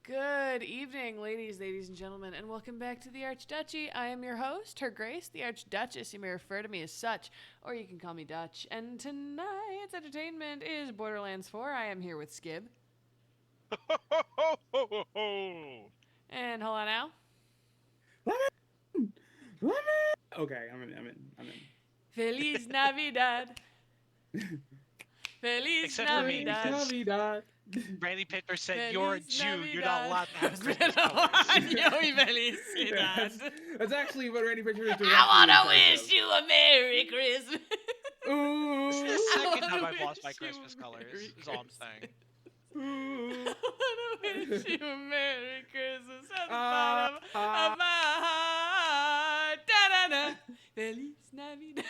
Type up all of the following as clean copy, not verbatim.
Good evening, ladies and gentlemen, and welcome back to the Archduchy. I am your host, Her Grace, the Archduchess. You may refer to me as such, or you can call me Dutch. And tonight's entertainment is Borderlands 4. I am here with Skib. And hold on now. Okay, I'm in. Feliz Navidad. Feliz Except for me, Navidad. because Randy Pitcher said, Feliz "You're a Jew. Navidad. You're not allowed to have Christmas colors." Yo, felicidad. That's actually what Randy Pitcher is doing. I wanna wish you a Merry Christmas. Ooh. This is the second time I've wish lost my you Christmas a colors. Merry Is all I'm saying. Ooh. I wanna wish you a Merry Christmas at the bottom of my heart. Da-da-da. Feliz Navidad.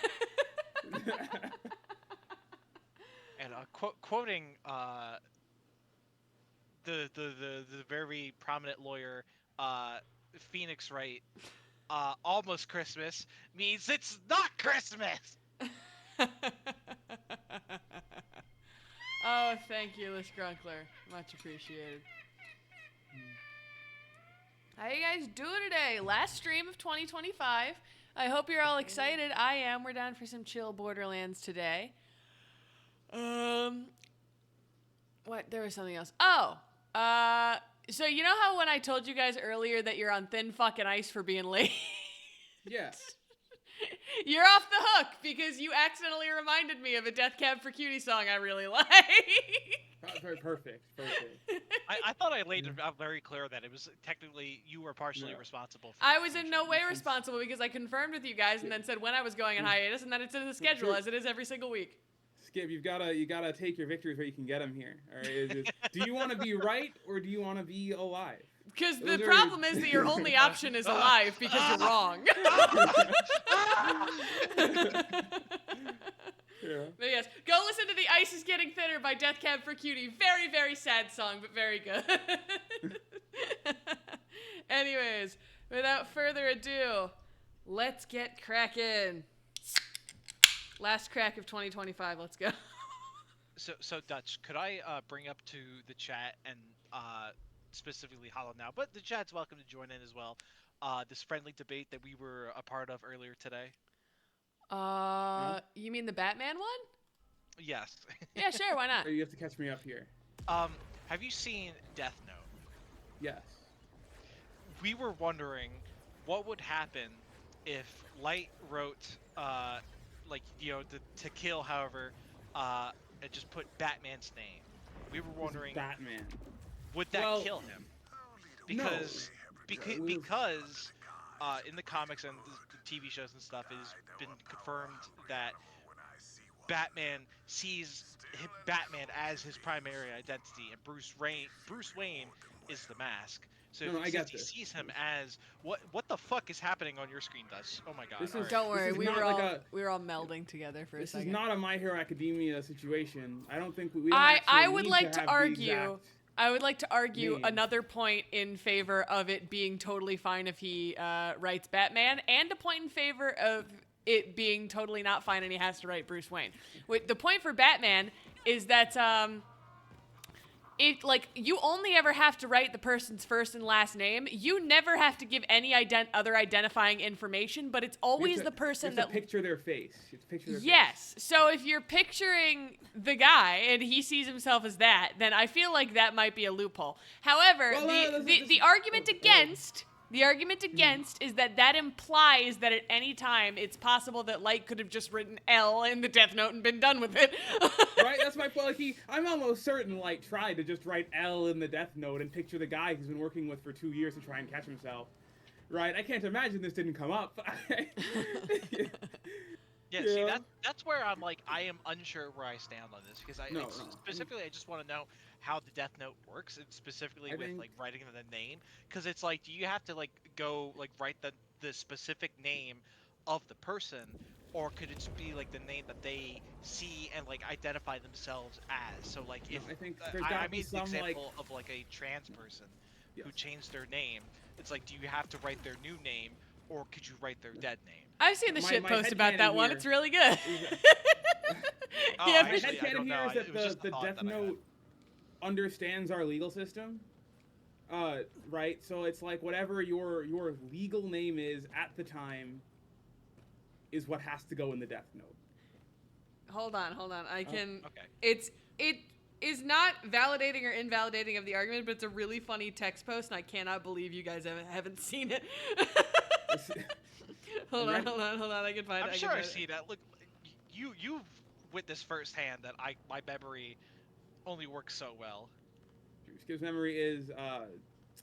And quoting the very prominent lawyer, Phoenix Wright, almost Christmas means it's not Christmas. Oh, thank you, Liz Grunkler. Much appreciated. How you guys doing today? Last stream of 2025. I hope you're all excited. I am. We're down for some chill Borderlands today. What? There was something else. Oh, so you know how when I told you guys earlier that you're on thin fucking ice for being late? Yes. You're off the hook because you accidentally reminded me of a Death Cab for Cutie song I really like. Perfect. I thought I laid it out very clear that it was technically you were partially responsible for I was in no way responsible because I confirmed with you guys and then said when I was going on hiatus and then it's in the schedule as it is every single week. Skip, you gotta take your victories where you can get them here. All right. Do you want to be right or do you want to be alive? Because the problem is that your only option is alive because you're wrong. Yeah. But yes, go listen to The Ice is Getting Thinner by Death Cab for Cutie. Very, very sad song, but very good. Anyways, without further ado, let's get cracking. Last crack of 2025, let's go. So Dutch, could I bring up to the chat and specifically Hollow now, but the chat's welcome to join in as well. This friendly debate that we were a part of earlier today. You mean the Batman one? Yes. Yeah, sure, why not? You have to catch me up here. Have you seen Death Note? Yes. We were wondering what would happen if Light wrote, to kill, however, and just put Batman's name. We were wondering, Batman. would that kill him? Because in the comics and the TV shows and stuff, it has been confirmed that Batman sees Batman as his primary identity, and Bruce Wayne is the mask. So if he sees him as what the fuck is happening on your screen, Dutch? Oh my god! Don't worry, we were all melding together for a second. This is not a My Hero Academia situation. I don't think we. I would like to argue. I would like to argue another point in favor of it being totally fine if he writes Batman, and a point in favor of it being totally not fine and he has to write Bruce Wayne. The point for Batman is that you only ever have to write the person's first and last name. You never have to give any other identifying information, but it's always the person that picture their face. Yes. So if you're picturing the guy and he sees himself as that, then I feel like that might be a loophole. However, the argument against is that implies that at any time it's possible that Light could have just written L in the Death Note and been done with it. Right, that's my point. I'm almost certain Light tried to just write L in the Death Note and picture the guy he's been working with for 2 years to try and catch himself. Right, I can't imagine this didn't come up. Yeah, see, that's where I'm like, I am unsure where I stand on this, because I just want to know how the Death Note works, and specifically with writing the name, because it's like, do you have to go write the specific name of the person, or could it just be the name that they see and identify themselves as? So if I think I made the example of a trans person who changed their name, it's do you have to write their new name, or could you write their dead name? I've seen the shit post about that one. It's really good. My headcanon here is that the Death Note understands our legal system. Right? So it's like whatever your legal name is at the time is what has to go in the death note. Hold on. I can. Okay. It is not validating or invalidating of the argument, but it's a really funny text post, and I cannot believe you guys haven't seen it. Hold on. I can find it. I'm sure I've seen that. Look, you've witnessed firsthand that my memory only works so well. Skip's memory is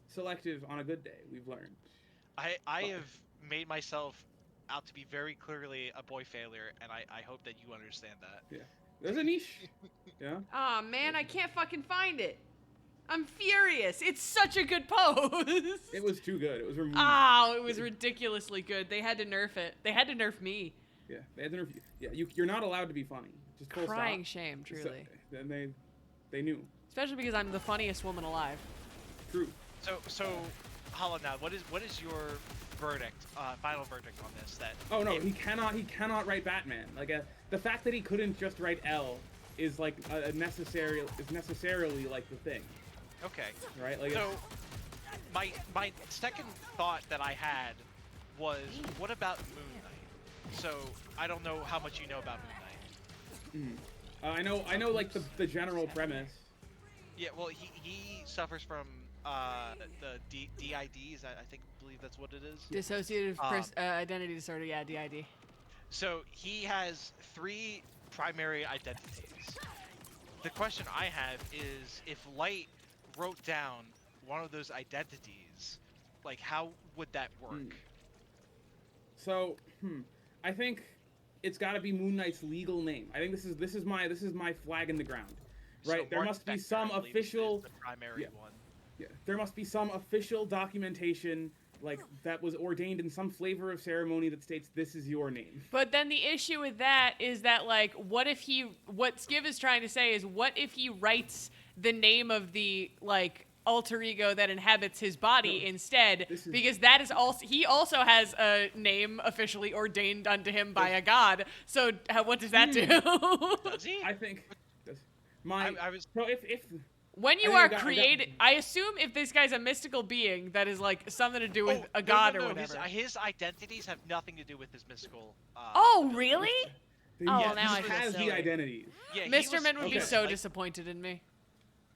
selective on a good day. We've learned. I have made myself out to be very clearly a boy failure, and I hope that you understand that. Yeah. There's a niche. Yeah. Aw, man, I can't fucking find it. I'm furious. It's such a good post. It was too good. It was removed. Oh, it was ridiculously good. They had to nerf it. They had to nerf me. Yeah, they had to nerf you. Yeah, you're not allowed to be funny. Just full Crying stop. shame, truly. So, then they knew. Especially because I'm the funniest woman alive. True. So, Hollow, now what is your verdict, final verdict on this? That he cannot write Batman. Like the fact that he couldn't just write L is like necessarily like the thing. Okay. Right. Like so, my second thought that I had was, what about Moon Knight? So I don't know how much you know about Moon Knight. I know like the general premise. Yeah. Well, he suffers from the DIDs. I believe that's what it is. Dissociative identity disorder. Yeah, DID. So he has 3 primary identities. The question I have is, if Light wrote down one of those identities, like, how would that work? So, I think it's got to be Moon Knight's legal name. I think this is my flag in the ground, right? So there must be some official the primary one. Yeah, there must be some official documentation like that was ordained in some flavor of ceremony that states this is your name. But then the issue with that is that, like, what Skiv is trying to say is, what if he writes the name of the, like, alter ego that inhabits his body instead, because that is also, he also has a name officially ordained unto him by a god. So what does that do? Does he? I think I was so if when you are created, I assume if this guy's a mystical being, that is like something to do with a god or whatever. His identities have nothing to do with his mystical. Oh, really? Now I he has the identities. Yeah, Mr. Min would be so disappointed in me.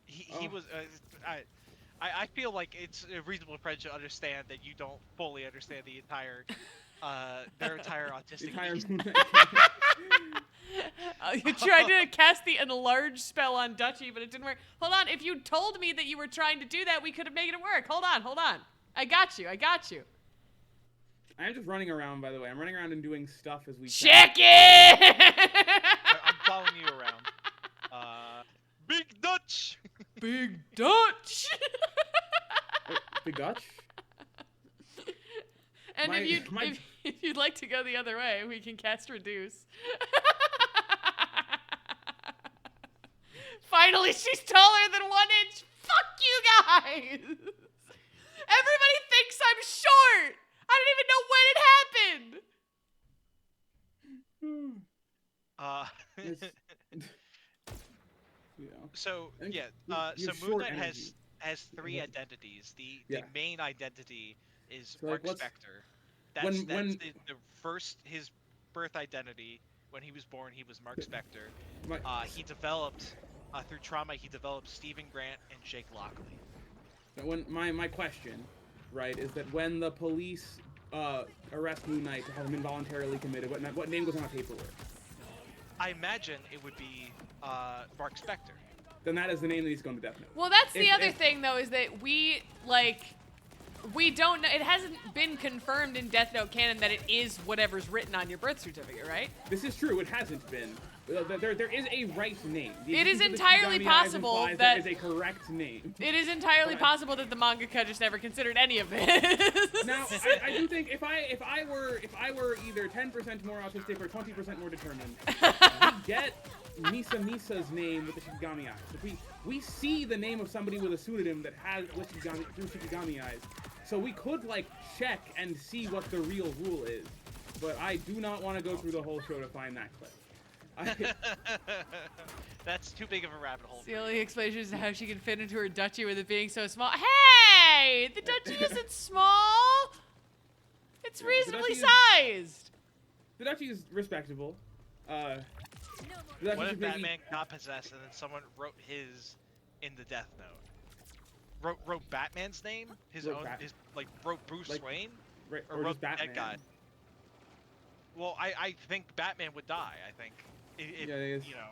He was. I feel like it's a reasonable approach to understand that you don't fully understand the entire, their entire autistic. You tried to cast the enlarge spell on Dutchy, but it didn't work. Hold on, if you told me that you were trying to do that, we could have made it work. Hold on. I got you. I'm just running around, by the way. I'm running around and doing stuff as we check it! I'm following you around. Big Dutch! Big Dutch! Big Dutch? And if you'd like to go the other way, we can cast Reduce. Finally, she's taller than 1 inch. Fuck you guys! Everybody thinks I'm short! I don't even know when it happened! So Moon Knight has 3 identities. The main identity is Mark Spector. That's his birth identity. When he was born, he was Mark Spector. He developed through trauma. He developed Stephen Grant and Jake Lockley. When my question, right, is that when the police arrest Moon Knight to have him involuntarily committed, what name goes on the paperwork? I imagine it would be Mark Spector. Then that is the name that he's going to Death Note. Well, that's the other thing, though, is that we don't know. It hasn't been confirmed in Death Note canon that it is whatever's written on your birth certificate, right? This is true. It hasn't been. There is a right name. It is entirely possible that there is a correct name. It is entirely possible that the mangaka just never considered any of this. Now, I do think if I were either 10% more autistic or 20% more determined, we get Misa's name with the Shikigami eyes. If we see the name of somebody with a pseudonym that has Shikigami eyes, so we could like check and see what the real rule is. But I do not want to go through the whole show to find that clip. That's too big of a rabbit hole. The only explanation is how she can fit into her duchy with it being so small. Hey! why? The duchy isn't small. It's reasonably sized. The duchy is respectable. What if Batman got possessed and then someone wrote his in the Death Note? Wrote Batman's name? Wrote Bruce Wayne? Or wrote just Batman. that guy? Well, I think Batman would die, I think. If, you know.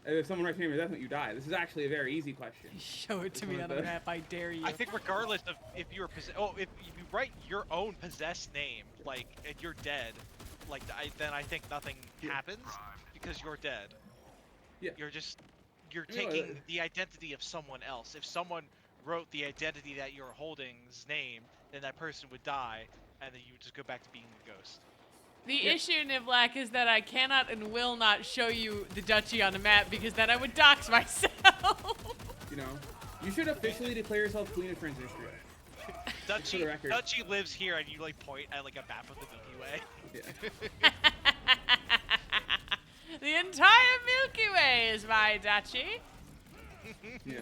If someone writes your name in the Death Note, you die. This is actually a very easy question. Show it to me on a map, I dare you. I think regardless of if you're if you write your own possessed name, like, and you're dead, like, then I think nothing happens because you're dead. Yeah. You're taking the identity of someone else. If someone wrote the identity that you're holding's name, then that person would die, and then you would just go back to being the ghost. The issue, Nivlak, is that I cannot and will not show you the duchy on a map because then I would dox myself. You know, you should officially declare yourself Queen of Transnistria. Duchy lives here, and you like point at like a map of the Milky Way. Yeah. The entire Milky Way is my duchy. Yeah.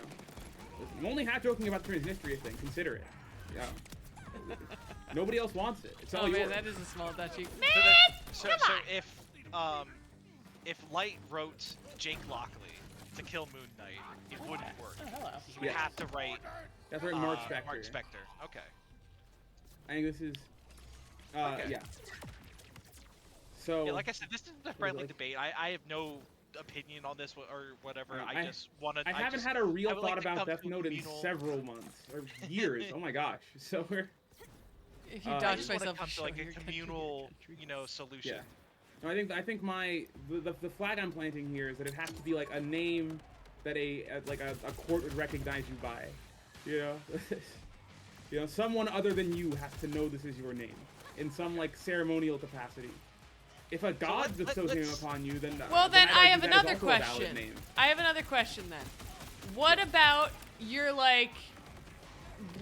I'm only half joking about the Transnistria thing. Consider it. Yeah. Nobody else wants it. It's all yours. Man, that is a small duchy. So if Light wrote Jake Lockley to kill Moon Knight, it wouldn't work. Oh, hello. He would have to write. That's right, Mark Spector. Mark Spector. Okay. I think this is. Yeah. So. Yeah, like I said, this isn't a friendly debate. I have no opinion on this or whatever. I just want to. I haven't had a real thought about Death Note in several months or years. Oh my gosh. So we're. If you dodge myself, come to like a communal, solution. Yeah. No, I think the flag I'm planting here is that it has to be like a name that a court would recognize you by. You know, someone other than you has to know this is your name in some like ceremonial capacity. If a god bestows name upon you, then well, then I have another also question. I have another question then. What about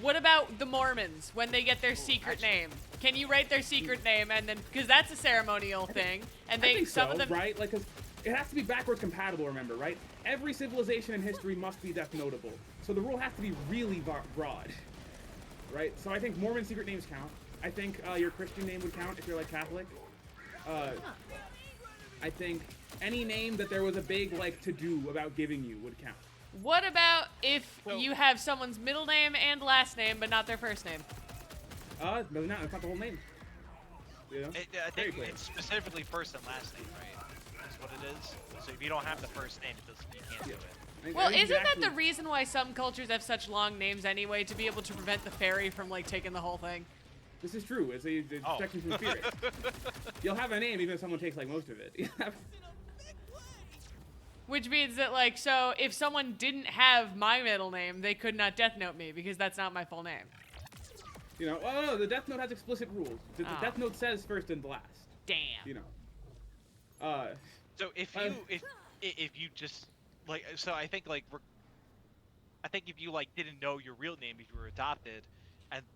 what about the Mormons when they get their secret name? Can you write their secret name and then because that's a ceremonial thing and they some of them right? Like, 'cause it has to be backwards compatible. Remember, right? Every civilization in history must be Death Notable. So the rule has to be really broad, right? So I think Mormon secret names count. I think your Christian name would count if you're like Catholic. I think any name that there was a big like to-do about giving you would count. What about if you have someone's middle name and last name, but not their first name? No, it's not the whole name. You know? I think it's specifically first and last name, right? That's what it is. So if you don't have the first name, you can't do it. Well, isn't that the reason why some cultures have such long names anyway, to be able to prevent the fairy from like taking the whole thing? This is true. It's a protection from spirit. You'll have a name even if someone takes like most of it. Which means that, like, so if someone didn't have my middle name, they could not Death Note me because that's not my full name. You know, oh no, the Death Note has explicit rules. The Death Note says first and last. Damn. You know. So if you just like, so I think if you like didn't know your real name if you were adopted,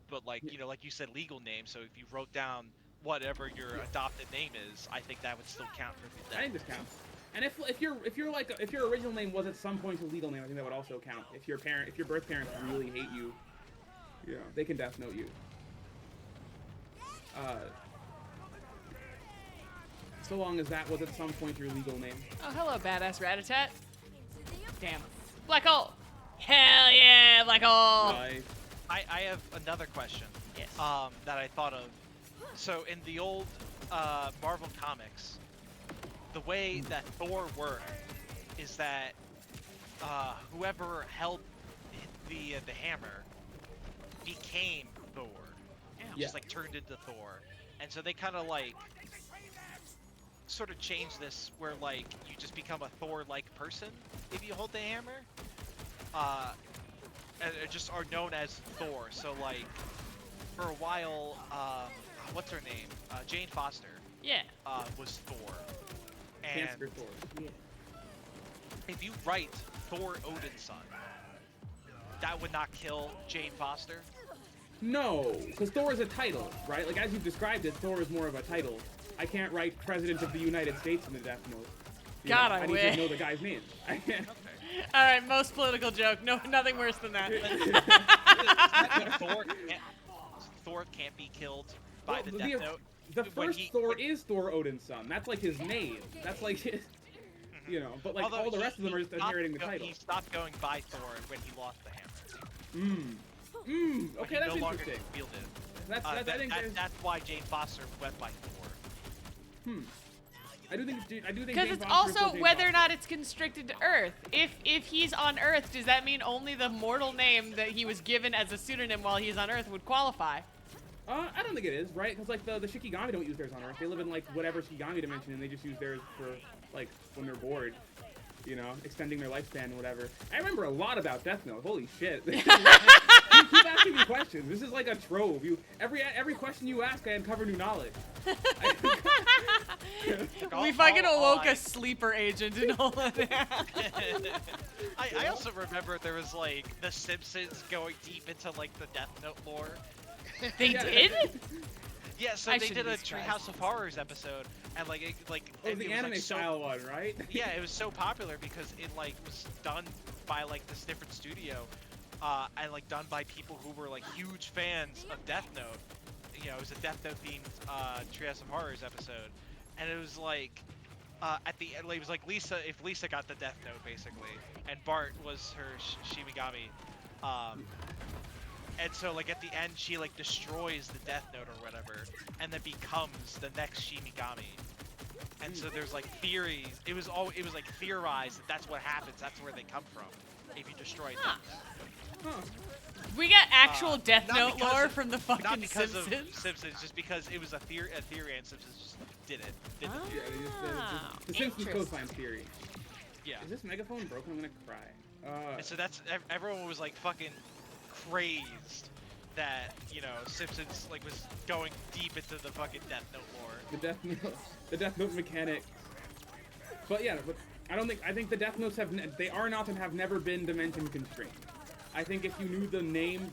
but like like you said legal name. So if you wrote down whatever your adopted name is, I think that would still count for the Death. I think this counts. And if your original name was at some point a legal name, I think that would also count. If your birth parents really hate you, they can Death Note you. So long as that was at some point your legal name. Oh, hello, badass Ratatat. Damn. Black hole. Hell yeah, black hole. I have another question. Yes. That I thought of. So in the old Marvel comics, the way that Thor worked is that whoever held the hammer became Thor. Just like turned into Thor. And so they kind of like sort of changed this where like you just become a Thor-like person if you hold the hammer. And just are known as Thor. So like for a while, what's her name? Jane Foster. Yeah. Was Thor. And Thor. Yeah. If you write Thor Odin's son, that would not kill Jane Foster? No, because Thor is a title, right? Like, as you've described it, Thor is more of a title. I can't write President of the United States in the Death Note. God, I need to know the guy's name. I can't. All right, most political joke. No, nothing worse than that. Thor can't be killed by the Death Note. The first Thor is Thor Odin's son. That's like his name. That's like his, you know. But like all the rest of them are just inheriting the title. He stopped going by Thor when he lost the hammer. Okay, that's no longer interesting. Wielded. That's why Jane Foster went by Thor. I do think. Because it's also whether or not it's constricted to Earth. If he's on Earth, does that mean only the mortal name that he was given as a pseudonym while he's on Earth would qualify? I don't think it is, right? Because like the Shikigami don't use theirs on Earth. They live in like whatever Shikigami dimension, and they just use theirs for like when they're bored, you know, extending their lifespan and whatever. I remember a lot about Death Note. Holy shit! You keep asking me questions. This is like a trove. Every question you ask, I uncover new knowledge. We fucking awoke a sleeper agent and all of that. I also remember there was like The Simpsons going deep into like the Death Note lore. They did? Yeah, so they did a Treehouse of Horrors episode, and the anime style one, right? Yeah, it was so popular because it like was done by like this different studio, and like done by people who were like huge fans of Death Note. You know, it was a Death Note themed Treehouse of Horrors episode, and it was like at the end, it was like if Lisa got the Death Note basically, and Bart was her Shimigami. And so, like, at the end, she, like, destroys the Death Note or whatever, and then becomes the next Shimigami. And so there's, like, theories. It was, like, theorized that that's what happens. That's where they come from, if you destroy Death Note. We got actual Death Note lore from the fucking not because Simpsons? Of Simpsons, just because it was a theory, and Simpsons just did it. The Simpsons co-sign theory. Yeah. Is this megaphone broken? I'm gonna cry. And so that's, everyone was, like, fucking crazed that, you know, Simpsons like was going deep into the fucking Death Note lore. The Death Note mechanics. But yeah, I think the Death Notes they are not and have never been dimension constrained. I think if you knew the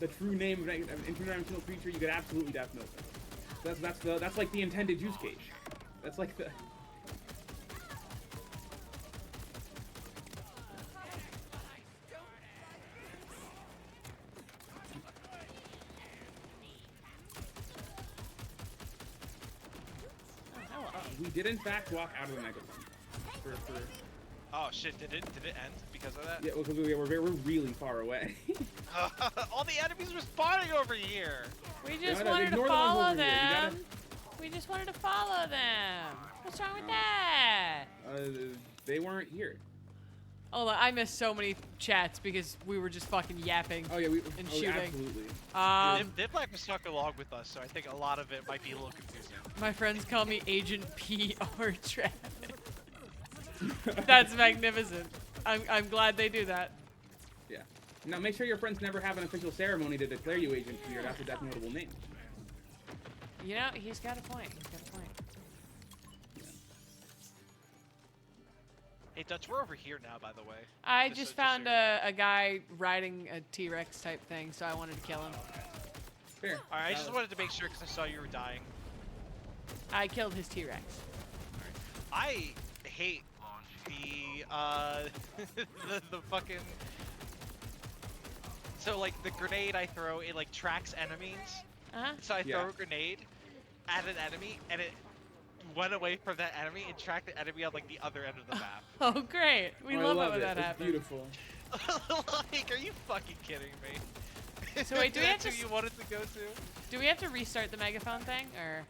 true name of an interdimensional creature, you could absolutely Death Note them. That's like the intended use case. That's like the. We did in fact walk out of the megaphone. Oh shit! Did it end because of that? Yeah, because we're really far away. All the enemies were spawning over here. We just wanted to follow them. We just wanted to follow them. What's wrong with that? They weren't here. Oh, I missed so many chats because we were just fucking yapping. Oh yeah, and shooting. Absolutely. Diplock was stuck along with us, so I think a lot of it might be a little confusing. My friends call me Agent PR Travis. That's magnificent. I'm glad they do that. Yeah. Now make sure your friends never have an official ceremony to declare you Agent PR. That's a Death Notable name. You know, he's got a point. Hey, Dutch, we're over here now, by the way. I just found a guy riding a T-Rex type thing, so I wanted to kill him. Fair. Alright, I just wanted to make sure because I saw you were dying. I killed his T-Rex. I hate the fucking... So, like, the grenade I throw, it, like, tracks enemies. So I throw a grenade at an enemy, and it went away from that enemy and tracked the enemy on, like, the other end of the map. Oh, great. We love it when that happens. Beautiful. Like, are you fucking kidding me? So wait, do we have to... you wanted to go to? Do we have to restart the megaphone thing, or...?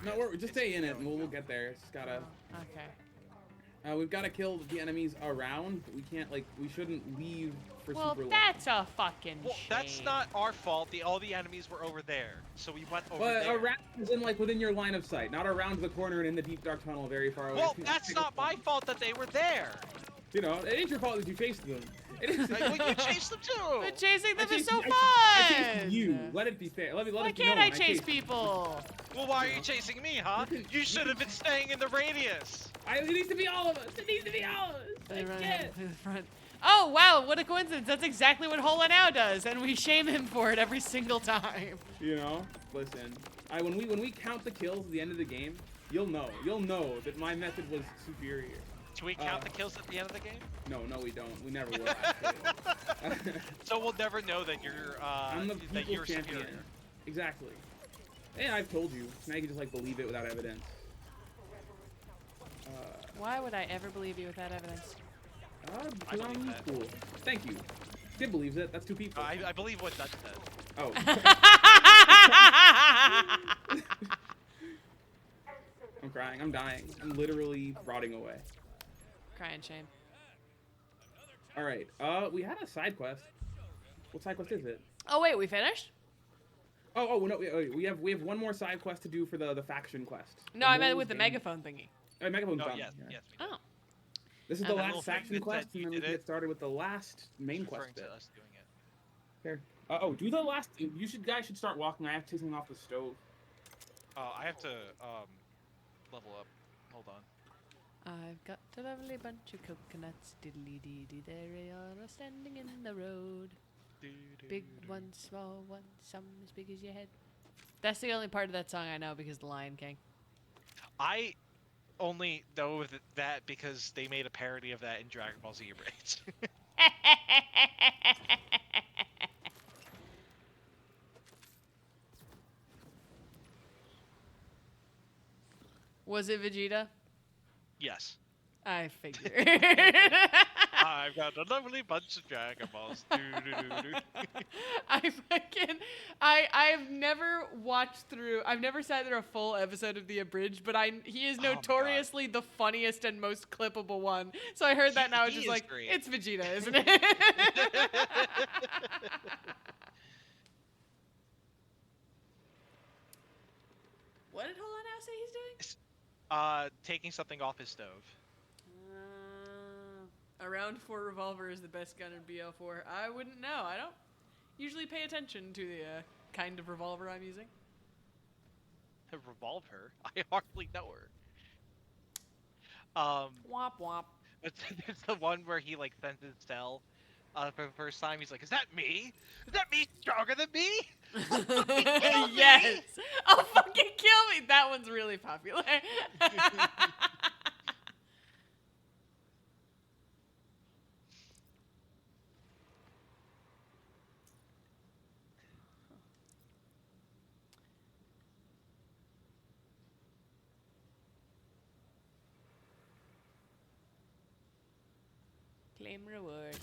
No, we're just stay in it, and we'll get there. It's just gotta... Okay. We've gotta kill the enemies around, but we can't, like, we shouldn't leave for super long. Well, that's a fucking shame. That's not our fault. All the enemies were over there, so we went over there. Around is in, like, within your line of sight, not around the corner and in the deep dark tunnel very far away. Well, that's not my fault that they were there. You know, it ain't your fault that you chased them. It is. Well, you chased them too. But chasing them is so fun. I chased you. Let it be fair. Let why it be can't known. I chase people? Well, why are you chasing me, huh? You should have been staying in the radius. It needs to be all of us. It needs to be all of us. I can't. To the front. Oh, wow, what a coincidence. That's exactly what Hola Now does, and we shame him for it every single time. You know? Listen, when we count the kills at the end of the game, you'll know that my method was superior. Do we count the kills at the end of the game? No, we don't. We never will. Actually. So we'll never know that you're I'm the that you're people's champion. superior. Exactly. And I've told you. Now you can just like believe it without evidence. Why would I ever believe you without evidence? Because I'm cool. Thank you. Tim believes it. That's two people. I believe what Dutch said. Oh. I'm crying. I'm dying. I'm literally rotting away. Crying shame. All right. We had a side quest. What side quest is it? Oh wait, we finished? Oh no. We have one more side quest to do for the faction quest. No, I meant with the megaphone thingy. Megaphone's No, done. yes, Yeah. yes. We did. Oh. This is And the the last faction quest, and then we can get started with the last main quest Referring bit. to us doing it. Here. Do the last. Guys should start walking. I have to take something off the stove. I have to level up. Hold on. I've got a lovely bunch of coconuts, diddly dee dee, they are standing in the road. Big ones, small ones, some as big as your head. That's the only part of that song I know because the Lion King. I only know that because they made a parody of that in Dragon Ball Z Rage. Was it Vegeta? Yes. I figured. I've got a lovely bunch of Dragon Balls. I've never watched through. I've never sat through a full episode of The Abridged, but he is notoriously the funniest and most clippable one. So I heard that and I was just like, great. it's Vegeta, isn't it? What did Holana say he's doing? Taking something off his stove. A round 4 revolver is the best gun in BL4. I wouldn't know. I don't usually pay attention to the kind of revolver I'm using. Revolver? I hardly know her. Womp womp. There's the one where he like sends his cell for the first time. He's like, "Is that me? Is that me stronger than me? Yes. Oh, fucking kill me. That one's really popular. Claim reward.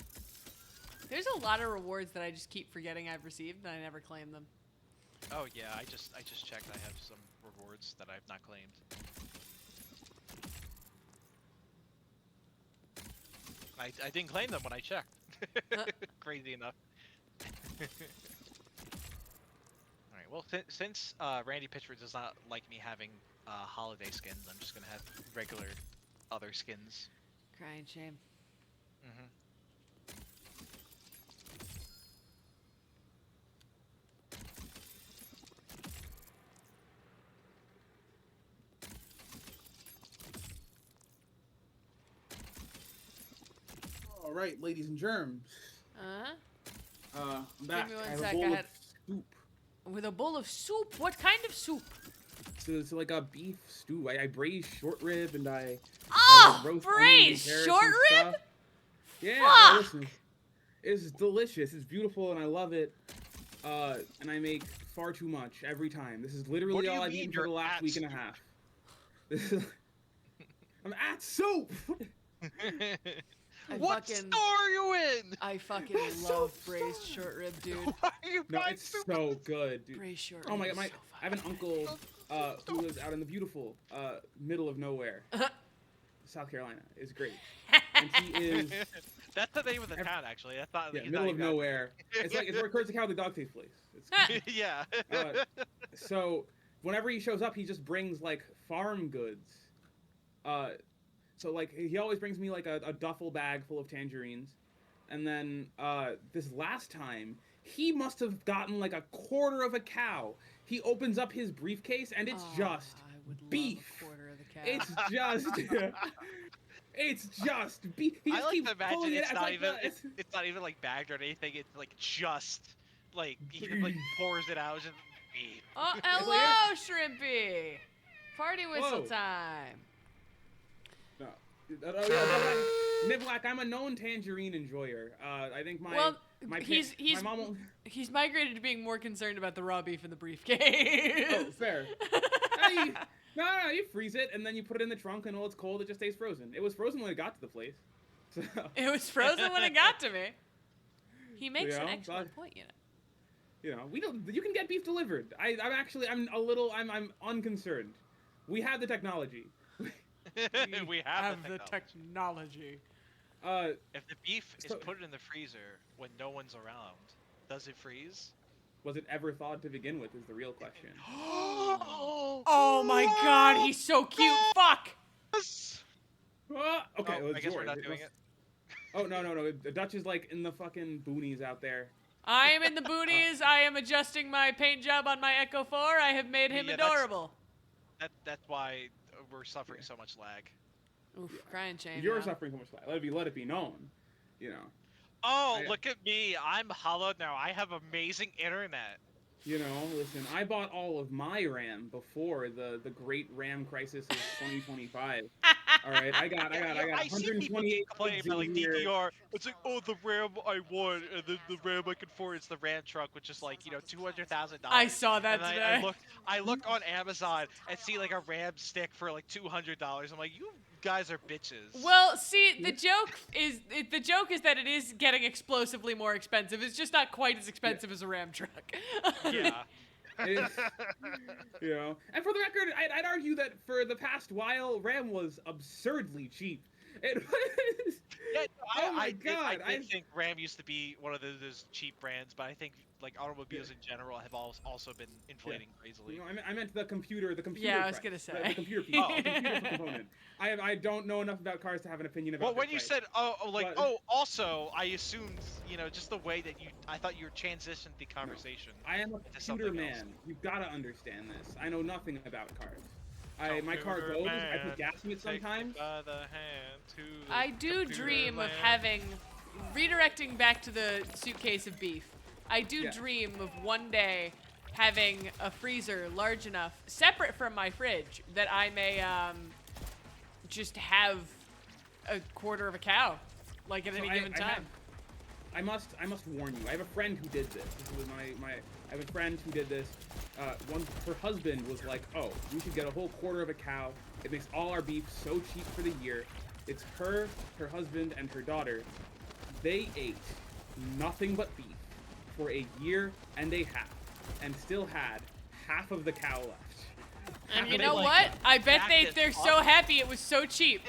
There's a lot of rewards that I just keep forgetting I've received and I never claim them. Oh yeah, I just checked. I have some rewards that I've not claimed. I didn't claim them when I checked. Crazy enough. Alright, well, since Randy Pitchford does not like me having holiday skins, I'm just gonna have regular other skins. Crying shame. Mm-hmm. All right, ladies and germs. I'm back. Give me one I have sec, a bowl I of had- soup. With a bowl of soup? What kind of soup? So it's like a beef stew. I braise short rib and I Oh, roast braised onions and carrots short and rib? stuff. Yeah, Fuck! listen, it's delicious. It's beautiful and I love it. And I make far too much every time. This is What literally do you all I've mean eaten for the you're last at week and a soup? half. This is, I'm at soup. What fucking- store are you in? I fucking That's love so braised fun. short rib, dude. Why are you No, buying it's soup? so good, dude. Braised short Oh my rib god, is so I have an uncle who lives out in the beautiful middle of nowhere, South Carolina. It's great, and he is That's the name of the town, actually. That's not. yeah, he's middle not of exactly- nowhere. It's like it's where Curtis the Cowardly Dog takes place. It's, Yeah. so whenever he shows up, he just brings like farm goods. So like he always brings me like a duffel bag full of tangerines, and then this last time he must have gotten like a quarter of a cow. He opens up his briefcase and it's just I would love beef. a quarter of the cow. It's just it's just beef. He I just like keeps to imagine pulling it's it. not like even the- it's not even like bagged or anything. It's like just like he just, like pours it out. It's just beef. Oh, like hello, Shrimpy! Party whistle Whoa. time. No. Niblack, I'm a known tangerine enjoyer. I think he's migrated to being more concerned about the raw beef in the briefcase. Oh, fair. No, you freeze it and then you put it in the trunk, and while it's cold, it just stays frozen. It was frozen when it got to the place. So. It was frozen when it got to me. He makes an excellent point, You know, we don't. You can get beef delivered. I'm unconcerned. We have the technology. we have the technology. If the beef is put in the freezer when no one's around, does it freeze? Was it ever thawed to begin with is the real question. Oh my god, he's so cute. Fuck! Okay, I guess we're not doing it. Oh, no. Dutch is like in the fucking boonies out there. I am in the boonies. I am adjusting my paint job on my Echo 4. I have made him adorable. That's why we're suffering so much lag. Oof, crying shame. You're suffering so much lag. Let it be known. You know. Oh, look at me. I'm hollowed now. I have amazing internet. You know, listen, I bought all of my RAM before the great RAM crisis of 2025. All right, I got 128 complaining about like DDR. It's like, oh, the RAM I want, and then the RAM I can afford is the RAM truck, which is like, $200,000. I saw that today. I look on Amazon and see like a RAM stick for like $200. I'm like, you guys are bitches. Well, see, the joke is that it is getting explosively more expensive. It's just not quite as expensive as a RAM truck. Yeah. You know, and for the record, I'd argue that for the past while, RAM was absurdly cheap. It was. Yeah, oh my god! I think RAM used to be one of those cheap brands, but I think like automobiles in general have also been inflating crazily. No, I meant the computer. Yeah, I was gonna say the computer piece, the computer component. I don't know enough about cars to have an opinion about. Well, when you said also, I assumed just the way that I thought you transitioned the conversation. No, I am a computer man. You've got to understand this. I know nothing about cars. My car goes. I put gas in it sometimes. I do dream of redirecting back to the suitcase of beef. I do dream of one day having a freezer large enough, separate from my fridge, that I may just have a quarter of a cow, like at any given time. I must warn you. I have a friend who did this. This was I have a friend who did this. Her husband was like, "Oh, we should get a whole quarter of a cow. It makes all our beef so cheap for the year." It's her husband, and her daughter. They ate nothing but beef for a year and a half, and still had half of the cow left. And you know what? I bet they're so happy it was so cheap.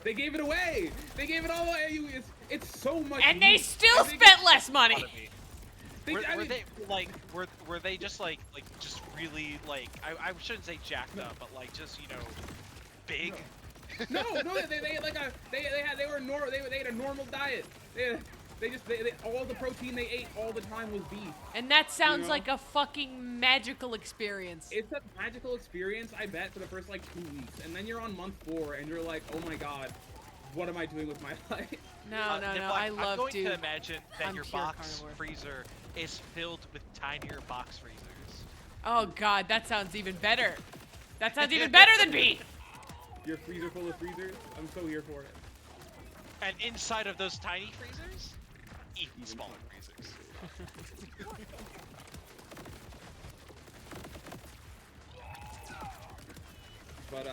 They gave it away. They gave it all away. It's so much. And they still spent less money. Were they just like just really like I shouldn't say jacked up, but like just big? No, they ate a normal diet. All the protein they ate all the time was beef. And that sounds like a fucking magical experience. It's a magical experience, I bet, for the first 2 weeks, and then you're on month 4 and you're like, oh my god, what am I doing with my life? No, I love I'm going to imagine that your box freezer is filled with tinier box freezers. Oh god, that sounds even better. That sounds even better than beef. Your freezer full of freezers? I'm so here for it. And inside of those tiny freezers, even smaller freezers. But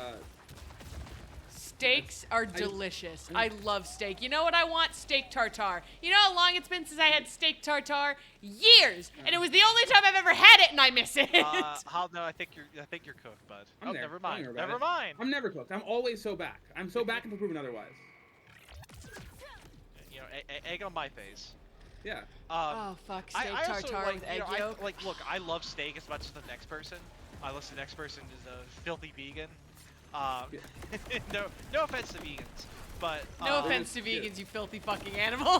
steaks are delicious. I love steak. You know what I want? Steak tartare. You know how long it's been since I had steak tartare? Years. And it was the only time I've ever had it, and I miss it. No, I think you're cooked, bud. Never mind. Never mind. I'm never cooked. I'm always so back. I'm so back until proven otherwise. Egg on my face. Yeah. Oh fuck, steak tartare with egg yolk. Look, I love steak as much as the next person. Unless the next person is a filthy vegan. No offense to vegans, but no offense to vegans, you filthy fucking animal.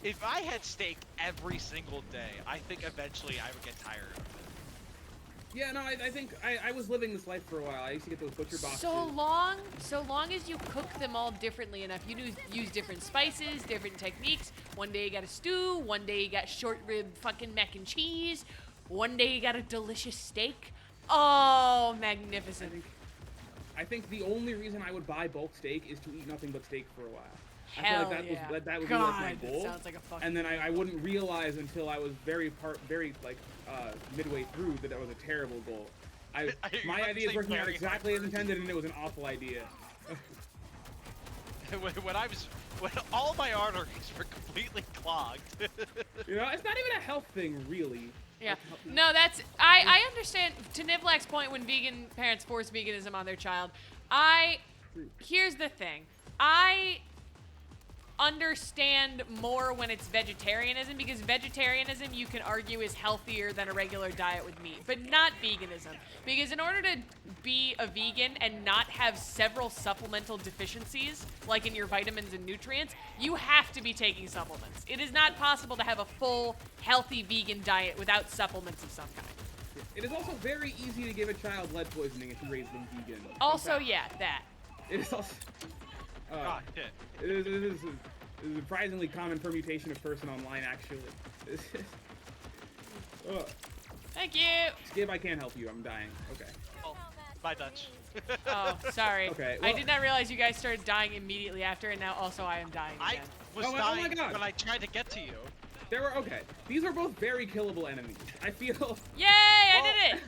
If I had steak every single day, I think eventually I would get tired of it. Yeah, no, I think I was living this life for a while. I used to get those butcher boxes. So long as you cook them all differently enough. You use different spices, different techniques. One day you got a stew, one day you got short rib fucking mac and cheese, one day you got a delicious steak. Oh, magnificent. I think the only reason I would buy bulk steak is to eat nothing but steak for a while. Hell I feel like that would God, be like my goal. That sounds like a fucking and then I wouldn't realize until I was very midway through that was a terrible goal. My idea is working out exactly as intended, and it was an awful idea. when all my arteries were completely clogged. You know, it's not even a health thing, really. Yeah. No, that's I understand to Nivlak's point when vegan parents force veganism on their child. Here's the thing. I understand more when it's vegetarianism, because vegetarianism you can argue is healthier than a regular diet with meat, but not veganism. Because in order to be a vegan and not have several supplemental deficiencies, like in your vitamins and nutrients, you have to be taking supplements. It is not possible to have a full, healthy vegan diet without supplements of some kind. It is also very easy to give a child lead poisoning if you raise them vegan. Also, yeah, that. It is also... shit. It is a surprisingly common permutation of person online, actually. Thank you! Skib, I can't help you. I'm dying. Okay. Oh, bye, Dutch. Oh, sorry. Okay, well, I did not realize you guys started dying immediately after, and now also I am dying again. I was dying when I tried to get to you. Okay. These are both very killable enemies. I feel... Yay! I did it!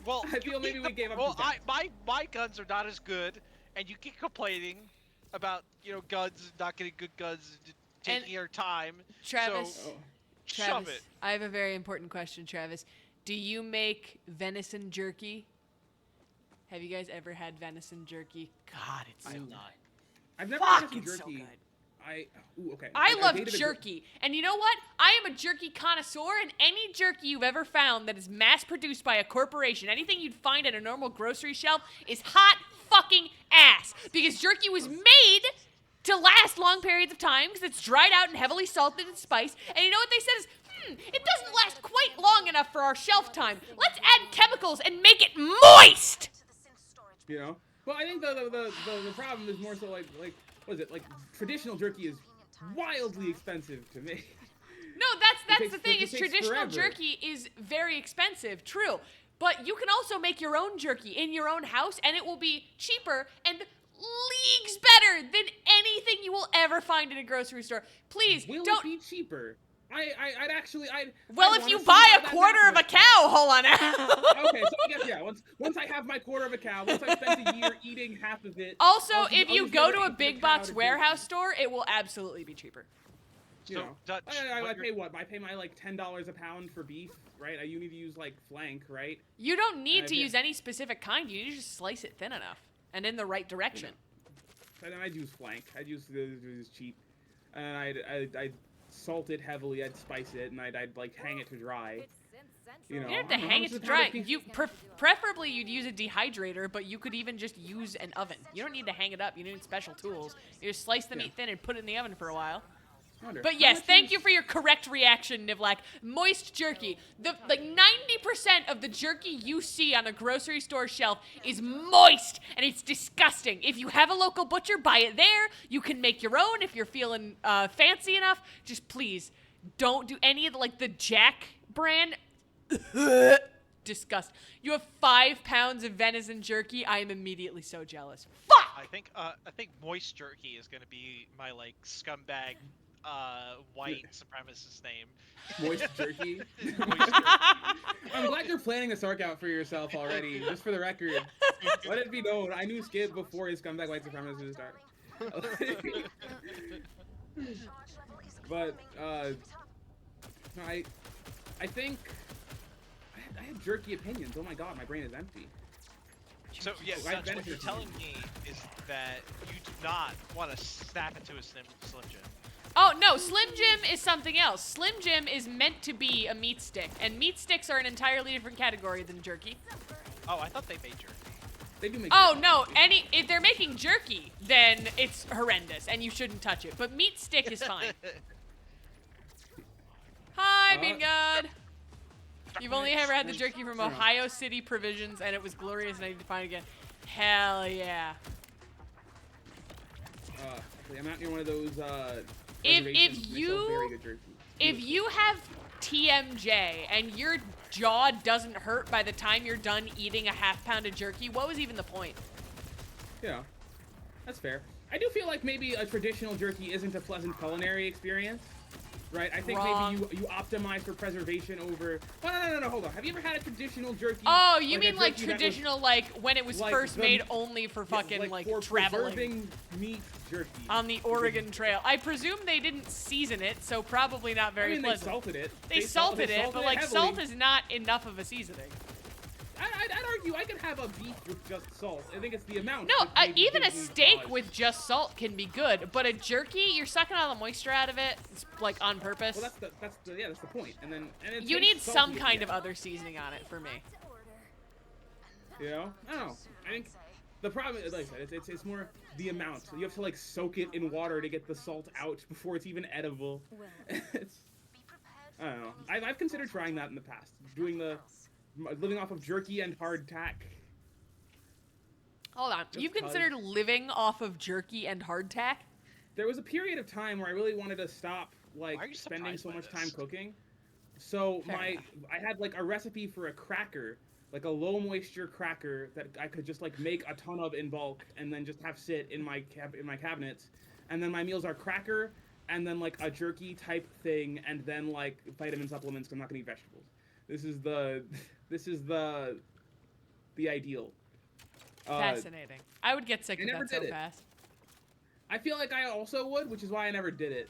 Well, I feel maybe we gave up. Well, my guns are not as good, and you keep complaining about, guns, not getting good guns, taking your time. Travis, so, shove it. I have a very important question, Travis. Do you make venison jerky? Have you guys ever had venison jerky? God, it's so good. I've never had venison it's jerky. so good. Okay. I love jerky. And you know what? I am a jerky connoisseur, and any jerky you've ever found that is mass-produced by a corporation, anything you'd find at a normal grocery shelf, is hot fucking ass. Because jerky was made to last long periods of time because it's dried out and heavily salted and spiced. And you know what they said is, it doesn't last quite long enough for our shelf time. Let's add chemicals and make it moist! You know? Well, I think the problem is more so like what is it? Like, traditional jerky is wildly expensive to make. No, that's the thing, is traditional jerky is very expensive, true. But you can also make your own jerky in your own house, and it will be cheaper and leagues better than anything you will ever find in a grocery store. Please, don't... Will it be cheaper? Well, if you buy a quarter of a cow, hold on now. Okay, so I guess, yeah, once I have my quarter of a cow, once I've spent a year eating half of it... Also, if you go to a big box warehouse store, it will absolutely be cheaper. You know, Dutch, I pay what? I pay my, like, $10 a pound for beef, right? You need to use, like, flank, right? You don't need to use any specific kind. You need to just slice it thin enough and in the right direction. And then I'd use flank. I'd use this cheap. And I'd salt it heavily, I'd spice it, and I'd like hang it to dry. You don't have to hang it to dry. Preferably you'd use a dehydrator, but you could even just use an oven. You don't need to hang it up. You don't need special tools. You just slice the meat thin and put it in the oven for a while. But yes, thank you for your correct reaction, Nivlak. Moist jerky. Like 90% of the jerky you see on a grocery store shelf is moist, and it's disgusting. If you have a local butcher, buy it there. You can make your own if you're feeling fancy enough. Just please, don't do any of the Jack brand. Disgust. You have 5 pounds of venison jerky. I am immediately so jealous. Fuck! I think moist jerky is gonna be my scumbag white supremacist name. Moist jerky? Moist jerky. I'm glad you're planning a sarc out for yourself already, just for the record. Let it be known, I knew Skip before his scumbag white supremacist start. But, I think... I have jerky opinions. Oh my god, my brain is empty. So, yeah, what you're telling me is that you do not want to snap into a Slim Jim. Oh, no, Slim Jim is something else. Slim Jim is meant to be a meat stick, and meat sticks are an entirely different category than jerky. Oh, I thought they made jerky. They do make jerky. No, if they're making jerky, then it's horrendous, and you shouldn't touch it. But meat stick is fine. Hi, Bean God. You've only ever had the jerky from Ohio City Provisions, and it was glorious, and I need to find it again. Hell yeah. I'm not near one of those, if you have TMJ and your jaw doesn't hurt by the time you're done eating a half pound of jerky, what was even the point? Yeah, that's fair. I do feel like maybe a traditional jerky isn't a pleasant culinary experience. Right, I think Wrong. maybe you optimize for preservation over. Oh, no, hold on. Have you ever had a traditional jerky? Oh, you mean like jerky traditional, like when it was like first the- made only for fucking like for traveling preserving meat jerky on the Oregon Trail? I presume they didn't season it, so probably not very pleasant. They salted it. They salted it, but like heavily. salt is not enough of a seasoning. I'd argue I could have a beef with just salt. I think it's the amount. No, that maybe even a gives me steak pause. with just salt can be good, but a jerky, you're sucking all the moisture out of it. It's like on purpose. Well, that's the point. And it You tastes need some salty kind again. of other seasoning on it for me. You know? I don't know. I think the problem is, like I said, it's more the amount. You have to like soak it in water to get the salt out before it's even edible. It's, I don't know. I've considered trying that in the past. Living off of jerky and hardtack. Hold on. Just You've 'cause. considered living off of jerky and hardtack? There was a period of time where I really wanted to stop like Why are you spending surprised so by much this? time cooking. So Fair enough. I had like a recipe for a cracker, like a low moisture cracker that I could just like make a ton of in bulk and then just have sit in my cabinets. And then my meals are cracker and then like a jerky type thing and then like vitamin supplements 'cause I'm not gonna eat vegetables. This is the ideal. Fascinating. I would get sick I of never that so did it. fast. I feel like I also would, which is why I never did it.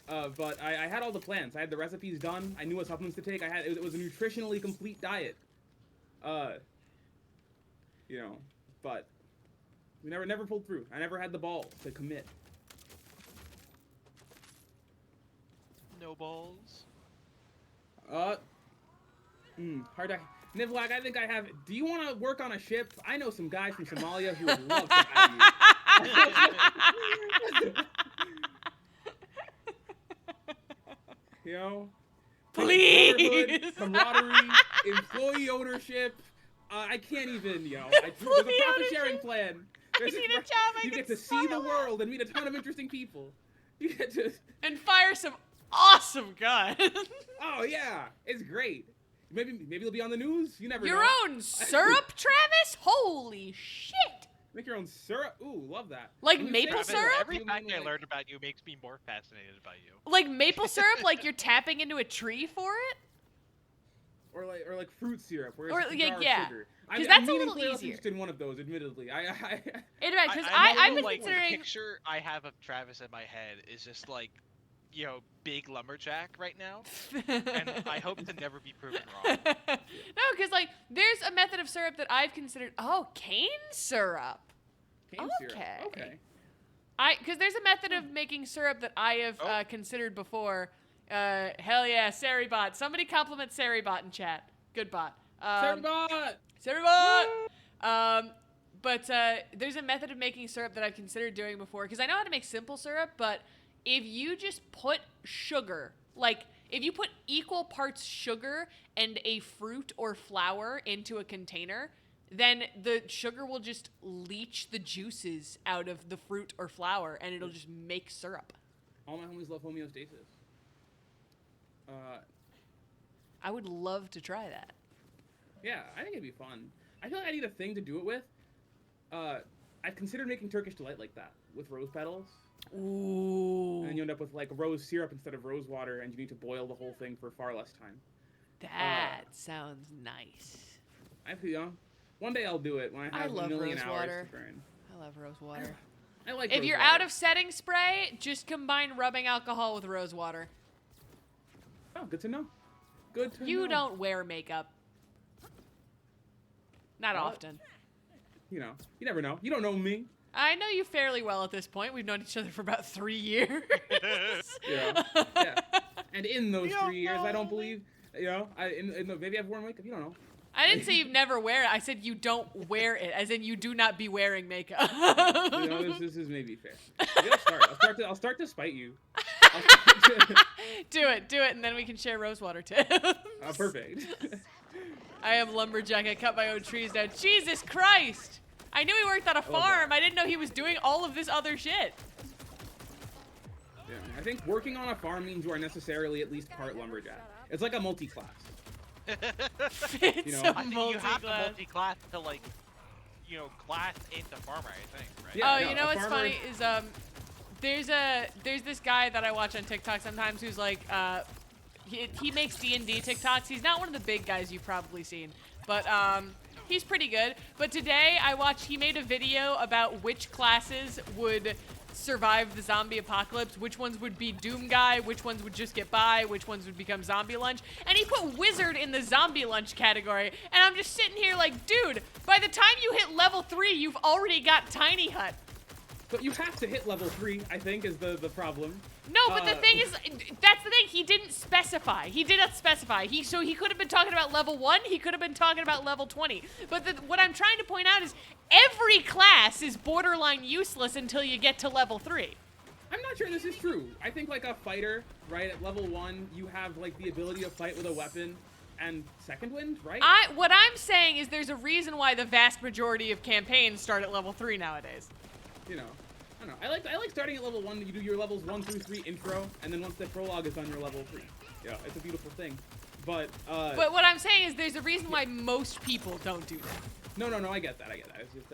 But I had all the plans. I had the recipes done. I knew what supplements to take. It was a nutritionally complete diet. You know, but we never pulled through. I never had the balls to commit. No balls. Hard to. Nivlak, I think I have. Do you want to work on a ship? I know some guys from Somalia who would love to have you. You know? Please! Brotherhood, camaraderie, employee ownership. I can't even, you know. There's a profit sharing plan. I need a job I You can get to see the smile at. world and meet a ton of interesting people. You get to. And fire some awesome guns. Oh yeah, it's great. Maybe it'll be on the news. You never know. Your own syrup, Travis? Holy shit! Make your own syrup. Ooh, love that. Like When you maple say Travis, syrup? Every you fact mean I like- learned about you makes me more fascinated by you. Like maple syrup? Like you're tapping into a tree for it? Or like fruit syrup, where Or, it's a yeah, jar of yeah. sugar. 'Cause that's a little meaningfully less easier. interested in one of those, admittedly. Because I I've been like, considering. The picture I have of Travis in my head is just like, you know, big lumberjack right now, and I hope to never be proven wrong. No, because like there's a method of syrup that I've considered. Oh, cane syrup. Cane syrup. Okay. Okay. Because there's a method of making syrup that I have considered before. Hell yeah, Saribot. Somebody compliment Saribot in chat. Good bot. Saribot! Saribot! But there's a method of making syrup that I've considered doing before. Because I know how to make simple syrup, but if you just put sugar, like if you put equal parts sugar and a fruit or flour into a container, then the sugar will just leach the juices out of the fruit or flour, and it'll just make syrup. All my homies love homeostasis. I would love to try that. Yeah, I think it'd be fun. I feel like I need a thing to do it with. I've considered making Turkish Delight like that, with rose petals. Ooh. And then you end up with like rose syrup instead of rose water, and you need to boil the whole thing for far less time. That sounds nice. I feel, one day I'll do it when I have love a million rose hours water. to burn. I love rose water. I like If rose you're water. out of setting spray, just combine rubbing alcohol with rose water. Oh, good to know. Good to know. You don't wear makeup. Not What? often. You know, you never know. You don't know me. I know you fairly well at this point. We've known each other for about 3 years. Yeah. Yeah. And in those You 3 years, I don't know believe, you know, maybe I've worn makeup. You don't know. I didn't say you've never wear it. I said you don't wear it, as in you do not be wearing makeup. You know, this is maybe fair. Maybe I'll start to spite you. I'll start to- do it, and then we can share rose water tips. Perfect. I am lumberjack. I cut my own trees down. Jesus Christ! I knew he worked on a farm. I didn't know he was doing all of this other shit. Yeah, I think working on a farm means you are necessarily at least part lumberjack. It's like a multi-class. It's You know, a I think you have to multi-class. multi-class to like class into farmer, I think, right? Yeah, oh, no, you know a what's farmer- funny is there's this guy that I watch on TikTok sometimes who's like he makes D&D TikToks. He's not one of the big guys you've probably seen, but he's pretty good. But today he made a video about which classes would survive the zombie apocalypse, which ones would be Doom Guy, which ones would just get by, which ones would become Zombie Lunch, and he put Wizard in the Zombie Lunch category, and I'm just sitting here like, dude, by the time you hit level 3, you've already got Tiny Hut. But you have to hit level 3, I think, is the problem. No, but the thing is, that's the thing. He didn't specify. He did not specify. So he could have been talking about level 1. He could have been talking about level 20. But what I'm trying to point out is every class is borderline useless until you get to level 3. I'm not sure this is true. I think like a fighter, right, at level 1, you have like the ability to fight with a weapon and second wind, right? What I'm saying is there's a reason why the vast majority of campaigns start at level 3 nowadays. You know. I don't know. I like starting at level 1. You do your levels 1 through 3 intro, and then once the prologue is done, you're level 3. Yeah, it's a beautiful thing. But what I'm saying is there's a reason why most people don't do that. No, I get that. It's just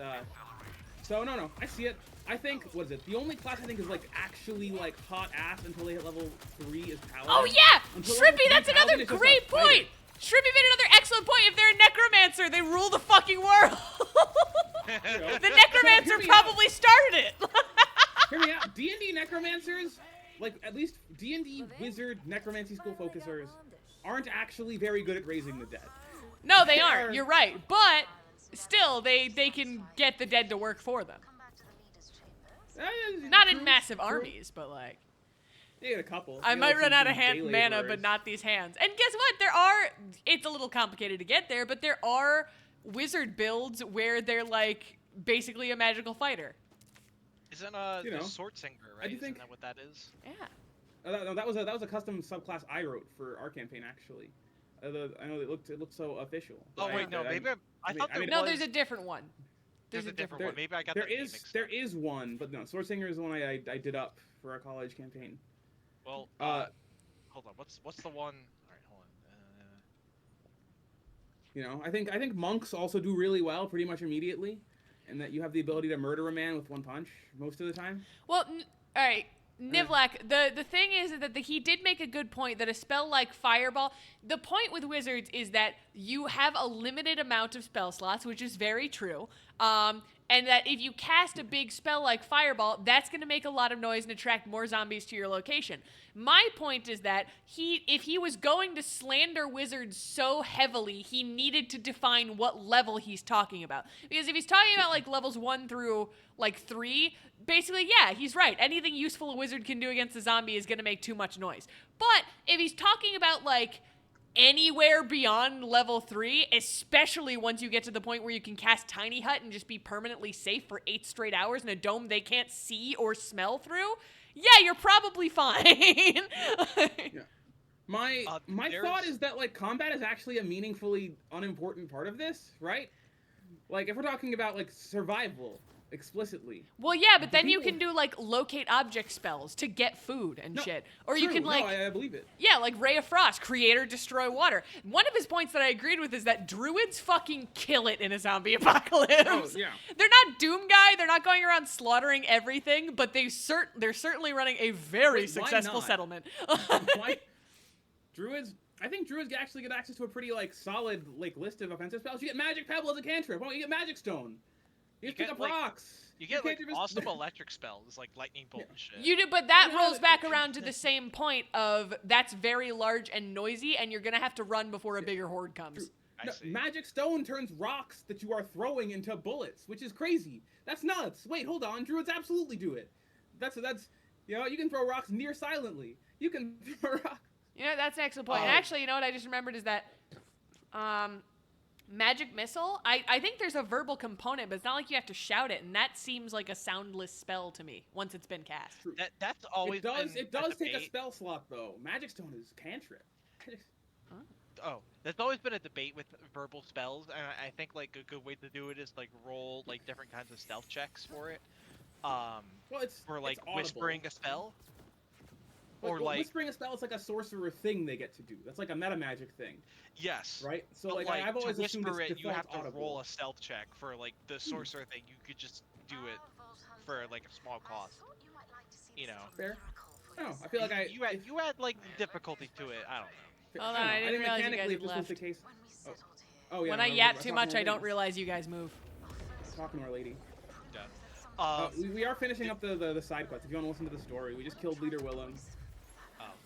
so no, I see it. I think what is it? The only class I think is like actually like hot ass until they hit level 3 is Paladin. Oh yeah, Until Shrimpy, level 3, that's another Paladin is just a great fighter. point. Shrimpy made another excellent point. If they're a necromancer, they rule the fucking world. The necromancer probably started it. Hear me out. D&D necromancers, like at least D&D wizard necromancy school focusers, aren't actually very good at raising the dead. No, they aren't. You're right. But still, they can get the dead to work for them. Not in massive armies, but like. They get a couple. I might run out of mana, but not these hands. And guess what? It's a little complicated to get there, but there are wizard builds where they're like basically a magical fighter. Isn't the sword singer, right? Isn't that what that is? Yeah. No, that was a custom subclass I wrote for our campaign actually. I know it looked so official. Oh wait, no, maybe I thought there was. No, there's a different one. There's a different one. Maybe I got there that is mixed there up. is one, but no, sword singer is the one I did up for our college campaign. Well, hold on. What's the one? All right, hold on. You know, I think monks also do really well pretty much immediately, and that you have the ability to murder a man with one punch most of the time. Well, all right, Nivlak, the thing is that he did make a good point that a spell like Fireball, the point with wizards is that you have a limited amount of spell slots, which is very true. And that if you cast a big spell like Fireball, that's going to make a lot of noise and attract more zombies to your location. My point is that if he was going to slander wizards so heavily, he needed to define what level he's talking about. Because if he's talking about like levels 1 through like 3, basically, yeah, he's right. Anything useful a wizard can do against a zombie is going to make too much noise. But if he's talking about like anywhere beyond level 3, especially once you get to the point where you can cast Tiny Hut and just be permanently safe for 8 straight hours in a dome they can't see or smell through, yeah, you're probably fine. Yeah. My thought is that like combat is actually a meaningfully unimportant part of this, right? Like if we're talking about like survival explicitly. Well, yeah, but then you can do like locate object spells to get food and shit. Or you can like I believe it. Yeah, like Ray of Frost, create or destroy water. One of his points that I agreed with is that druids fucking kill it in a zombie apocalypse. Oh, yeah. They're not Doom Guy, they're not going around slaughtering everything, but they're certainly running a very successful settlement. Why? Druids, I think druids actually get access to a pretty like solid like list of offensive spells. You get Magic Pebble as a cantrip. Oh, you get Magic Stone. You pick up rocks. You get like awesome electric spells like lightning bolt and shit. You do, but that rolls back around to the same point of that's very large and noisy, and you're gonna have to run before a bigger horde comes. No, Magic Stone turns rocks that you are throwing into bullets, which is crazy. That's nuts. Wait, hold on. Druids absolutely do it. That's you know, you can throw rocks near silently. You can throw rocks. You know, that's an excellent point. And actually, you know what I just remembered is that Magic Missile, I think there's a verbal component, but it's not like you have to shout it, and that seems like a soundless spell to me once it's been cast. That's always it does take a spell slot though. Magic Stone is cantrip. Oh, there's always been a debate with verbal spells, and I think like a good way to do it is like roll like different kinds of stealth checks for it. Well, for like whispering a spell. Or like whispering a spell is like a sorcerer thing they get to do. That's like a meta magic thing. Yes. Right. So But, like I've always to assumed whisper it's it, you have to audible. roll a stealth check. For like the sorcerer thing, you could just do it for like a small cost. You know. Fair. No, I feel like you add like difficulty to it. I don't know. Hold on, I didn't realize you guys mechanically, had if this was the left. case. Oh yeah. When I yap too much, I don't realize you guys move. Talking to our lady. Yeah. We are finishing up the side quests. If you want to listen to the story, we just killed Leader Willem.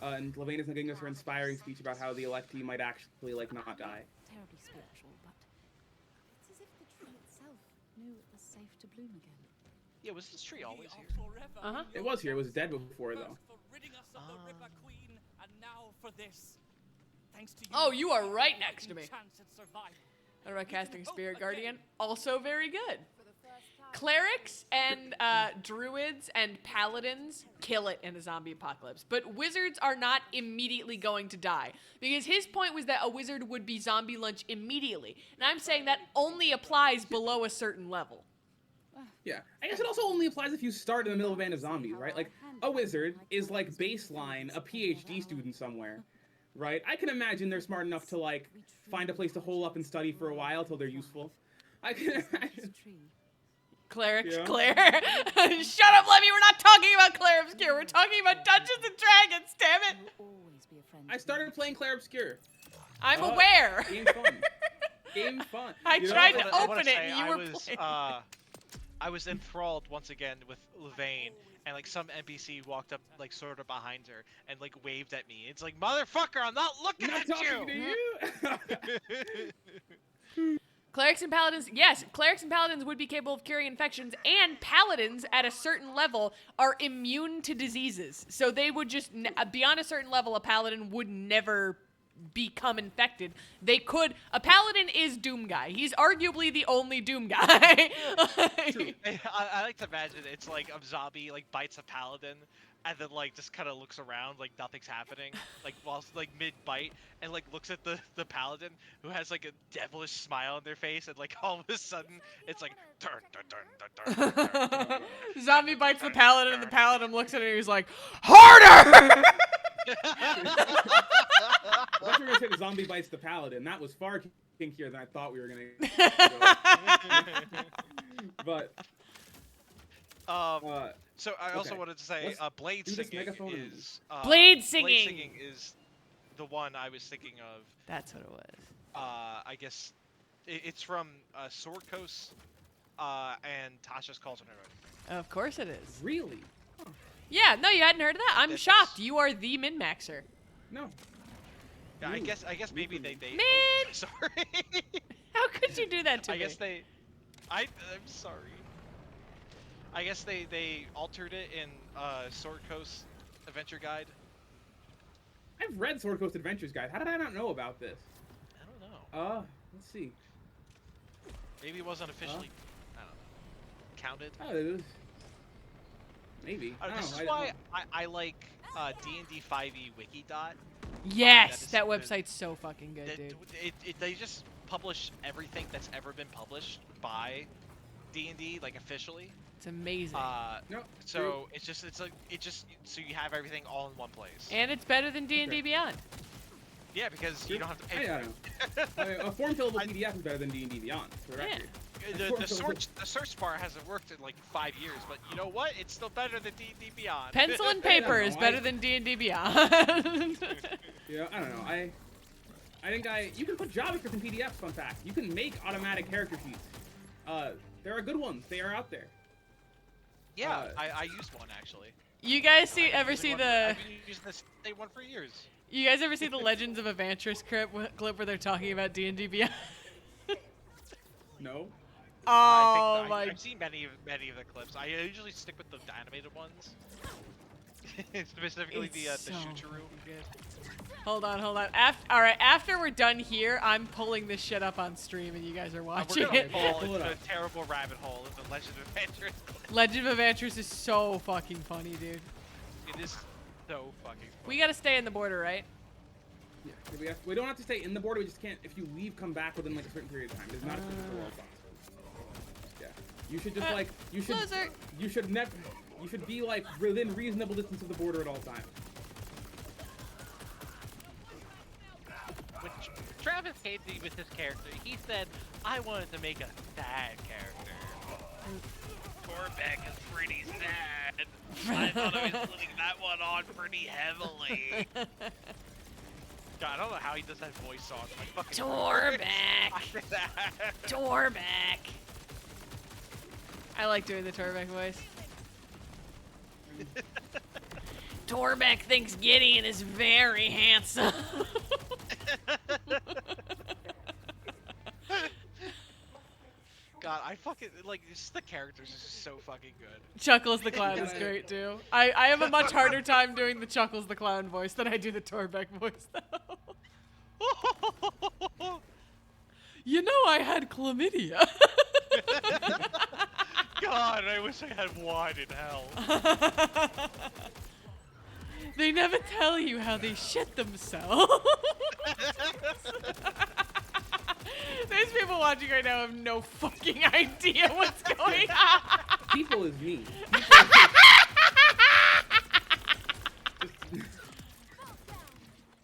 And Levane is giving us her inspiring speech about how the electee might actually like not die. Terribly spiritual, but it's as if the tree itself knew it was safe to bloom again. Yeah, was this tree always here? Uh-huh. It was here. It was dead before though. Oh, you are right next to me. What about casting Spirit Guardian? Also very good. Clerics and druids and paladins kill it in a zombie apocalypse, but wizards are not immediately going to die, because his point was that a wizard would be zombie lunch immediately, and I'm saying that only applies below a certain level. Yeah, I guess it also only applies if you start in the middle of a band of zombies, right? Like, a wizard is like baseline a PhD student somewhere, right? I can imagine they're smart enough to like find a place to hole up and study for a while till they're useful. I can imagine. Clerics, Yeah. Claire. Shut up, Lemmy. We're not talking about Claire Obscure. We're talking about Dungeons and Dragons, damn it. I started playing Claire Obscure. I'm aware. Game fun. Game fun. I You know, tried like- to open it and you were playing. I was enthralled once again with Levane, and like some NPC walked up like sort of behind her and like waved at me. It's like, motherfucker, I'm not looking I'm at not talking to you. Clerics and paladins, yes, clerics and paladins would be capable of curing infections, and paladins at a certain level are immune to diseases. So they would just, beyond a certain level, a paladin would never become infected. They could, a paladin is Doom Guy. He's arguably the only Doom Guy. I like to imagine it's like a zombie like bites a paladin, and then like just kind of looks around like nothing's happening, like whilst like mid bite, and like looks at the paladin who has like a devilish smile on their face, and like all of a sudden it's like dun, dun, dun, dun, dun, dun, dun. Zombie bites the paladin, and the paladin looks at it and he's like, harder! I thought you were gonna say the zombie bites the paladin. That was far kinkier than I thought we were gonna go. But so I also okay. wanted to say blade do this singing megaphone is Blade singing! Blade singing is the one I was thinking of. That's what it was. I guess it's from Sword Coast and Tasha's Calls on Her Own. Of course it is. really? Yeah, no, you hadn't heard of that? I'm That's- shocked. You are the min-maxer. No. Yeah, I Ooh. guess maybe they Man! oh, sorry. How could you do that to I me? guess I'm sorry. I guess they altered it in Sword Coast Adventure Guide. I've read Sword Coast Adventures Guide. How did I not know about this? I don't know. Let's see. Maybe it wasn't officially I don't know, counted. Oh, it is. Maybe. I don't This know. is why I like D&D 5e Wikidot. Yes, that that is- website's so fucking good, dude. They just publish everything that's ever been published by D&D, like officially. It's amazing. No. So it's just so you have everything all in one place. And it's better than D&D Okay. Beyond. Yeah, because you don't have to pay I for don't it. know. I mean, a form fillable PDF is better than D&D Beyond, for the Yeah. record. The search bar hasn't worked in like 5 years, but you know what? It's still better than D&D Beyond. Pencil and paper know, is better than D&D Beyond. Yeah, I don't know. I think you can put JavaScript in PDFs, fun fact. You can make automatic character sheets. There are good ones. They are out there. Yeah, I used one actually. You guys I've ever been see using the? I've been using this same one for years. You guys ever see the Legends of Avantris clip where they're talking about D&D Beyond? No. Oh my! I've seen many of the clips. I usually stick with the animated ones. Specifically It's the so Shootaroo. good. Hold on. All right, after we're done here, I'm pulling this shit up on stream, and you guys are watching We're gonna it. fall Pull it into a up. terrible rabbit hole of the Legend of Adventures. Legend of Avantris is so fucking funny, dude. It is so fucking funny. We gotta stay in the border, right? Yeah. We don't have to stay in the border. We just can't. If you leave, come back within like a certain period of time. It's not a physical wall box. Yeah. You should just like Loser. You should never. You should be like within reasonable distance of the border at all times. came to me with his character. He said, I wanted to make a sad character. Torbeck is pretty sad. I thought I was putting that one on pretty heavily. God, I don't know how he does that voice on. Like, Torbeck! Torbeck! I like doing the Torbeck voice. Torbeck thinks Gideon is very handsome. God, I fucking, like, just the characters is just so fucking good. Chuckles the Clown is great, too. I have a much harder time doing the Chuckles the Clown voice than I do the Torbeck voice, though. You know I had chlamydia. God, I wish I had wine in hell. They never tell you how they shit themselves. There's people watching right now who have no fucking idea what's going on. People is me.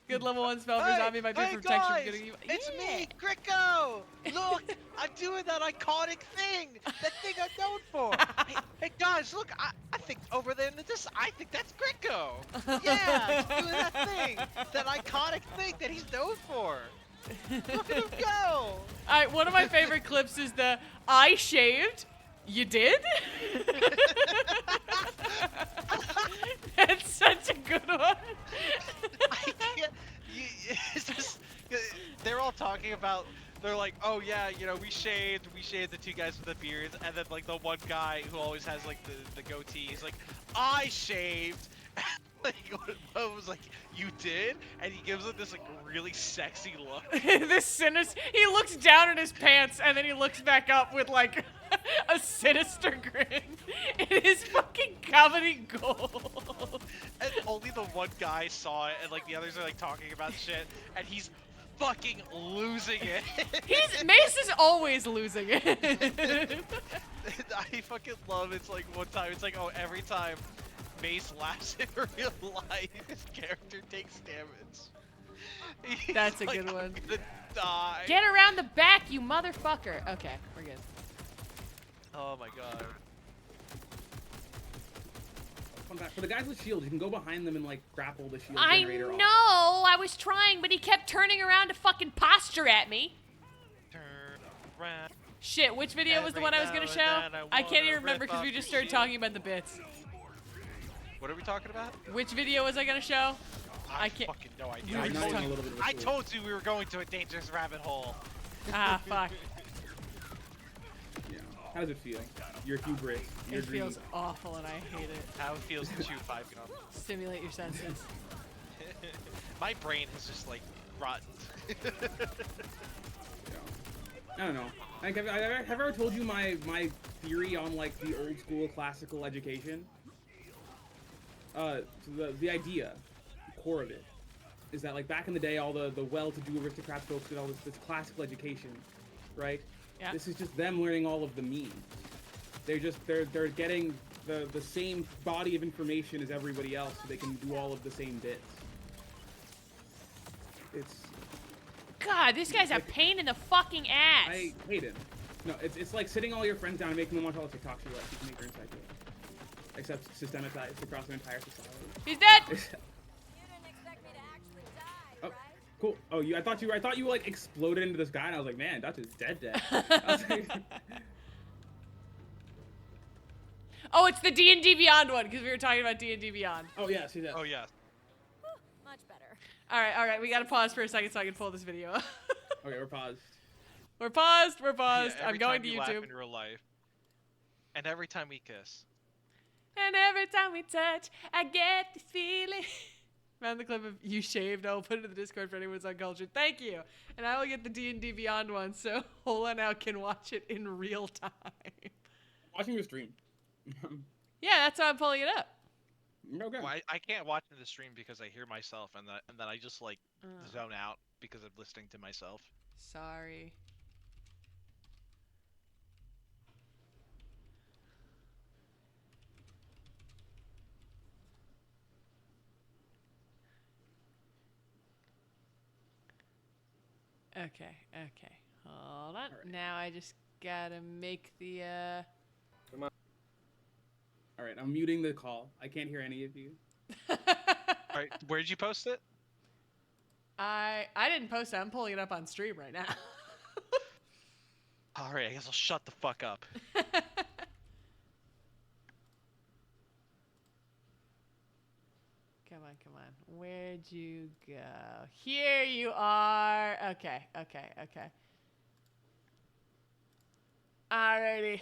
Good level 1 spell for zombie might be for protection guys, from getting you. it's me, Gricko! Look, I'm doing that iconic thing! That thing I'm known for! Hey guys, look, I think over there in this, I think that's Gricko! Yeah, he's doing that thing! That iconic thing that he's known for! Look at him go! Alright, one of my favorite clips is the I shaved. You did? That's such a good one. I can't, it's just, they're all talking about, they're like, oh yeah, you know, we shaved the two guys with the beards, and then like the one guy who always has like the goatee, he's like, I shaved. Like, I was like, you did? And he gives it this like really sexy look. This sinister, he looks down at his pants and then he looks back up with like a sinister grin. It is fucking comedy gold. And only the one guy saw it, and like the others are like talking about shit, and he's fucking losing it. Mace is always losing it. I fucking love it's like one time, it's like, oh, every time Mace laughs in real life, his character takes damage. He's That's a like, good one. I'm gonna die. Get around the back, you motherfucker. Okay, we're good. Oh my god. Fun fact, for the guys with shields, you can go behind them and like grapple the shield I generator know, off. I was trying, but he kept turning around to fucking posture at me. Turn around. Shit, which video was the one I was gonna show? I can't even remember because we just started talking about the bits. What are we talking about? Which video was I gonna show? I can't. Fucking no idea. We were just talking- I told you we were going to a dangerous rabbit hole. Ah, fuck. Yeah. How does it feel? Your hubris. Your It feels dream. awful and I hate it. How it feels to chew 5 gum. Stimulate your senses. My brain is just like rotten. I don't know. Like, have I ever told you my theory on like the old school classical education? So the idea, the core of it, is that like back in the day, all the well-to-do aristocrats folks did all this classical education, right? Yeah. This is just them learning all of the memes. They're getting the same body of information as everybody else, so they can do all of the same bits. It's God, this guy's a pain in the fucking ass. I hate it. No, it's like sitting all your friends down and making them watch all the TikToks you like. You can make your inside joke. Except systematized across an entire society. He's dead. You didn't expect me to actually die, Oh, right? cool. Oh, I thought you like exploded into this guy, and I was like, man, Dutch is dead. I was like, Oh, it's the D&D Beyond one because we were talking about D&D Beyond. oh yeah, see that. Oh yeah. Much better. All right, we gotta pause for a second so I can pull this video up. Okay, we're paused. We're paused. Yeah, I'm every going time to you laugh YouTube. in real life. And every time we kiss. And every time we touch, I get this feeling. Found the clip of you shaved. I'll put it in the Discord for anyone who's uncultured. Thank you. And I will get the D&D Beyond one so Hola now can watch it in real time. Watching your stream. Yeah, that's why I'm pulling it up. Okay. Well, I can't watch the stream because I hear myself, and then I just like zone out because I'm listening to myself. Sorry. Okay. Hold on. Right. Now I just gotta make the, Come on. All right, I'm muting the call. I can't hear any of you. Alright, where did you post it? I didn't post it. I'm pulling it up on stream right now. Alright, I guess I'll shut the fuck up. Come on. Where'd you go? Here you are. Okay. Alrighty.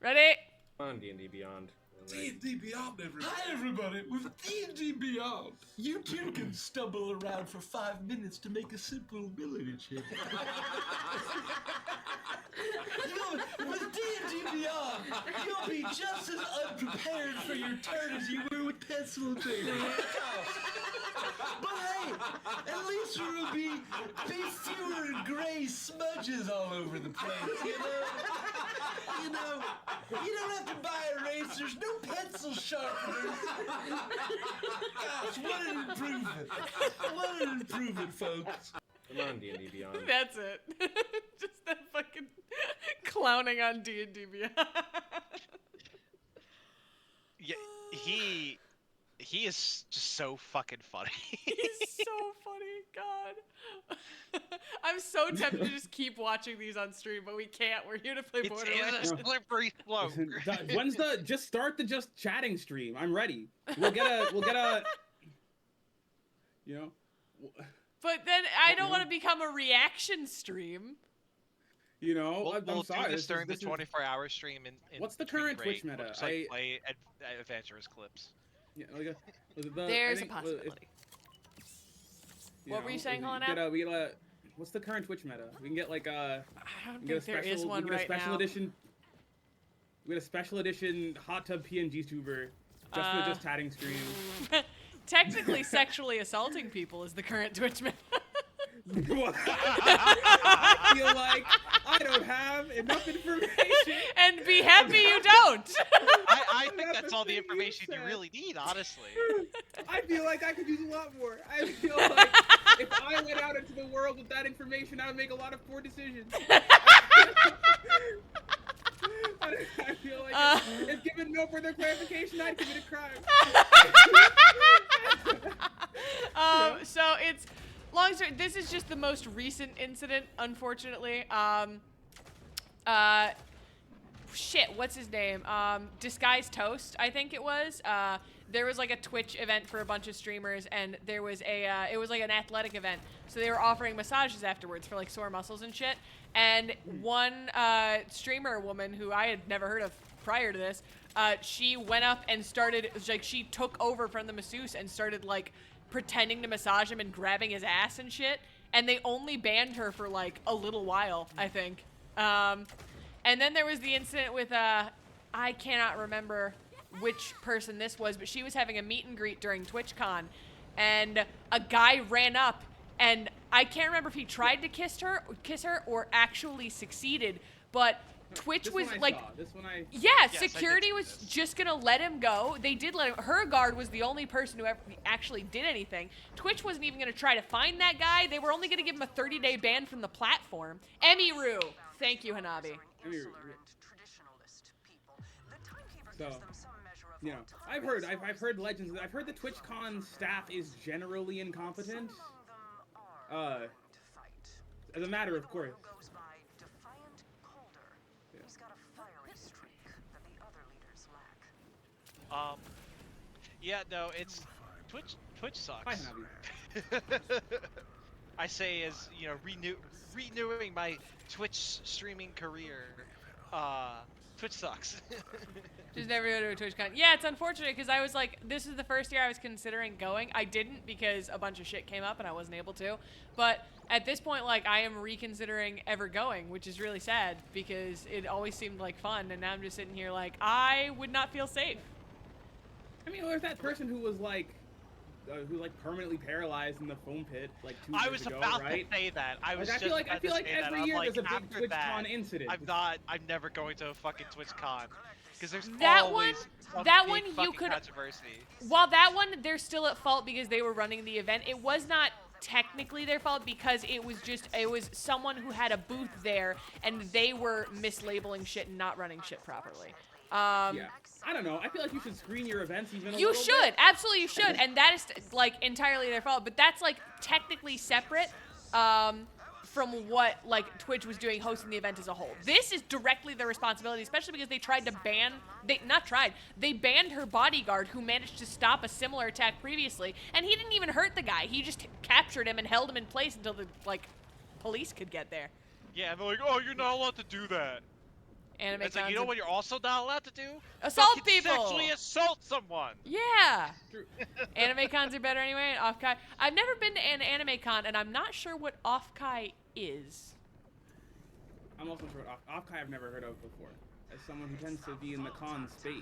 Ready? Come on, D&D Beyond. D&D Beyond, everybody. Hi, everybody. With D&D Beyond, you too can stumble around for 5 minutes to make a simple ability check. With D&D Beyond, you'll be just as unprepared for your turn as you were with pencil and paper. But hey, at least there will be fewer gray smudges all over the place, you know? You don't have to buy erasers, no pencil sharpeners. Gosh, what an improvement. What an improvement, folks. Come on, D&D Beyond. That's it. Just that fucking clowning on D&D Beyond. Yeah, he is just so fucking funny. He's so funny, God. I'm so tempted to just keep watching these on stream, but we can't. We're here to play Borderlands. It's a slippery slope. When's the start the just chatting stream? I'm ready. We'll get a you know. But then I don't want to become a reaction stream. You know, We'll I'm sorry. do this during the 24-hour stream. In What's the between current break. Twitch meta? We'll just, like, play adventurous clips. Yeah, There's a possibility. What were you saying, Holland? We get a. What's the current Twitch meta? We can get like I don't think there is one right now. Edition. We get a special edition hot tub PNG tuber just for the just chatting stream. Technically, sexually assaulting people is the current Twitch meta. I feel like I don't have enough information. And be happy you don't. I think that's all the information you really need, honestly. I feel like I could use a lot more. I feel like if I went out into the world with that information, I would make a lot of poor decisions. I feel like if given no further clarification, I'd commit a crime. So it's long story. This is just the most recent incident, unfortunately. Shit, what's his name? Disguised Toast, I think it was. There was like a Twitch event for a bunch of streamers, and there was it was like an athletic event. So they were offering massages afterwards for like sore muscles and shit. And one streamer woman who I had never heard of prior to this, she went up and started, like, she took over from the masseuse and started like pretending to massage him and grabbing his ass and shit. And they only banned her for like a little while, I think. And then there was the incident with, I cannot remember which person this was, but she was having a meet and greet during TwitchCon, and a guy ran up, and I can't remember if he tried to kiss her or actually succeeded, but Twitch was like, security was just gonna let him go. They did let him. Her guard was the only person who ever actually did anything. Twitch wasn't even gonna try to find that guy. They were only gonna give him a 30-day ban from the platform. Emiru, thank you, Hanabi. So, you know, I've heard legends. I've heard the TwitchCon staff is generally incompetent. As a matter of course. Yeah, no, it's Twitch sucks. Hi, Hanabi. I say as, you know, renewing my Twitch streaming career, Twitch sucks. Just never go to a TwitchCon. Yeah, it's unfortunate because I was like, this is the first year I was considering going. I didn't because a bunch of shit came up and I wasn't able to. But at this point, like, I am reconsidering ever going, which is really sad because it always seemed like fun. And now I'm just sitting here like, I would not feel safe. I mean, there's that person who was like, permanently paralyzed in the foam pit like 2 years ago, right? I was about to say that. I feel like every year there's a big TwitchCon incident. I'm never going to a fucking TwitchCon because there's that always one you could controversy. While that one they're still at fault because they were running the event. It was not technically their fault because it was someone who had a booth there and they were mislabeling shit and not running shit properly. Yeah. I don't know. I feel like you should screen your events even a You little should. bit. Absolutely you should. And that is, like, entirely their fault. But that's, like, technically separate from what, like, Twitch was doing hosting the event as a whole. This is directly their responsibility, especially because they tried to ban... They banned her bodyguard who managed to stop a similar attack previously. And he didn't even hurt the guy. He just captured him and held him in place until the, like, police could get there. Yeah, and they're like, oh, you're not allowed to do that. Anime It's like, you know what you're also not allowed to do? Assault Fucking people! Sexually assault someone! Yeah! Anime cons are better anyway, and off-kai. I've never been to an anime con, and I'm not sure what off-kai is. I'm also sure off-kai I've never heard of before. As someone who tends to be in the con space.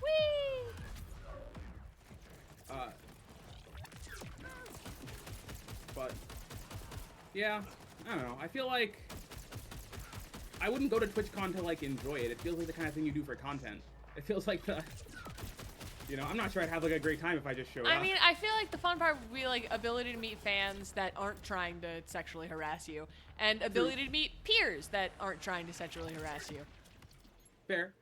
Whee! But yeah, I don't know. I feel like I wouldn't go to TwitchCon to like enjoy it. It feels like the kind of thing you do for content. It feels like the, you know, I'm not sure I'd have like a great time if I just showed up. I mean, I feel like the fun part would be like ability to meet fans that aren't trying to sexually harass you, and ability to meet peers that aren't trying to sexually harass you. Fair.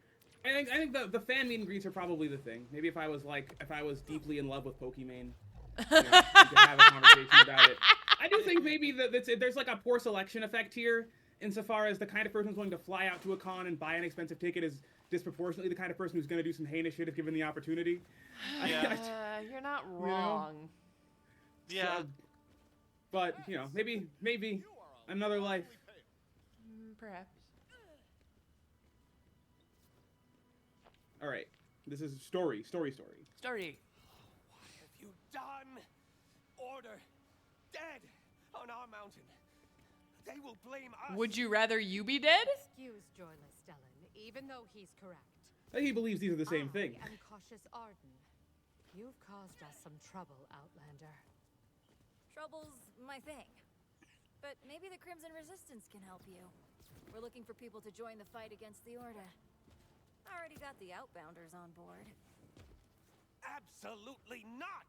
I think the fan meet and greets are probably the thing. Maybe if I was deeply in love with Pokimane, you know, we could have a conversation about it. I do think maybe there's like a poor selection effect here, insofar as the kind of person who's willing to fly out to a con and buy an expensive ticket is disproportionately the kind of person who's going to do some heinous shit if given the opportunity. Yeah. You're not wrong. You know? Yeah. But, you know, maybe another life. Perhaps. All right. This is story. Story. What have you done? Order. Dead on our mountain. They will blame us. Would you rather you be dead? Excuse joyless Stellan, even though he's correct. He believes these are the same thing. I am cautious Arden. You've caused us some trouble, Outlander. Trouble's my thing. But maybe the Crimson Resistance can help you. We're looking for people to join the fight against the Order. Already got the Outbounders on board. Absolutely not!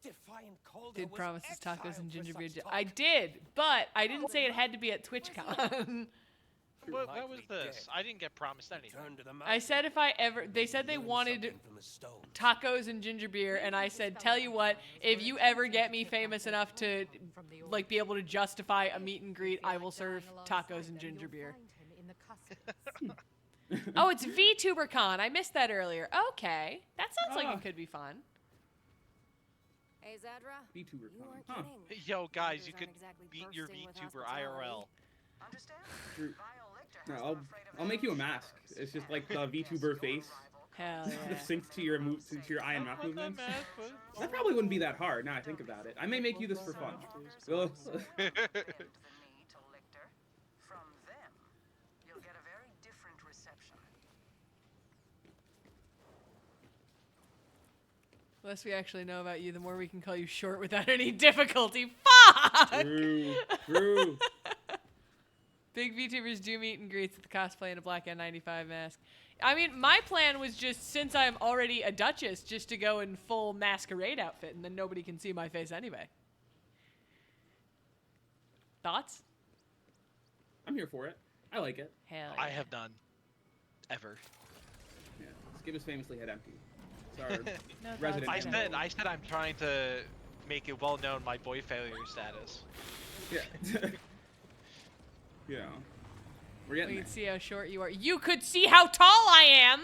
Defiant Calder Did was promise us tacos exiled and for ginger beer. such talk. I did, but I didn't say it had to be at TwitchCon. What was Likely this? dead. I didn't get promised anything. Turn to the I said if I ever, they said they Learn wanted something from the stones. tacos and ginger beer, and I said, tell you what, if you ever get me famous enough to, like, be able to justify a meet and greet, I will serve tacos and ginger beer. Oh, it's VTuberCon. I missed that earlier. Okay, that sounds like it could be fun. Hey, Zadra. VTuber You weren't con. Huh. kidding. Yo, guys, Outlanders you aren't could exactly beat your bursting with VTuber hospitality. IRL. True. No, I'll make you a mask. It's just like the VTuber face. Hell That yeah. syncs to your eye and mouth movements. That probably wouldn't be that hard. Now I think about it. I may make you this for fun. Well, The less we actually know about you, the more we can call you short without any difficulty. Fuck! True. Big VTubers do meet and greets with the cosplay and a black N95 mask. I mean, my plan was just, since I'm already a Duchess, just to go in full masquerade outfit, and then nobody can see my face anyway. Thoughts? I'm here for it. I like it. Hell I yeah. have none. Ever. Yeah. Skip is famously head empty. It's our No resident. thoughts. I said I'm trying to make it well known my boy failure status. Yeah. You know, we're getting We there. can see how short you are. You could see how tall I am!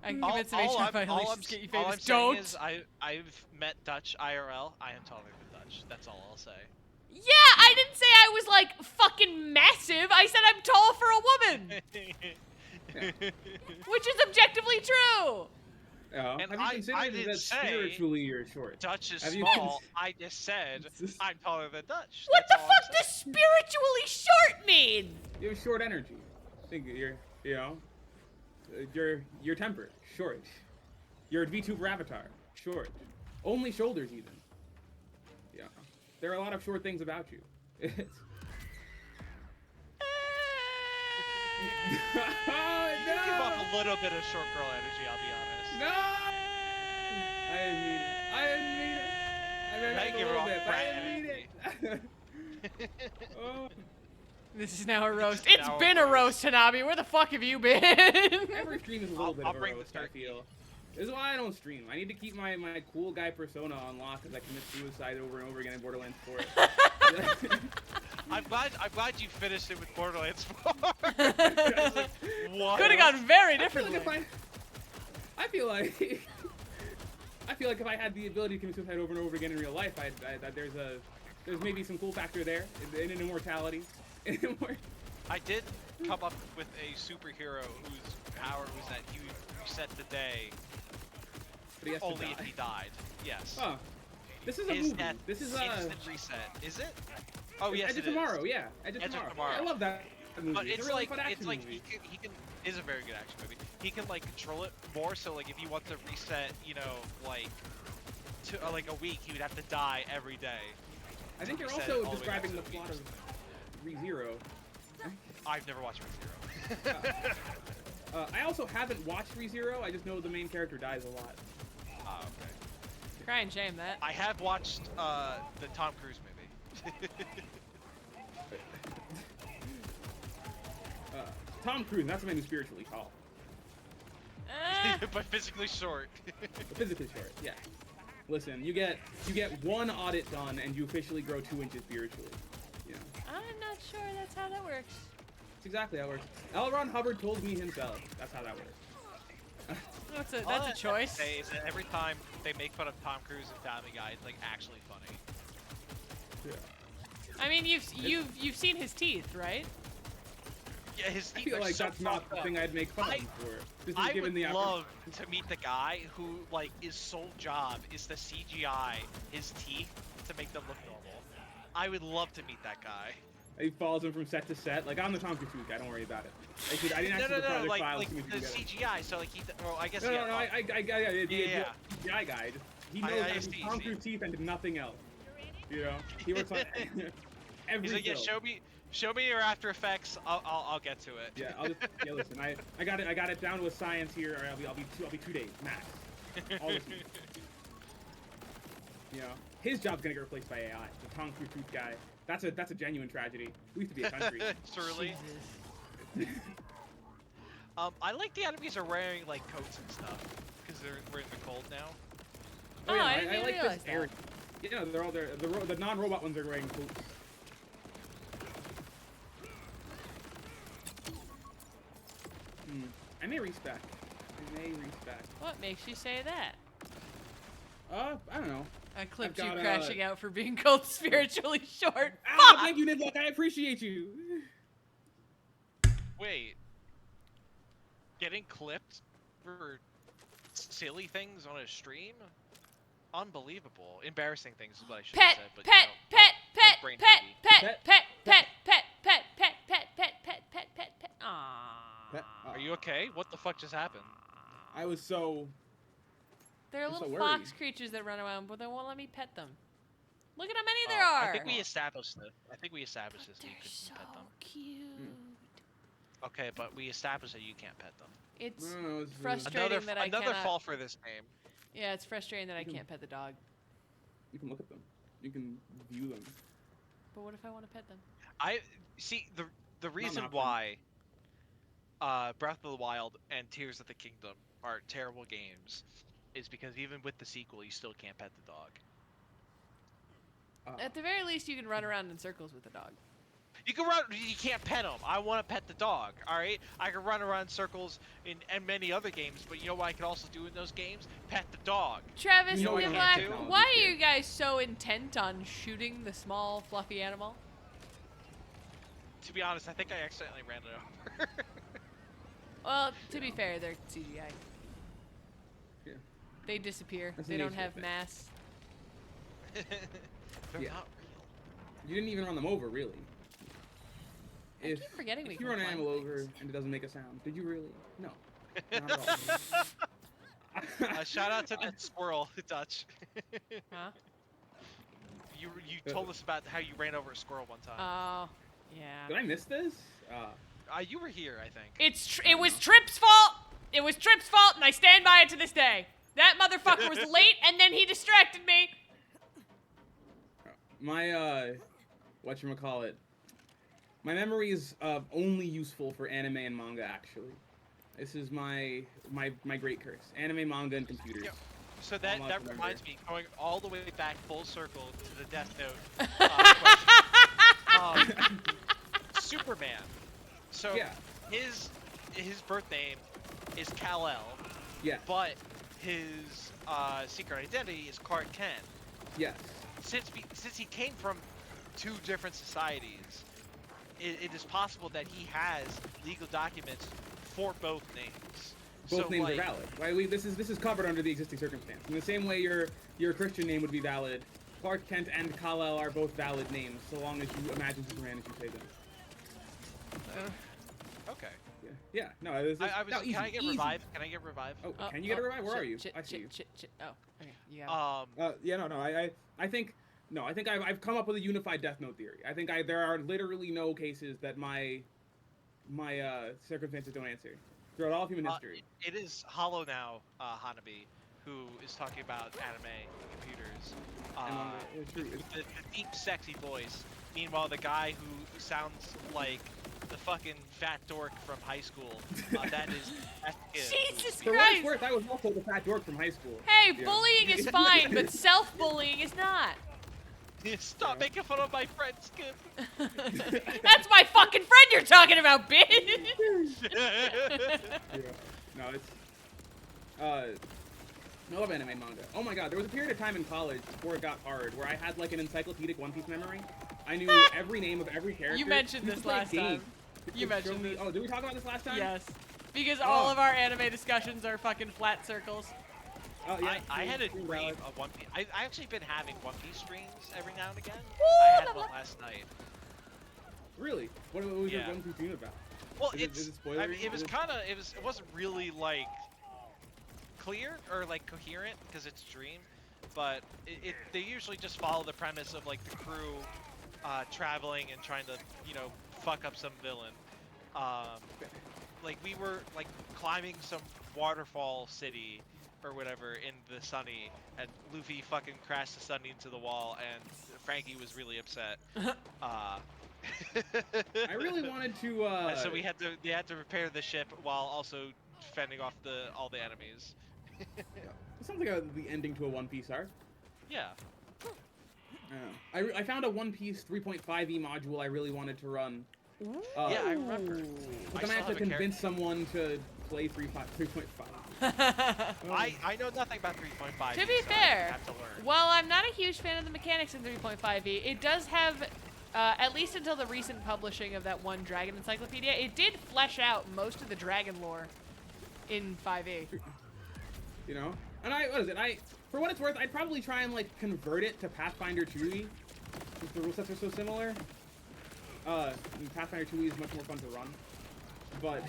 I can convince the HR finally to get you all I'm famous. saying Don't! is I've met Dutch IRL. I am taller than Dutch. That's all I'll say. Yeah, I didn't say I was, like, fucking massive. I said I'm tall for a woman! Which is objectively true! Oh, And have you considered I didn't that say spiritually you're short? Dutch is Have you small. I just said I'm taller than Dutch. What That's the all I'm fuck does saying. spiritually short mean? You have short energy. I think you're temperate. Short. You're a VTuber avatar. Short. Only shoulders even. Yeah. There are a lot of short things about you. You give off a little bit of short girl energy, I'll be honest. No! I didn't mean it. I didn't mean it. I meant I it a give little off bit, but I brat didn't mean it. Oh. This is now a roast. It's It's now a been a roast. roast, Hanabi. Where the fuck have you been? Every stream is a little bit I'll of a bring the roast, I turkey. feel. This is why I don't stream. I need to keep my cool guy persona unlocked because I commit suicide over and over again in Borderlands 4. I'm glad you finished it with Borderlands 4. What? Could have gone very I feel differently. like I feel like if I had the ability to commit suicide over and over again in real life, there's maybe some cool factor there in immortality. I did come up with a superhero whose power was that he would reset the day But he has to only die. if he died. Yes. Huh. This is a His movie. death This is instant reset. Is it? Oh yes, Edge it of Tomorrow. is. Yeah, Edge of Edge of Tomorrow. Tomorrow. I love that movie. But it's it's a really like fun action he movie. can is a very good action movie. He can like control it more. So like if you want to reset, you know, like to like a week, he would have to die every day. I think you're reset also it all the way back describing to the the plot beach. of ReZero. I've never watched ReZero. I also haven't watched ReZero. I just know the main character dies a lot. Ah, okay. Crying shame that. I have watched the Tom Cruise movie. Tom Cruise, that's a man who's spiritually tall. But physically short. Physically short, yeah. Listen, you get one audit done and you officially grow 2 inches spiritually. You know, I'm not sure that's how that works. that's exactly how it works. L. Ron Hubbard told me himself. That's how that works. That's All a I choice. say is that every time they make fun of Tom Cruise and Family Guy, it's like actually funny. Yeah. I mean, you've seen his teeth, right? Yeah, his I teeth feel are like so that's not fucked the up. thing I'd make fun of him for. This is I given would the love to meet the guy who, like, his sole job is to CGI his teeth to make them look normal. I would love to meet that guy. He follows him from set to set. Like, I'm the Tom Cruise guy, don't worry about it. I didn't No, actually no, the no, project like, files like to me the together. CGI, so, like, I guess, No, yeah. no, I the Yeah. CGI guy. He I knows how to see, do Tom see. Cruise teeth and nothing else. You know? He works on every He's like, yeah, film. show me your After Effects. I'll get to it. Yeah, listen, I got it down to a science here. Or I'll be 2 days max. All this week. You know, his job's gonna get replaced by AI. The Tom Cruise tooth guy. That's a genuine tragedy. We used to be a country. Surely. I like the enemies are wearing like coats and stuff because we're in the cold now. Oh, yeah, I didn't even like realize this area. Yeah, they're all there. The non-robot ones are wearing coats. I may respec. What makes you say that? I don't know. I clipped I've you got, crashing out for being called spiritually short. Ah, thank you, Nidlock. I appreciate you. Wait. Getting clipped for silly things on a stream? Unbelievable. Embarrassing things is what I should have Pet, said, but pet, you know, pet, brain pet, heavy. pet, pet, pet, pet, pet, pet, pet, pet, pet, pet, pet, pet. Aww. Are you okay? What the fuck just happened? I was so. There are I'm so little worried. fox creatures that run around, but they won't let me pet them. Look at how many there are. I think we established this. You They're couldn't so pet them. cute. Okay, but we established that you can't pet them. It's No, it's frustrating that I another cannot. fall for this game. Yeah, it's frustrating that I can't pet the dog. You can look at them. You can view them. But what if I want to pet them? I see the reason option. why Breath of the Wild and Tears of the Kingdom are terrible games is because even with the sequel, you still can't pet the dog. At the very least, you can run around in circles with the dog. You can run. You can't pet him. I want to pet the dog. All right. I can run around in circles in many other games, but you know what I can also do in those games? Pet the dog. Travis, You know what and I Black, can't do? why are you guys so intent on shooting the small, fluffy animal? To be honest, I think I accidentally ran it over. Well, to be fair, they're CGI. Yeah. They disappear. That's They the don't nature of have things. mass. They're Yeah. not You didn't even run them over, really. I keep forgetting we if can you run an climb animal things. over and it doesn't make a sound, did you really? No. Not at all. Shout out to that squirrel, Dutch. Huh? You told us about how you ran over a squirrel one time. Oh, yeah. Did I miss this? You were here, I think. It was Tripp's fault. It was Tripp's fault, and I stand by it to this day. That motherfucker was late, and then he distracted me. My whatchamacallit. My memory is only useful for anime and manga, actually. This is my great curse. Anime, manga, and computers. Yeah. So that reminds me, going all the way back full circle to the Death Note question. Superman. So yeah. his birth name is Kal-El. Yeah. But his secret identity is Clark Kent. Yes. Since he came from two different societies, it is possible that he has legal documents for both names. Both names are valid. Right? This is covered under the existing circumstance. In the same way your Christian name would be valid, Clark Kent and Kal-El are both valid names, so long as you imagine Superman as you say them. Okay. Yeah. No, can I get revived? Can I get revived? Oh, can you get a revive? Where are you? I see you. Oh, okay. Yeah. Yeah. No. I think I've come up with a unified Death Note theory. I think there are literally no cases that my circumstances don't answer throughout all of human history. It is Hollow now, Hanabi, who is talking about anime and computers. With the deep, sexy voice. Meanwhile, the guy who sounds like the fucking fat dork from high school. That's Jesus For what it's worth, I was also the fat dork from high school. Hey, bullying is fine, but self-bullying is not. Stop making fun of my friend, Skip. That's my fucking friend you're talking about, bitch. No, it's I love anime and manga. Oh my god, there was a period of time in college before it got hard where I had like an encyclopedic One Piece memory. I knew every name of every character. You mentioned this last time. You mentioned this. Oh, did we talk about this last time? Yes. Because all of our anime discussions are fucking flat circles. Oh, yeah, I had a dream of One Piece. I've actually been having One Piece streams every now and again. I had one last night. Really? What was your One Piece dream about? Well, is it spoilery? I mean, it wasn't really like clear or like coherent because it's a dream, but they usually just follow the premise of like the crew traveling and trying to fuck up some villain. Like we were like climbing some waterfall city or whatever in the Sunny, and Luffy fucking crashed the Sunny into the wall, and Frankie was really upset. I really wanted to. So they had to repair the ship while also fending off all the enemies. It sounds like the ending to a One Piece arc. Yeah. I found a One Piece 3.5e module I really wanted to run. Yeah, I remember. But then I have to convince someone to play 3.5. I know nothing about 3.5. To be fair, I have to learn. while I'm not a huge fan of the mechanics in 3.5e, it does have, at least until the recent publishing of that one Dragon Encyclopedia, it did flesh out most of the Dragon lore in 5e. And for what it's worth, I'd probably try and like convert it to Pathfinder 2e, since the rule sets are so similar. Pathfinder 2e is much more fun to run, but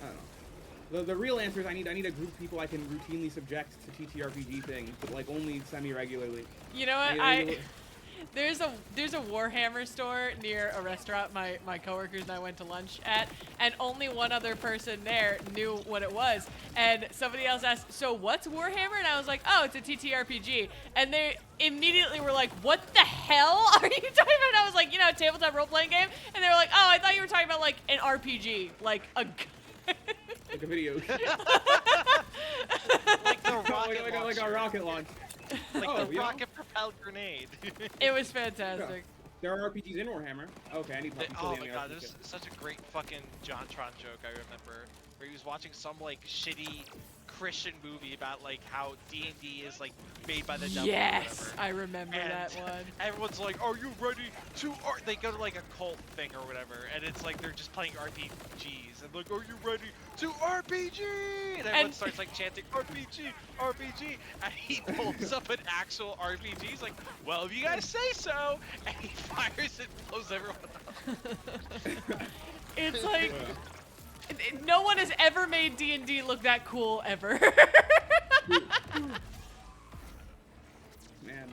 I don't know. The real answer is I need a group of people I can routinely subject to TTRPG things, but like only semi-regularly. You know what? There's a Warhammer store near a restaurant my coworkers and I went to lunch at, and only one other person there knew what it was. And somebody else asked, "So what's Warhammer?" And I was like, "Oh, it's a TTRPG." And they immediately were like, "What the hell are you talking about?" And I was like, "A tabletop role-playing game." And they were like, "Oh, I thought you were talking about like an RPG, like a." Like a video. Like the rocket like a rocket launch. Like the rocket-propelled grenade. It was fantastic. There are RPGs in Warhammer. Okay, I need to Oh my god, there's such a great fucking JonTron joke I remember, where he was watching some like shitty Christian movie about like how D&D is like made by the devil. Yes, I remember that one. Everyone's like, "Are you ready to?" They go to like a cult thing or whatever, and it's like they're just playing RPGs, and like, "Are you ready to RPG?" And everyone starts like chanting RPG, RPG, and he pulls up an actual RPG. He's like, "Well, if you guys say so," and he fires and blows everyone up. It's like. No one has ever made D&D look that cool, ever. Man.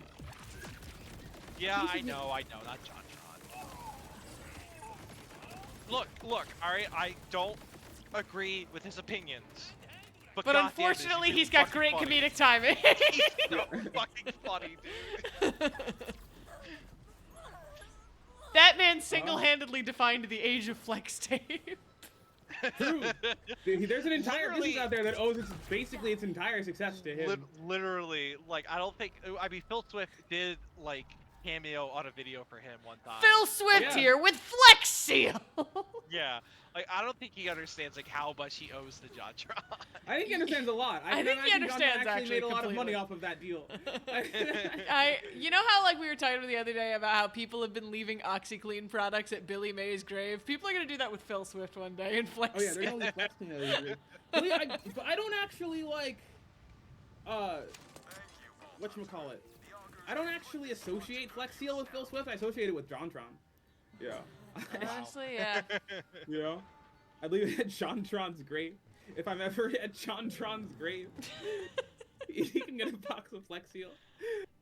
Yeah, I know, not JonTron. Look, all right, I don't agree with his opinions. But But unfortunately, he's got great comedic timing. He's so fucking funny, dude. That man single-handedly defined the age of flex tape. True. There's an entire business out there that owes basically its entire success to him. Literally, like, I don't think, I mean, Phil Swift did, like, cameo on a video for him one time. Phil Swift here with Flex Seal. Yeah, like, I don't think he understands, like, how much he owes to JonTron. I think he understands a lot. I think he understands, actually made a lot of completely. money off of that deal. You know how, like, we were talking about the other day about how people have been leaving OxyClean products at Billy May's grave? People are going to do that with Phil Swift one day and Flex Oh yeah, there's only Flex Seal. But I don't actually, like, whatchamacallit? I don't actually associate Flex Seal with Phil Swift. I associate it with JonTron. Yeah. Honestly, yeah. You know? I leave it at JonTron's grave. If I'm ever at JonTron's grave, he can get a box of Flex Seal.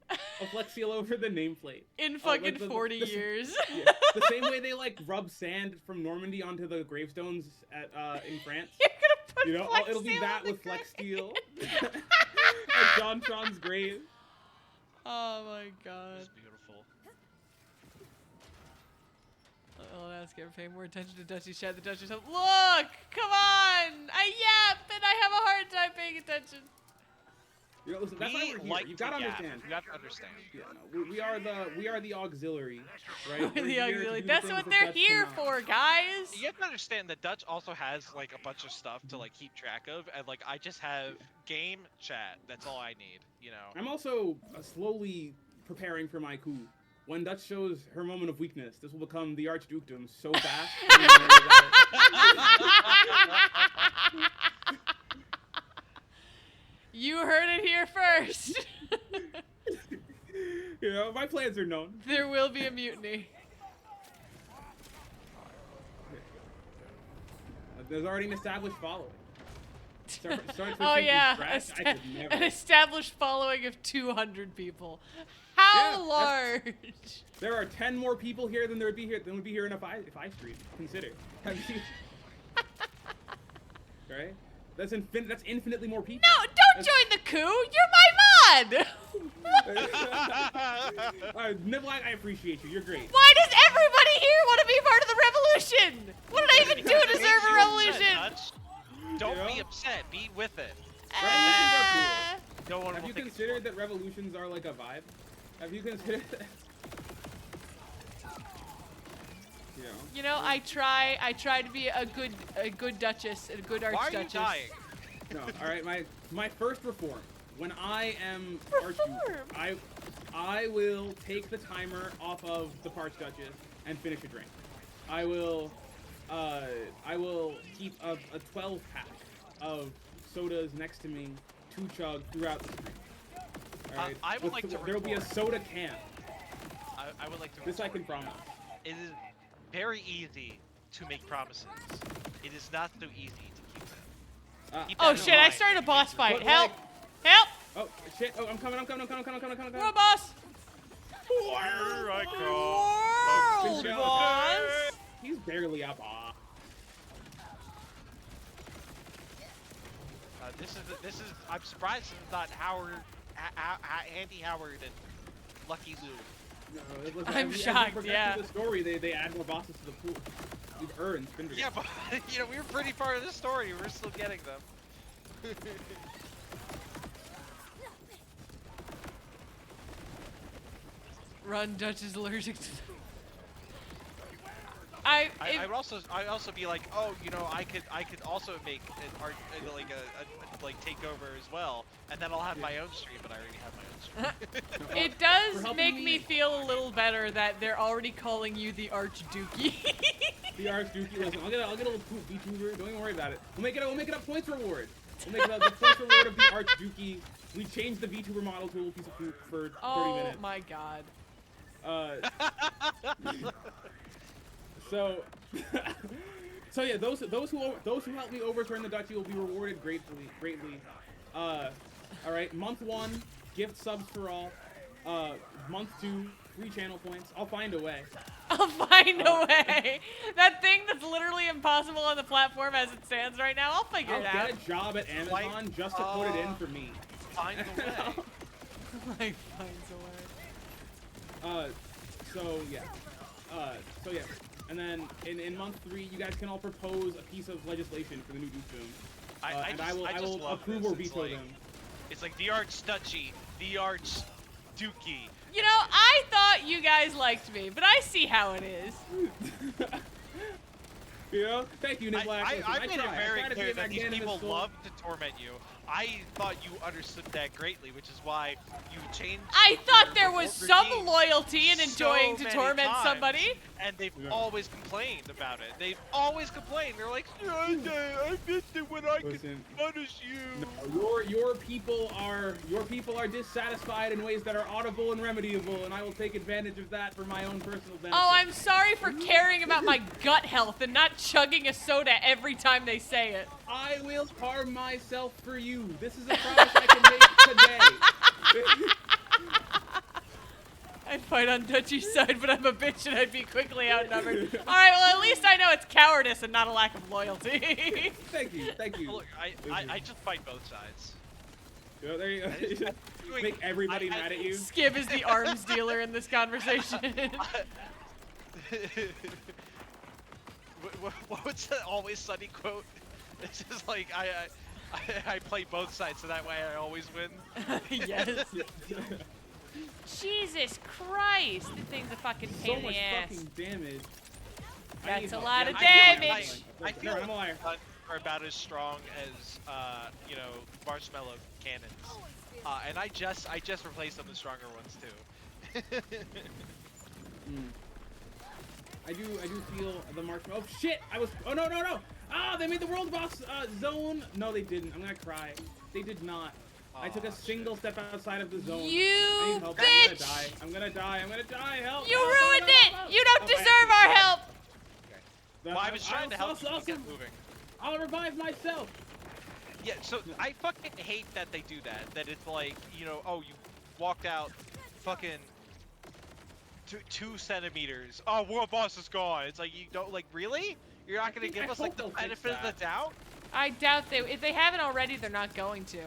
A Flex Seal over the nameplate. In fucking 40 years. Yeah, the same way they, like, rub sand from Normandy onto the gravestones at in France. You're gonna put You know, Flex it'll be Seal that on the with Flex grave. Steel at JonTron's grave. Oh my god. It's beautiful. Oh, that's gonna pay more attention to Dutchie's chat. The Dutchie's like, look! Come on! I yap and I have a hard time paying attention. You know, listen, that's why we're here. Like You gotta to yap. understand. You have to understand. Yeah, no, we are the auxiliary, right? The We're here to auxiliary. do That's things what that they're Dutch here cannot. for, guys! You have to understand that Dutch also has, like, a bunch of stuff to, like, keep track of, and, like, I just have game chat. That's all I need, you know? I'm also slowly preparing for my coup. When Dutch shows her moment of weakness, this will become the Archdukedom so fast. You heard it here first. You know, my plans are known. There will be a mutiny. There's already an established following. Start Oh yeah, scratch, I could never. an established following of 200 people. How Yeah, large? There are 10 more people here than there would be here if I streamed. Consider. Have you? Right? That's infinitely more people. No, don't join the coup. You're my mod. Niblack, I appreciate you. You're great. Why does everybody here want to be part of the revolution? What did I even do to deserve a revolution? Don't You be know? upset. Be with it. Revolutions are cool. No one Have will you think it's considered that revolutions are like a vibe? Have you considered that? You know, I try to be a good duchess, a good Why are you archduchess. dying? No, all right. My first reform. When I am Archduke, I will take the timer off of the Archduchess and finish a drink. I will keep a 12 pack of sodas next to me to chug throughout the stream. All right. I would like to There will be a reform. soda can. I would like to. This I can promise. It is very easy to make promises. It is not so easy to keep them. Keep Oh that in shit! I mind. started a boss fight. But, Help! like- Help! Oh shit! Oh, I'm coming! World boss! Here I World Good job. boss! He's barely up. This is. I'm surprised it's not Howard, Andy Howard, and Lucky Lou. No, it was, I'm as we shocked, progress yeah. through the story, they add more bosses to the pool. These urns, Spindrift. Yeah, but you know we were pretty far in the story. We're still getting them. Run, Dutch is allergic to. I would also be like, oh, you know, I could also make an art like takeover as well, and then I'll have my own stream, but I already have my own stream. It does helping make me- me feel a little better that they're already calling you the Archdukey. The Archduke. Listen, I'll get a little VTuber. Don't even worry about it. We'll make it a points reward. We'll make it the points reward of the Archduke. We changed the VTuber model to a little piece of poop for 30 Oh minutes. my god. So yeah, those who help me overturn the duchy will be rewarded greatly. All right, month 1, gift subs for all. month 2, 3 channel points. I'll find a way. I'll find a way. That thing that's literally impossible on the platform as it stands right now, I'll figure it out. I'll get a job at Amazon just to put it in for me. Find a way. Like, finds a way. So yeah. And then in month 3, you guys can all propose a piece of legislation for the new Doom. And I will approve or veto them. It's like the Archduchy, the Archdukey. You know, I thought you guys liked me, but I see how it is. You know? Thank you, Nick Black. I made it very clear that these people love to torment you. I thought you understood that greatly, which is why you changed. I thought there was some loyalty in enjoying to torment somebody. And they've always complained about it. They've always complained. They're like, I missed it when I could punish you. No, your people are dissatisfied in ways that are audible and remediable, and I will take advantage of that for my own personal benefit. Oh, I'm sorry for caring about my gut health and not chugging a soda every time they say it. I will harm myself for you. This is a promise I can make today. I'd fight on Dutchy's side, but I'm a bitch and I'd be quickly outnumbered. Alright, well, at least I know it's cowardice and not a lack of loyalty. Thank you. Look, I just fight both sides. Yeah, there you go. Make everybody mad at you. Skib is the arms dealer in this conversation. What's that Always Sunny quote? It's just like, I play both sides so that way I always win. Yes. Jesus Christ! The thing's a fucking pain in the ass. So much fucking damage. That's a lot of damage. I feel like are about as strong as you know, marshmallow cannons. And I just replaced them with stronger ones too. I do feel the marshmallow. Oh shit! Oh no! Ah, they made the world boss zone. No, they didn't. I'm gonna cry. They did not. I took a single step outside of the zone. You I need help. bitch! I'm gonna die. Help! You ruined it! You don't deserve our help! Okay. Well, I was trying to help you get moving. I'll revive myself. Yeah, so I fucking hate that they do that. That it's like, you know, oh, you walked out fucking 2 centimeters. Oh, world boss is gone. It's like, you don't, like, really? You're not gonna give us, like, the benefit of the doubt? I doubt they, if they haven't already, they're not going to.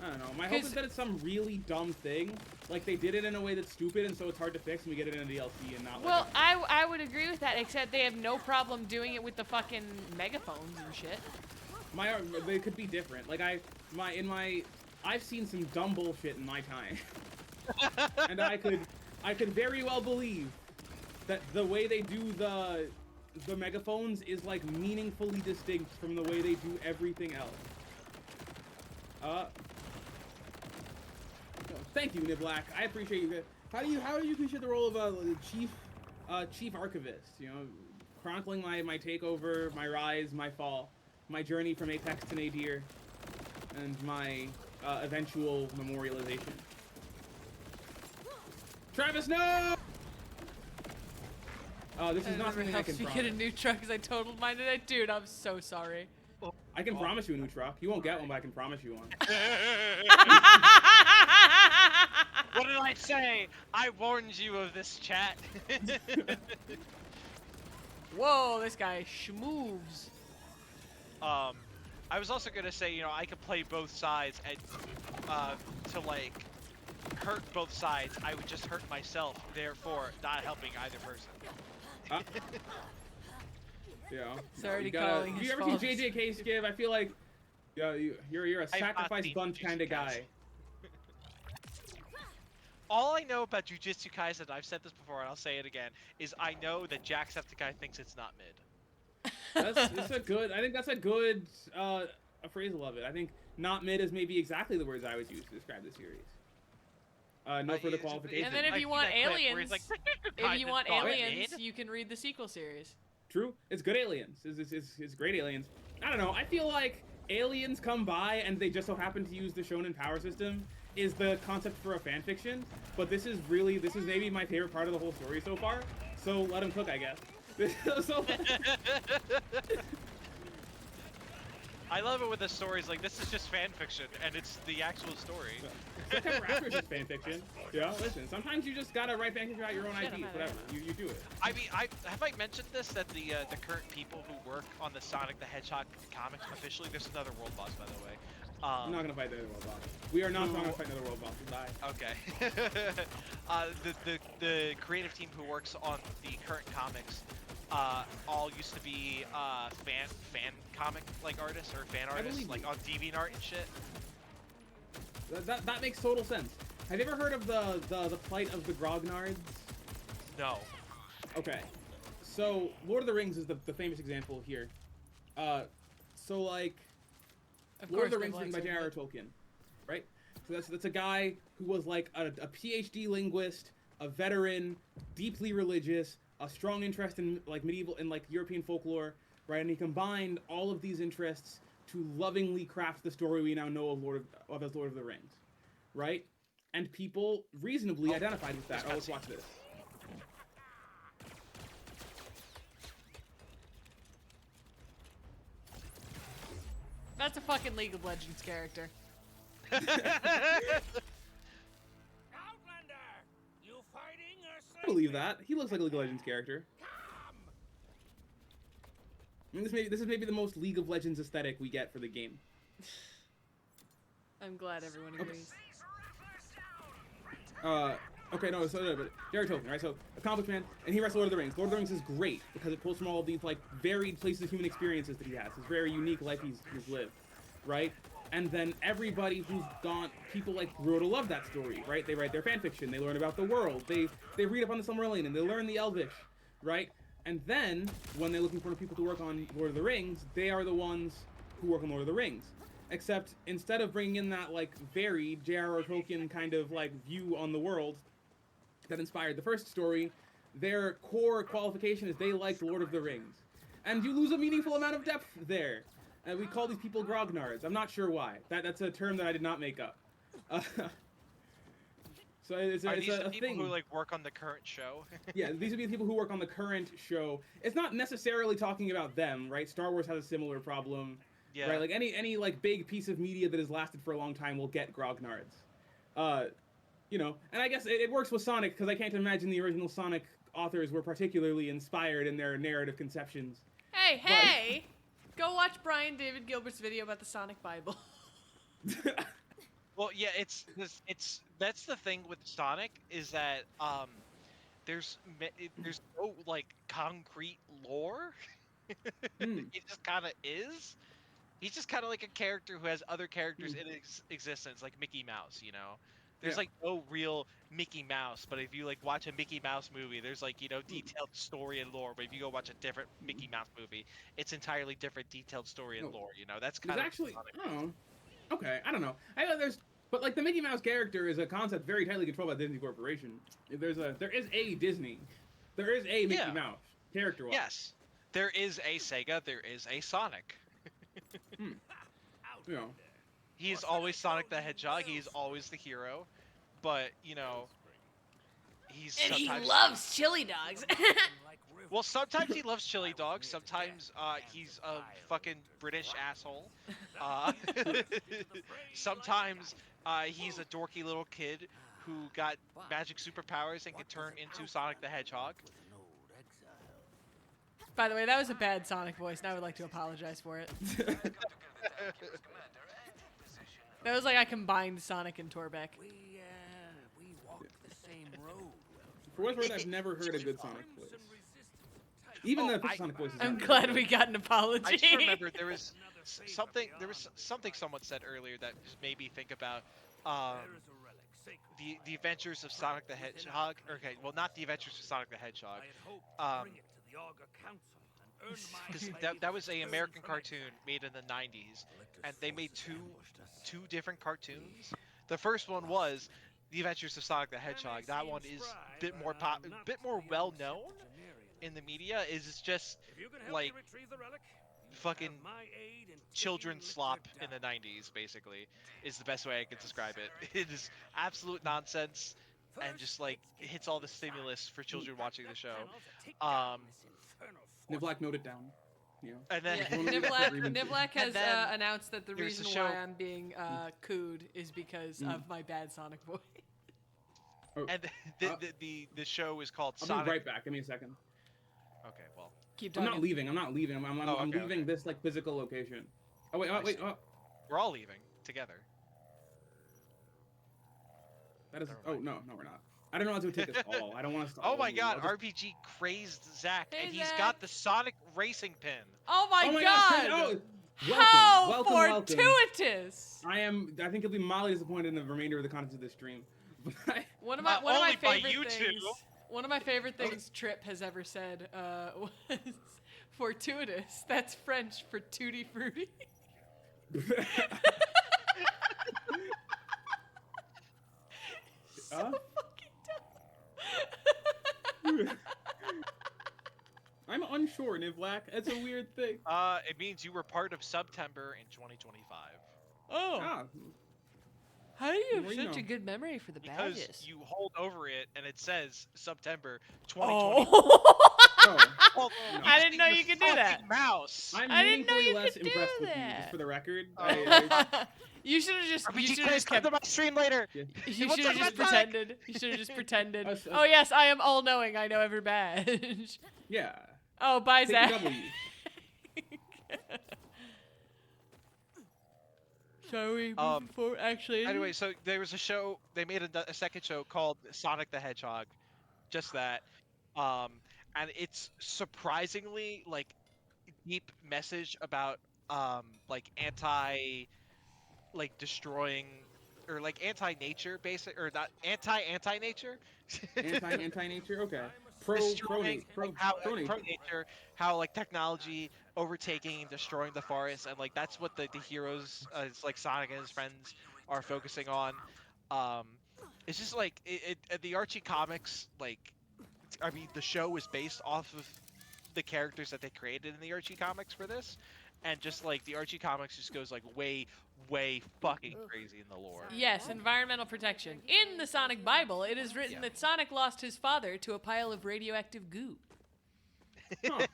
I don't know. My hope is that it's some really dumb thing. Like, they did it in a way that's stupid, and so it's hard to fix, and we get it in a DLC and not like Well, I would agree with that, except they have no problem doing it with the fucking megaphones and shit. They could be different. Like, I've seen some dumb bullshit in my time. And I could very well believe that the way they do the megaphones is, like, meaningfully distinct from the way they do everything else. Thank you, Niblack. I appreciate you. How do you appreciate the role of chief archivist? You know, chronicling my takeover, my rise, my fall, my journey from Apex to Nadir, and my eventual memorialization. Travis, no! This is not something I can promise. Get a new truck because I totaled mine today, dude. I'm so sorry. I can promise you a new truck. You won't get one, but I can promise you one. What did I say? I warned you of this, chat. Whoa, this guy schmoves. I was also gonna say, you know, I could play both sides and to like hurt both sides. I would just hurt myself, therefore not helping either person. Yeah. Sorry calling. Have you ever seen JJK Skiv? I feel like you're a sacrifice bunch kind of guy. All I know about Jujutsu Kaisen, I've said this before and I'll say it again, is I know that Jacksepticeye thinks it's not mid. That's a good. I think that's a good appraisal of it. I think not mid is maybe exactly the words I would use to describe the series. No further qualification. And then if you want aliens, you can read the sequel series. True. It's good aliens. It's great aliens. I don't know. I feel like aliens come by and they just so happen to use the shonen power system is the concept for a fanfiction. But this is maybe my favorite part of the whole story so far. So let him cook, I guess. I love it when the story's like, this is just fan fiction, and it's the actual story. Sometimes Raptor is just fan fiction. You know, listen, sometimes you just gotta write fan fiction about your own IPs, whatever. You do it. I mean, have I mentioned this, that the current people who work on the Sonic the Hedgehog comics officially, there's another world boss, by the way. I'm not gonna fight the other world boss. We are not gonna fight another world boss. Bye. Okay. The creative team who works on the current comics all used to be fan comic like artists or fan artists like on DeviantArt and shit. That makes total sense. Have you ever heard of the plight of the Grognards? No. Okay. So Lord of the Rings is the famous example here. So like Lord of the Rings written by J.R.R. Tolkien, right? So that's a guy who was like a PhD linguist, a veteran, deeply religious, a strong interest in like medieval and like European folklore, right? And he combined all of these interests to lovingly craft the story we now know of as Lord of the Rings, right? And people reasonably identified with that. Oh, let's watch this. That's a fucking League of Legends character. Outlander, you fighting or I believe that. He looks like a League of Legends character. I mean, this is maybe the most League of Legends aesthetic we get for the game. I'm glad everyone agrees. Okay, no, but J.R.R. Tolkien, right? So, accomplished man, and he writes Lord of the Rings. Lord of the Rings is great because it pulls from all of these, like, varied places of human experiences that he has. His very unique life he's lived, right? And then everybody who's gone, people, like, grow to love that story, right? They write their fanfiction, they learn about the world, they read up on the Silmarillion, and they learn the Elvish, right? And then, when they're looking for people to work on Lord of the Rings, they are the ones who work on Lord of the Rings. Except, instead of bringing in that, like, varied J.R.R. Tolkien kind of, like, view on the world that inspired the first story, their core qualification is they liked Lord of the Rings. And you lose a meaningful amount of depth there. And we call these people grognards. I'm not sure why. That's a term that I did not make up. So it's a people thing. Who like work on the current show? Yeah, these would be the people who work on the current show. It's not necessarily talking about them, right? Star Wars has a similar problem. Yeah. Right, like any like big piece of media that has lasted for a long time will get grognards. You know, and I guess it works with Sonic because I can't imagine the original Sonic authors were particularly inspired in their narrative conceptions. Hey! Go watch Brian David Gilbert's video about the Sonic Bible. Well, yeah, it's that's the thing with Sonic is that there's no like concrete lore. It just kind of is. He's just kind of like a character who has other characters in existence, like Mickey Mouse, you know? There's like no real Mickey Mouse, but if you like watch a Mickey Mouse movie, there's like, you know, detailed story and lore. But if you go watch a different Mickey Mouse movie, it's entirely different detailed story and lore, you know? That's kind of actually, okay, I don't know. I know but like the Mickey Mouse character is a concept very tightly controlled by Disney Corporation. There is a Disney. There is a Mickey Mouse character-wise. Yes. There is a Sega, there is a Sonic. You know. He's always Sonic the Hedgehog. He's always the hero, but you know, and he loves chili dogs. Well, sometimes he loves chili dogs. Sometimes he's a fucking British asshole. Sometimes he's a dorky little kid who got magic superpowers and can turn into Sonic the Hedgehog. By the way, that was a bad Sonic voice, and I would like to apologize for it. That was like I combined Sonic and Torbeck. We walk the same road. For what's worth, I've never heard a good Sonic voice. Even the Sonic voice is I'm glad we got an apology. I just remember there was something someone said earlier that just made me think about the Adventures of Sonic the Hedgehog. Okay, well, not the Adventures of Sonic the Hedgehog. Because that was a American cartoon made in the 90s, and they made two different cartoons. The first one was The Adventures of Sonic the Hedgehog. That one is a bit more well known in the media. It's just like fucking children's slop in the 90s, basically, is the best way I could describe it. It is absolute nonsense and just like hits all the stimulus for children watching the show. Nivlak, note it down. You know. And then Yeah, One of the Nivlak has then announced that the there's the reason show- why I'm being cooed is because of my bad Sonic voice. Oh, and the show is called I'll Sonic. be right back. Give me a second. Okay, well, Keep I'm talking. not leaving. I'm not leaving. I'm Oh, okay, leaving okay. this like physical location. Oh wait. I Oh wait. see. Oh, we're all leaving together. that is. Never Oh mind. no, no, we're not. I don't know how to take this all. I don't want us to. Oh all my leave. God, I'll just- RPG crazed Zach, Hey, and he's Zach. got the Sonic racing pin. Oh my, Oh my God! Oh, How welcome, welcome. fortuitous! I think you'll be mildly disappointed in the remainder of the content of this stream. One of my Only by favorite you things. two. One of my favorite things Trip has ever said was fortuitous. That's French for tutti frutti. So Huh? fucking dumb. I'm unsure, Nivlak. That's a weird thing. It means you were part of September in 2025. Oh, Ah, how do you have Marino. such a good memory for the Because badges? you hold over it and it says September 2020. Oh. oh. You I didn't know your you could do fucking that. Mouse. I'm I didn't know meaningfully you less could do impressed with you, that. just for the record. You should have just. You RPG should have Chris, just come kept. to my stream later. Yeah. You What's should have up, just Sonic? pretended. You should have just pretended. Us- Oh yes, I am all knowing. I know every badge. Yeah. Oh, bye, Take Zach. a W. Sorry, moving forward. Actually, Anyway, so there was a show. They made a second show called Sonic the Hedgehog, just that, and it's surprisingly like deep message about like like destroying or like anti-nature basic or not anti-nature. Anti-nature. Okay. Pro Destroying nature. nature, how like technology overtaking and destroying the forest, and like that's what the heroes, it's like Sonic and his friends are focusing on. It's just like the Archie comics, like I mean the show is based off of the characters that they created in the Archie comics for this, and just like the Archie comics just goes like way fucking crazy in the lore. Yes, environmental protection. In the Sonic Bible, it is written that Sonic lost his father to a pile of radioactive goo. Huh.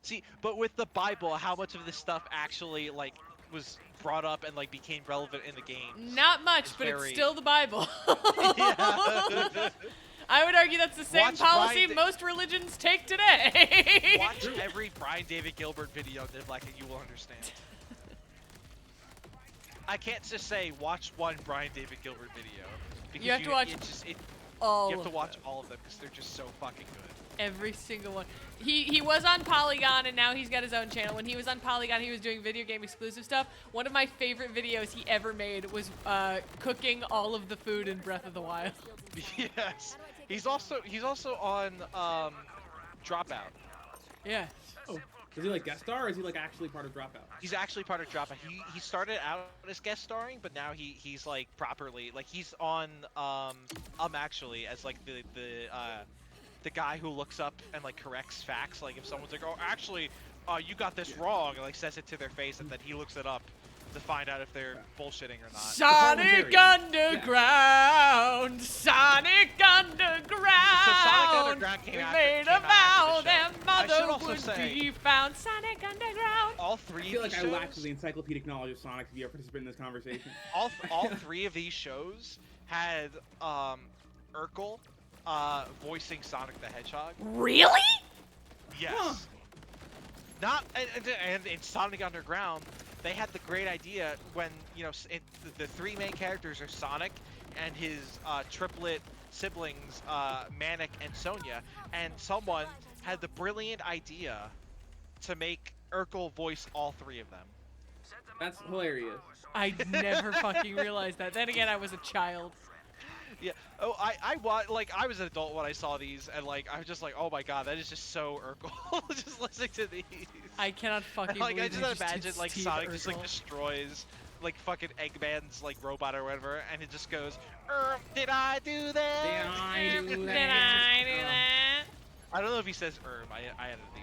See, but with the Bible, how much of this stuff actually like was brought up and like became relevant in the game? Not much, It's but very- it's still the Bible. Yeah. I would argue that's the same Watch policy Brian most religions take today. Watch every Brian David Gilbert video, Nivlak, and you will understand. I can't just say watch one Brian David Gilbert video because You have to watch all you have to of watch them. all of them because they're just so fucking good. Every single one. He was on Polygon and now he's got his own channel. When he was on Polygon, he was doing video game exclusive stuff. One of my favorite videos he ever made was cooking all of the food in Breath of the Wild. Yes, he's also on Dropout. Yeah. Oh, is he like guest star, or is he like actually part of Dropout? He's actually part of Dropout. He started out as guest starring, but now he's like properly like he's on actually as like the guy who looks up and like corrects facts. Like if someone's like, oh actually you got this wrong, and like says it to their face, and then he looks it up to find out if they're bullshitting or not. Sonic Underground! Sonic Underground! So Sonic Underground came we after- made came a vow after the their show. I mother should also would say- be found. Sonic Underground! All three I feel of like these I lack shows, the encyclopedic knowledge of Sonic to be a participant in this conversation. all three of these shows had Urkel voicing Sonic the Hedgehog. Really? Yes. Huh. Not and in Sonic Underground, they had the great idea when the three main characters are Sonic and his triplet siblings Manic and Sonia, and someone had the brilliant idea to make Urkel voice all three of them. That's hilarious. I never fucking realized that. Then again, I was a child. Yeah. Oh, I was an adult when I saw these, and like I was just like, oh my god, that is just so Urkel. Just listening to these. I cannot fucking Like I believe just you imagine did like Steve Sonic just like Urkel. destroys like fucking Eggman's like robot or whatever, and it just goes, did I do that? Did I do Did that? I do that? I don't know if he says I added the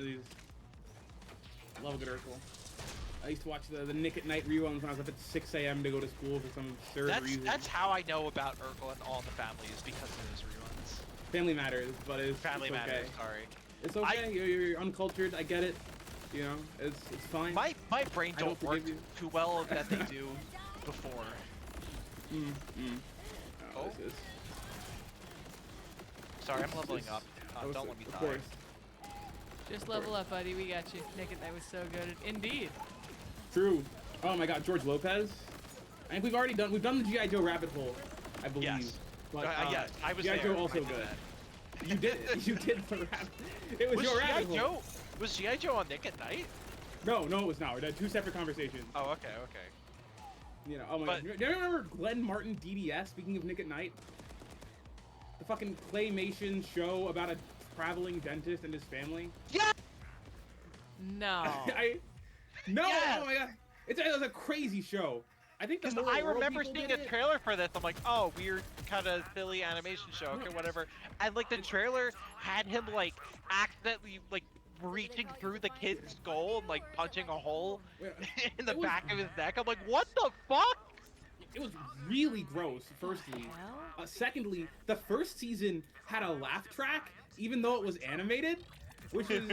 These love a good Urkel. I used to watch the Nick at Night reruns when I was up at 6 a.m. to go to school for some absurd reason. That's how I know about Urkel and All in the Family is because of those reruns. Family Matters, but it's Family it's okay. Matters, sorry. It's okay. You're uncultured. I get it. You know, it's fine. My brain don't work too well that they do before. Oh. Sorry, I'm leveling up. Don't let me die. Of course. Just level up, buddy. We got you. Nick at Night was so good. Indeed. True. Oh my God, George Lopez. I think we've done the G.I. Joe rabbit hole, I believe. Yes. But, yes, I was G.I. there. Joe also good. You did the rabbit. It was your rabbit hole. Was G.I. Joe on Nick at Night? No, it was not. We had two separate conversations. Oh, okay. You know, oh my God. Do you remember Glenn Martin DDS, speaking of Nick at Night? The fucking claymation show about a traveling dentist and his family? Yeah! No. No! Yes! Oh my God. It was a crazy show. I think I remember seeing a trailer for this. I'm like, oh, weird kind of silly animation show, okay, whatever. And like the trailer had him like accidentally like reaching through the kid's skull and like punching a hole in the back of his neck. I'm like, what the fuck? It was really gross, firstly. Secondly, the first season had a laugh track, even though it was animated, which is...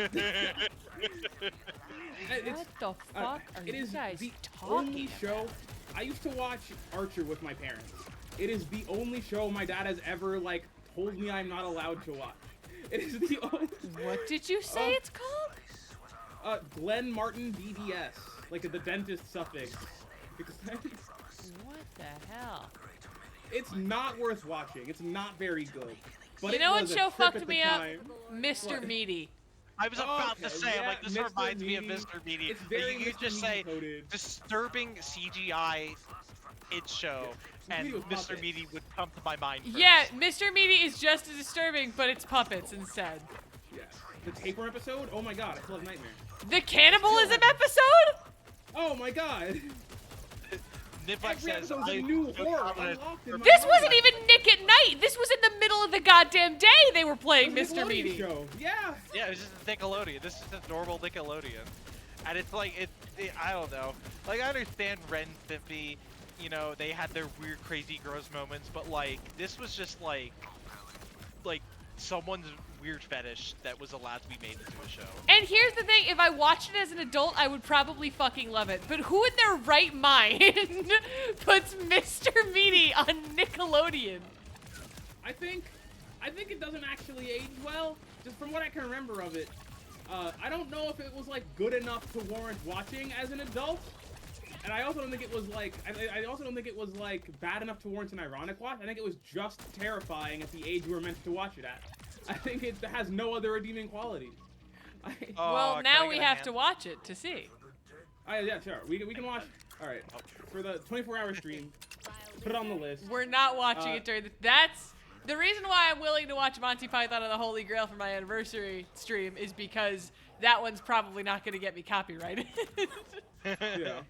What the fuck are you guys the talking only about? show... I used to watch Archer with my parents. It is the only show my dad has ever, like, told me I'm not allowed to watch. It is the only... What did you say it's called? Glenn Martin DDS. Like the dentist suffix. What the hell? It's not worth watching. It's not very good. But You know what was a show trip fucked at the me up? time. Mr. What? Meaty. I was about to Okay, say, I'm yeah, like, this Mr. reminds me of Meaty. Mr. Meaty. It's very You Mr. just Meaty say coded. disturbing CGI id show, and Meaty was Mr. puppets. Meaty would come to my mind first. Yeah, Mr. Meaty is just as disturbing, but it's puppets instead. Yes. The tapeworm episode? Oh my God, I still have nightmare. The cannibalism episode? Oh my God. Niblack Every says, episode's a I new was horror confident- unlocked in my This mind. wasn't even Nick at Night. This was in the middle of the goddamn day they were playing It was a Mr. Nickelodeon Meaty. Show. Yeah. Yeah, it was just Nickelodeon. This is just normal Nickelodeon. And it's like, I don't know. Like, I understand Ren and Stimpy, you know, they had their weird, crazy, gross moments, but like, this was just like someone's weird fetish that was allowed to be made into a show. And here's the thing, if I watched it as an adult, I would probably fucking love it. But who in their right mind puts Mr. Meaty on Nickelodeon? I think it doesn't actually age well, just from what I can remember of it. I don't know if it was like good enough to warrant watching as an adult, and I also don't think it was like I also don't think it was like bad enough to warrant an ironic watch. I think it was just terrifying at the age we were meant to watch it at. I think it has no other redeeming qualities. Well, now we have to watch it to see. Yeah, sure. We can watch. All right, for the 24-hour stream, put it on the list. We're not watching it during the. That's the reason why I'm willing to watch Monty Python and the Holy Grail for my anniversary stream is because that one's probably not going to get me copyrighted. Yeah.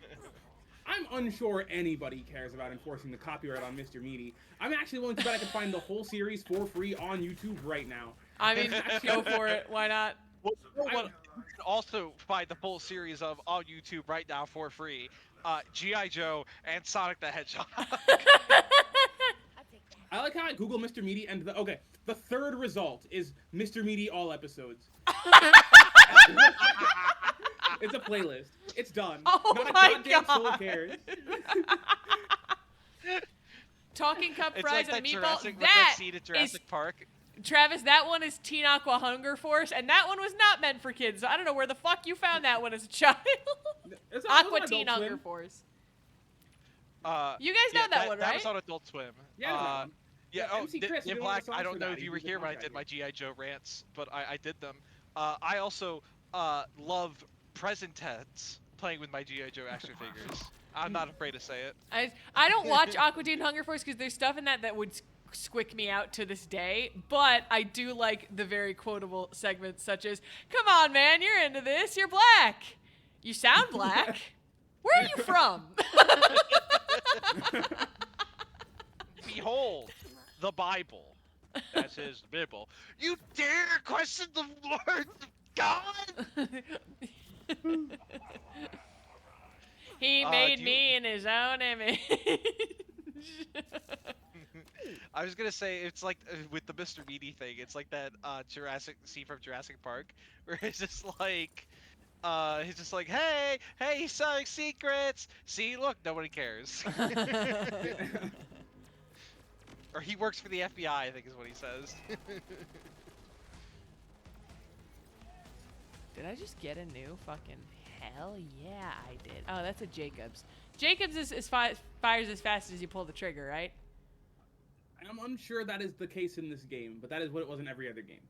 I'm unsure anybody cares about enforcing the copyright on Mr. Meaty. I'm actually willing to bet I can find the whole series for free on YouTube right now. I mean, go for it. Why not? Well, you can also find the full series of on YouTube right now for free. G.I. Joe and Sonic the Hedgehog. I like how I Google Mr. Meaty and the third result is Mr. Meaty all episodes. It's a playlist. It's done. Oh Not a my goddamn soul God. cares. Talking cup It's fries like and that meatball. Jurassic That scene at is, Jurassic Park. Travis, that one is Teen Aqua Hunger Force, and that one was not meant for kids. So I don't know where the fuck you found that one as a child. It's Aqua on Teen Adult Hunger Swim. Force. You guys know that one, That right? was on Adult Swim. Yeah. Yeah, Yeah, MC Chris, in you're doing Black, the songs I don't for know that. if you You were did here the when I songs did for my G.I. Joe rants, but I did them. I also love present tense playing with my G.I. Joe action figures. I'm not afraid to say it. I don't watch Aqua Teen Hunger Force because there's stuff in that would squick me out to this day, but I do like the very quotable segments such as, "Come on, man, you're into this. You're black. You sound black. Where are you from?" Behold, the Bible. That says the Bible. You dare question the words of God? He made me in his own image. I was gonna say it's like with the Mr. Meaty thing. It's like that Jurassic scene from Jurassic Park, where it's just like, he's just like, hey, he's selling secrets. See, look, nobody cares. Or he works for the FBI, I think is what he says. Did I just get a new fucking? Hell yeah, I did. Oh, that's a Jacobs. Jacobs fires as fast as you pull the trigger, right? I'm unsure that is the case in this game, but that is what it was in every other game.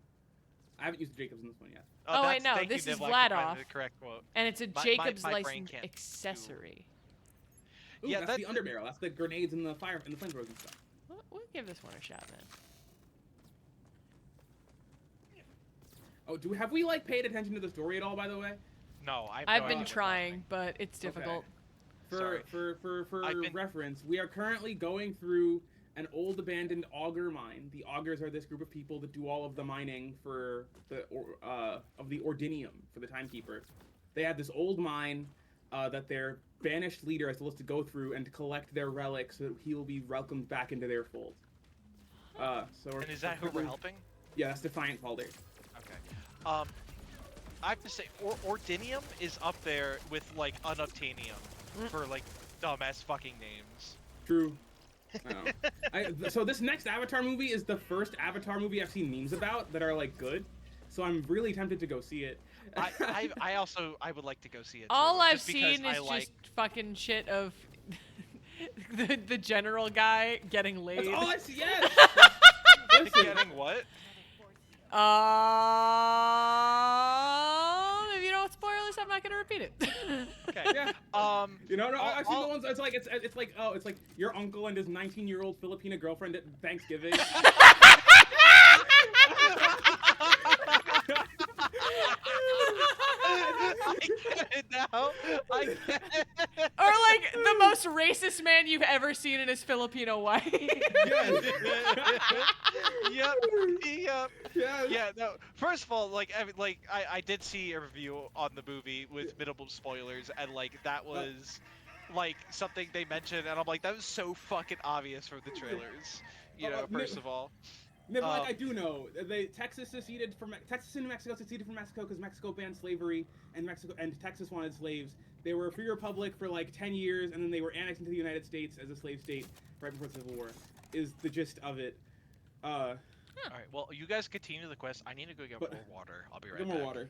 I haven't used Jacobs in this one yet. Oh, I know. This is Vladoff. Correct quote. And it's a Jacobs licensed accessory. Ooh, yeah, that's the underbarrel. That's the grenades and the fire and the flamethrowers and stuff. We'll give this one a shot, man. Oh, have we like paid attention to the story at all? By the way. No, I've been trying, but it's difficult. Okay. For reference, we are currently going through an old abandoned auger mine. The augers are this group of people that do all of the mining for the of the ordinium for the timekeeper. They have this old mine that their banished leader has to go through and to collect their relics so that he will be welcomed back into their fold. And is that who we're helping? Yeah, that's Defiant Calder. Okay. I have to say, ordinium is up there with like unobtainium for like dumbass fucking names. True. So this next Avatar movie is the first Avatar movie I've seen memes about that are like good. So I'm really tempted to go see it. I would like to go see it. All I've seen is just fucking shit of the general guy getting laid. That's all I see. Yes. Getting what? If you don't spoil this, I'm not gonna repeat it. Okay. Yeah. I've seen the ones. It's like your uncle and his 19-year-old Filipina girlfriend at Thanksgiving. I get it now. I get it. Or like the most racist man you've ever seen in his Filipino wife. Yep. Yeah. No. First of all, I did see a review on the movie with minimal spoilers, and like that was like something they mentioned, and I'm like, that was so fucking obvious from the trailers. First of all. I do know. Texas and New Mexico seceded from Mexico because Mexico banned slavery, and Texas wanted slaves. They were a free republic for like 10 years, and then they were annexed into the United States as a slave state right before the Civil War. Is the gist of it. All right. Well, you guys continue the quest. I need to go get more water. I'll be right back. More water.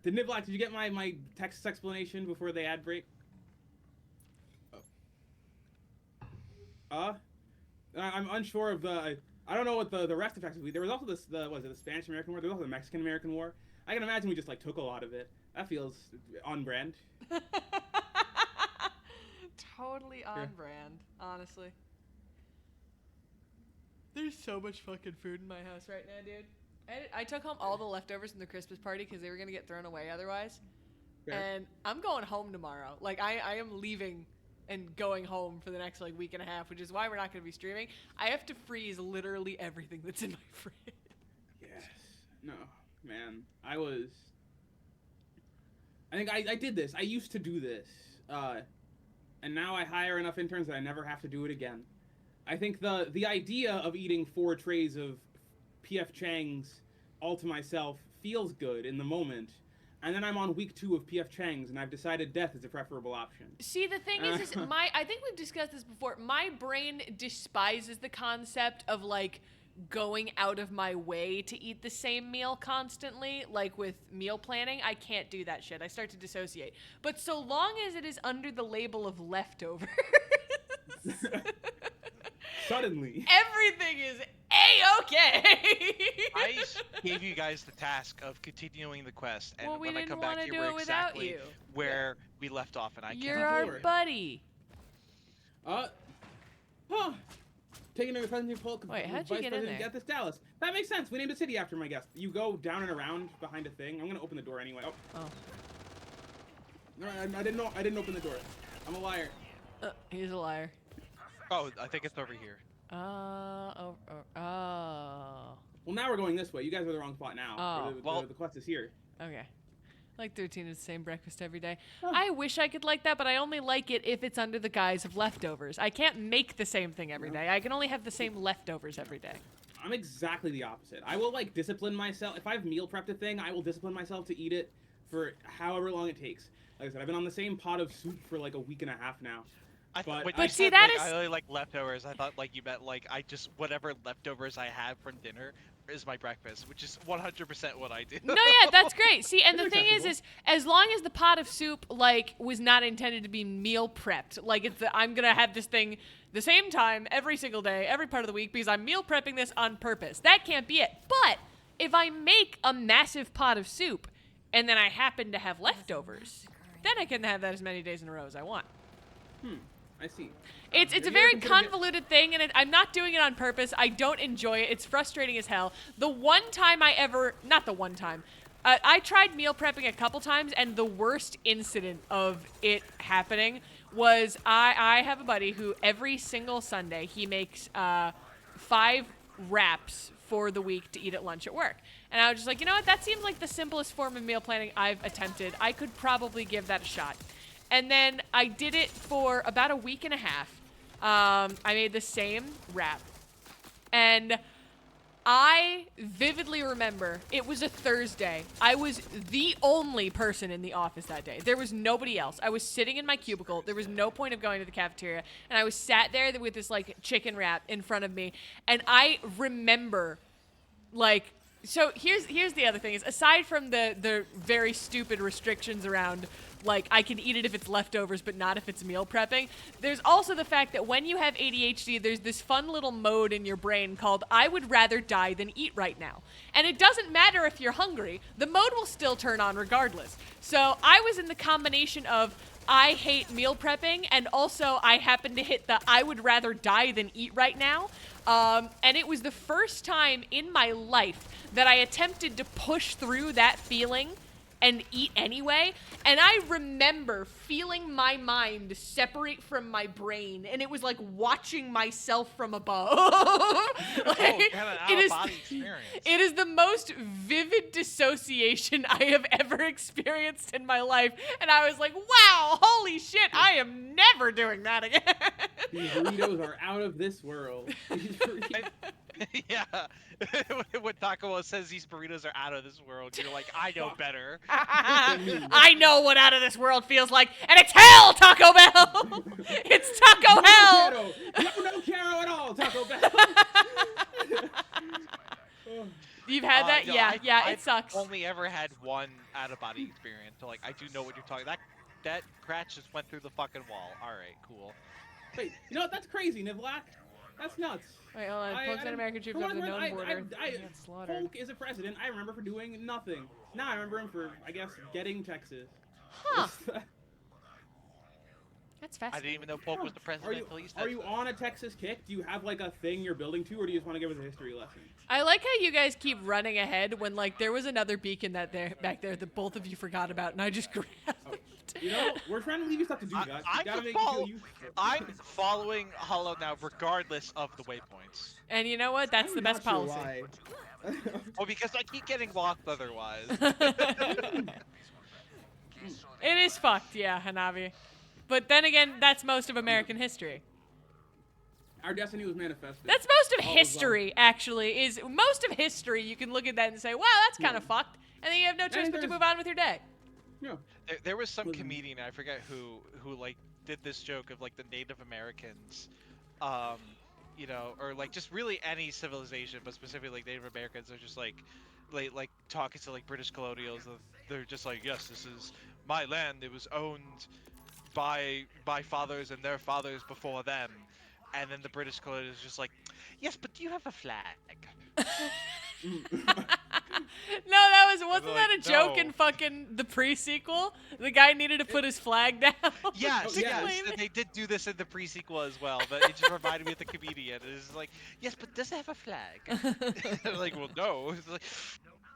Nivlak, did you get my Texas explanation before the ad break? I'm unsure of the. I don't know what the rest of Texas would be. There was also the Spanish American War. There was also the Mexican American War. I can imagine we just like took a lot of it. That feels on brand. Totally on brand, honestly. There's so much fucking food in my house right now, dude. I took home all the leftovers from the Christmas party because they were gonna get thrown away otherwise. And I'm going home tomorrow. Like I am leaving and going home for the next like week and a half, which is why we're not going to be streaming. I have to freeze literally everything that's in my fridge. Yes. No, man. I think I did this. I used to do this. And now I hire enough interns that I never have to do it again. I think the idea of eating 4 trays of P.F. Chang's all to myself feels good in the moment. And then I'm on week 2 of P.F. Chang's, and I've decided death is a preferable option. See, the thing is I think we've discussed this before. My brain despises the concept of, like, going out of my way to eat the same meal constantly. Like, with meal planning, I can't do that shit. I start to dissociate. But so long as it is under the label of leftovers... Suddenly. Everything is A-okay. I gave you guys the task of continuing the quest, and when I come back here, we're exactly where we left off, and I can't. You're our buddy. Taking over President Wait, how'd you get in there? Get this Dallas. That makes sense. We named a city after my guest. You go down and around behind a thing. I'm gonna open the door anyway. Oh. No, I didn't know. I didn't open the door. I'm a liar. He's a liar. Oh, I think it's over here. Oh. Well, now we're going this way. You guys are the wrong spot now. Oh. The quest is here. Okay. Like the routine is the same breakfast every day. I wish I could like that, but I only like it if it's under the guise of leftovers. I can't make the same thing every day. I can only have the same leftovers every day. I'm exactly the opposite. I will like discipline myself. If I've meal prepped a thing, I will discipline myself to eat it for however long it takes. Like I said, I've been on the same pot of soup for like a week and a half now. But see, that like, is- I really like leftovers. I thought like you meant like I just whatever leftovers I have from dinner is my breakfast, which is 100% what I do. No, yeah, that's great. See, and the That's thing is as long as the pot of soup like was not intended to be meal prepped, like it's I'm gonna have this thing the same time every single day, every part of the week because I'm meal prepping this on purpose. That can't be it. But if I make a massive pot of soup and then I happen to have leftovers, then I can have that as many days in a row as I want. I see. It's a very convoluted thing, and I'm not doing it on purpose. I don't enjoy it. It's frustrating as hell. The one time not the one time, I tried meal prepping a couple times, and the worst incident of it happening was I have a buddy who every single Sunday he makes 5 wraps for the week to eat at lunch at work. And I was just like, you know what? That seems like the simplest form of meal planning I've attempted. I could probably give that a shot. And then I did it for about a week and a half. I made the same wrap. And I vividly remember it was a Thursday. I was the only person in the office that day. There was nobody else. I was sitting in my cubicle. There was no point of going to the cafeteria. And I was sat there with this like chicken wrap in front of me. And I remember like, so here's the other thing is aside from the very stupid restrictions around like I can eat it if it's leftovers but not if it's meal prepping, there's also the fact that when you have ADHD there's this fun little mode in your brain called I would rather die than eat right now. And it doesn't matter if you're hungry, the mode will still turn on regardless. So I was in the combination of I hate meal prepping and also I happen to hit the I would rather die than eat right now. And it was the first time in my life that I attempted to push through that feeling and eat anyway. And I remember feeling my mind separate from my brain, and it was like watching myself from above. Like, out-of-body experience. it is the most vivid dissociation I have ever experienced in my life. And I was like, wow, holy shit, I am never doing that again. These burritos are out of this world. Yeah. When Taco Bell says these burritos are out of this world, you're like, I know better. I know what out of this world feels like, and it's hell, Taco Bell! It's Taco Hell! No caro at all, Taco Bell! You've had that? No, Yeah, I've it sucks. only ever had one out-of-body experience, so like, I do know what you're talking. That crash just went through the fucking wall. All right, cool. Wait, you know what? That's crazy, Nivlak. That's nuts. Wait, hold on. Polk's an American troops over the known border. Polk is a president I remember for doing nothing. Now I remember him for, I guess, getting Texas. Huh. That's I fascinating. didn't even know Polk was the president until he said Are you on a Texas kick? Do you have like a thing you're building to, or do you just want to give us a history lesson? I like how you guys keep running ahead when like there was another beacon back there that both of you forgot about, and I just grabbed it. You know, we're trying to leave you stuff to do, guys. I'm following Hollow now, regardless of the waypoints. And you know what? That's the best policy. Well, because I keep getting lost otherwise. It is fucked, yeah, Hanabi. But then again, that's most of American history. Our destiny was manifested. That's most of history, actually. Is most of history, you can look at that and say, wow, that's kind of fucked. And then you have no choice but to move on with your day. Yeah. There was some comedian, I forget who like did this joke of like the Native Americans, you know, or like just really any civilization, but specifically like Native Americans are just like talking to like British colonials. They're just like, yes, this is my land. It was owned by my fathers and their fathers before them. And then the British colonials just like, yes, but do you have a flag? No, wasn't that like, a joke no. in fucking the pre-sequel? The guy needed to put his flag down. Yes, they did do this in the pre-sequel as well, but it just reminded me of the comedian. It's like, yes, but does it have a flag? Like, well, no. It's like,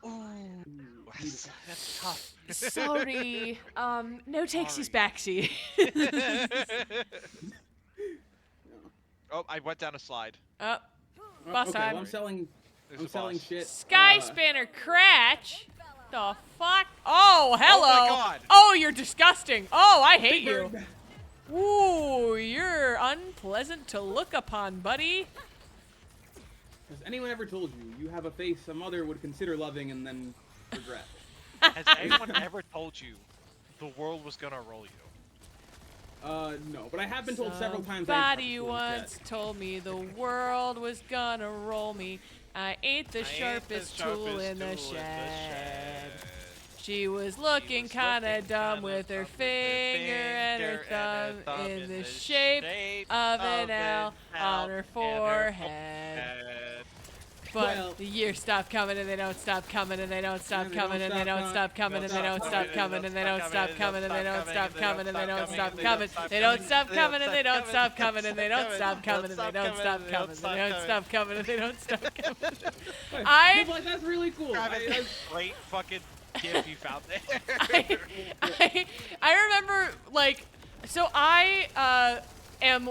ooh, that's tough. Sorry. No takesies backseat. Oh, I went down a slide. Oh, bus okay, time. well, I'm selling shit. Sky Spanner Cratch. the fuck? Oh, hello. Oh my God. Oh, you're disgusting. Oh, I hate Big you. Bird. Ooh, you're unpleasant to look upon, buddy. Has anyone ever told you you have a face a mother would consider loving and then regret? Has anyone ever told you the world was gonna roll you? No, but I have been told several times. Somebody once told me the world was gonna roll me. I ain't the sharpest tool in the shed. She was looking kinda dumb with her finger and her thumb in the shape of an L on her forehead. But the years stop coming and they don't stop coming and they don't stop coming and they don't stop coming and they don't stop coming and they don't stop coming and they don't stop coming and they don't stop coming. They don't stop coming and they don't stop coming and they don't stop coming and they don't stop coming and they don't stop coming and they don't stop coming. That's really cool. Great fucking gift you found there. I remember, like, so I am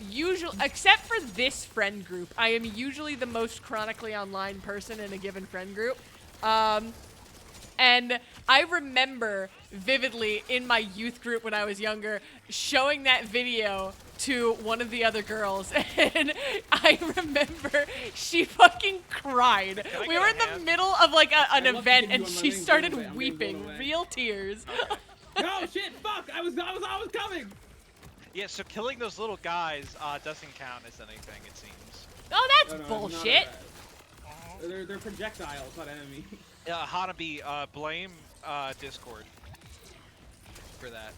usually, except for this friend group, I am usually the most chronically online person in a given friend group. And I remember vividly in my youth group when I was younger showing that video to one of the other girls, and I remember she fucking cried. We were in the middle of like an event, and she started weeping, real tears. No shit! Fuck! I was coming. Yeah, so killing those little guys doesn't count as anything, it seems. Oh, that's bullshit. They're projectiles, not enemies. Hanabi, blame Discord for that.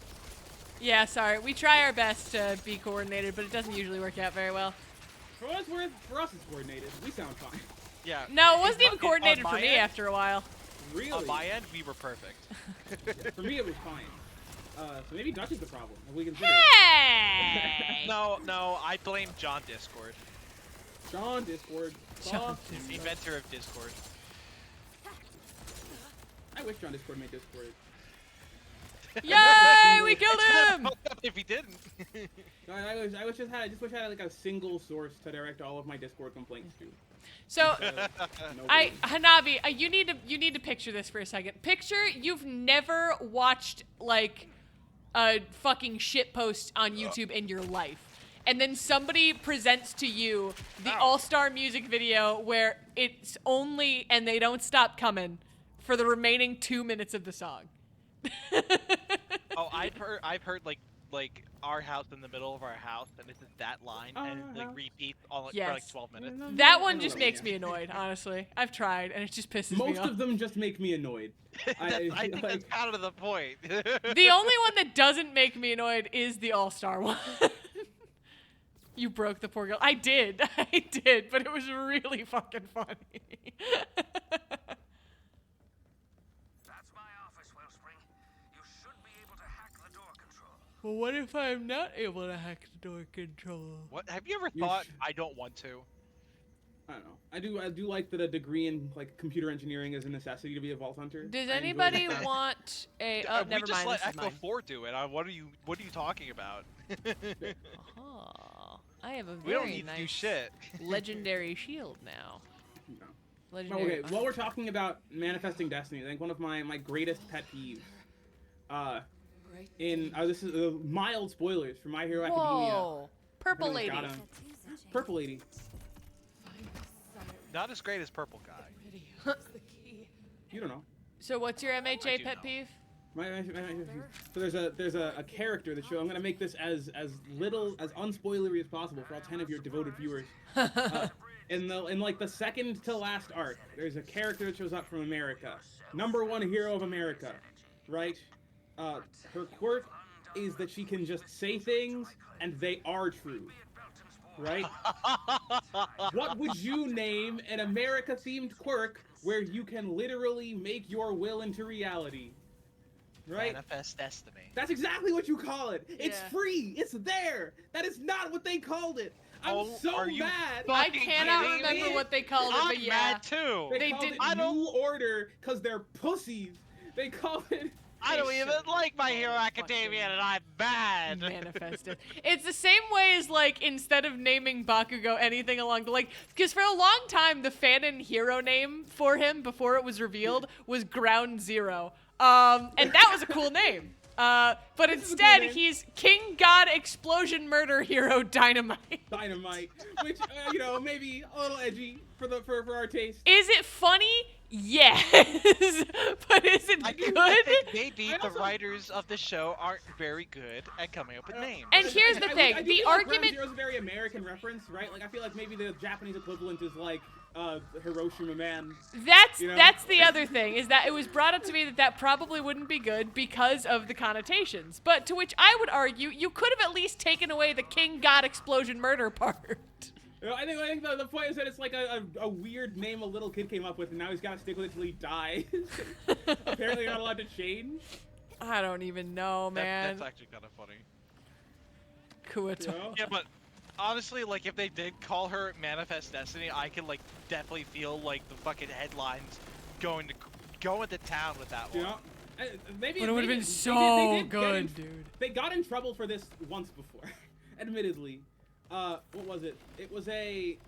Yeah, sorry. We try our best to be coordinated, but it doesn't usually work out very well. For what it's worth, for us it's coordinated. We sound fine. Yeah. No, it wasn't even coordinated for me after a while. Really? On my end, we were perfect. Yeah, for me, it was fine. So maybe Dutch is the problem. If we consider. Hey! No, I blame John Discord. John Discord. John The inventor of Discord. I wish John Discord made Discord. Yay! We killed him! If he didn't. I wish I had like a single source to direct all of my Discord complaints to. So, Hanabi, you need to picture this for a second. Picture you've never watched like a fucking shitpost on YouTube in your life, and then somebody presents to you the all-star music video where it's only and they don't stop coming for the remaining 2 minutes of the song. Oh, I've heard like our house in the middle of our house, and it's that line, and it like repeats all for like 12 minutes. That one just makes me annoyed, honestly. I've tried, and it just pisses me off. Most of them just make me annoyed. I think that's kind of the point. The only one that doesn't make me annoyed is the all-star one. You broke the poor girl. I did, but it was really fucking funny. Well, what if I'm not able to hack the door control? What? Have you ever thought I don't want to? I don't know. I do like that a degree in like computer engineering is a necessity to be a Vault Hunter. Does anybody want a? Oh, never mind. We just let this is Echo 4 do it. What are you talking about? Oh, I have a We don't very need to do nice shit. legendary shield now. No. Legendary. Okay, while we're talking about manifesting destiny, I think one of my greatest pet peeves, this is mild spoilers for My Hero Academia. Whoa, Purple Lady. Purple Lady. Not as great as Purple Guy. You don't know. So what's your MHA pet peeve? So there's a character that show. I'm gonna make this as little as unspoilery as possible for all 10 of your devoted viewers. In like the second to last arc, there's a character that shows up from America, #1 hero of America, right? Her quirk is that she can just say things and they are true, right? What would you name an America-themed quirk where you can literally make your will into reality? Right? Manifest destiny. That's exactly what you call it. It's Yeah. free. It's there. That is not what they called it. I'm so mad. I cannot remember what they called it, but yeah. I'm mad too. They called did- it New Order because they're pussies. They called it. I don't even like My Hero Academia, and I'm bad. Manifested. It's the same way as, like, instead of naming Bakugo anything along the, like, because for a long time, the fanon hero name for him, before it was revealed, was Ground Zero. And that was a cool name. But instead, he's King God Explosion Murder Hero Dynamite. Dynamite, which, you know, maybe a little edgy for our taste. Is it funny? Yes. But is it good? I think maybe the writers of the show aren't very good at coming up with names. And here's the thing, I do the feel like argument... Ground Zero is a very American reference, right? Like, I feel like maybe the Japanese equivalent is like, Hiroshima Man. That's you know? that's the other thing, is that it was brought up to me that that probably wouldn't be good because of the connotations. But to which I would argue, you could have at least taken away the King God Explosion Murder part. You know, I think the point is that it's like a weird name a little kid came up with, and now he's got to stick with it till he dies. Apparently not allowed to change. I don't even know, man. That's actually kind of funny. Kuato. You know? Yeah, but honestly, like, if they did call her Manifest Destiny, I could, like, definitely feel, like, the fucking headlines going to town with that one. You know? Maybe But it would have been they so did good, dude. They got in trouble for this once before, admittedly. What was it? It was a,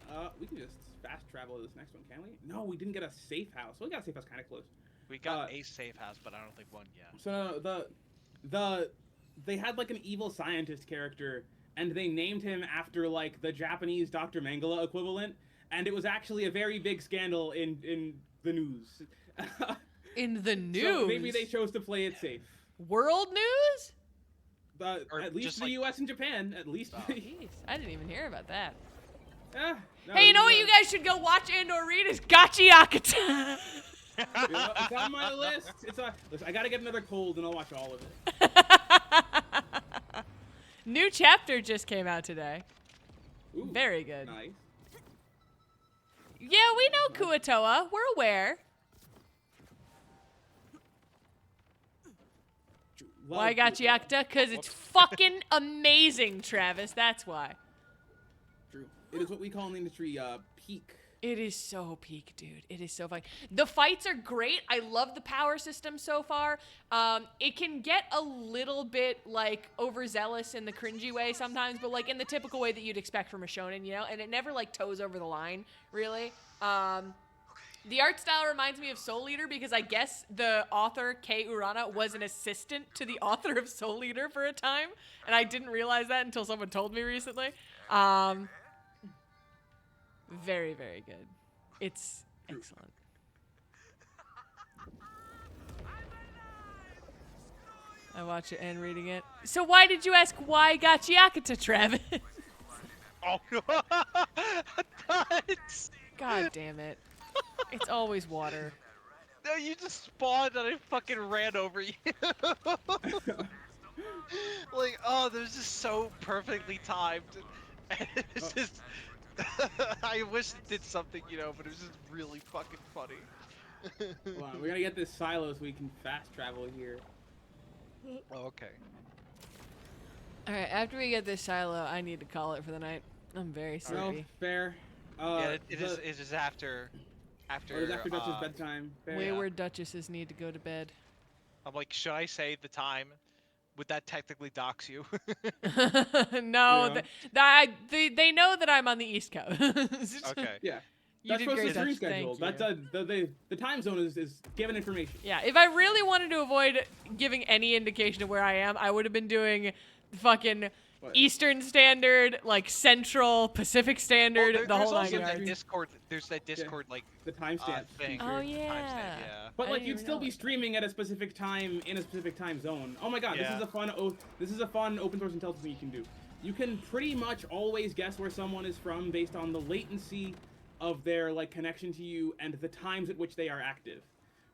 we can just fast travel to this next one, can we? No, we didn't get a safe house. Well, we got a safe house kind of close. We got a safe house, but I don't think one yet. So, they had, like, an evil scientist character, and they named him after, like, the Japanese Dr. Mangala equivalent, and it was actually a very big scandal in the news. In the news? So maybe they chose to play it safe. World news? At least the U.S. and Japan, at least. Jeez, I didn't even hear about that. No, Hey, you know what you guys should go watch and or read is Gachiakata. You know, it's on my list. Listen, I gotta get another cold and I'll watch all of it. New chapter just came out today. Ooh, very good. Nice. Yeah, we know Kuatoa. We're aware. Why Gachiakata? Because it's fucking amazing, Travis. That's why. True. It is what we call in the industry peak. It is so peak, dude. It is so fun. The fights are great. I love the power system so far. It can get a little bit, like, overzealous in the cringy way sometimes, but, like, in the typical way that you'd expect from a shonen, you know? And it never, like, toes over the line, really. The art style reminds me of Soul Eater because I guess the author, Kei Urana, was an assistant to the author of Soul Eater for a time, and I didn't realize that until someone told me recently. Very, very good. It's excellent. I watch it and reading it. So why did you ask why Gachiakata, Travis? Oh, God damn it. It's always water. No, you just spawned and I fucking ran over you. Like, oh, this is so perfectly timed. It's just... I wish it did something, you know, but it was just really fucking funny. Hold on, we gotta get this silo so we can fast travel here. Oh, okay. Alright, after we get this silo, I need to call it for the night. I'm very sleepy. No, fair. Yeah, it is after... It is after Dutch's bedtime. Fair. Wayward Duchesses need to go to bed. I'm like, should I say the time? Would that technically dox you? No, Yeah. they know that I'm on the East Coast. Okay. Yeah. You That's did supposed great, to stream Dutch. Thank schedule. you. The time zone is given information. Yeah, if I really wanted to avoid giving any indication of where I am, I would have been doing fucking Eastern Standard, like Central, Pacific Standard, the whole nine yards. There's that Discord, like, the timestamp thing. Oh, yeah. Timestamp, yeah. But I like didn't you'd even still know be that. streaming at a specific time in a specific time zone. Oh my god, Yeah. this is a fun open source intelligence thing you can do. You can pretty much always guess where someone is from based on the latency of their like connection to you and the times at which they are active.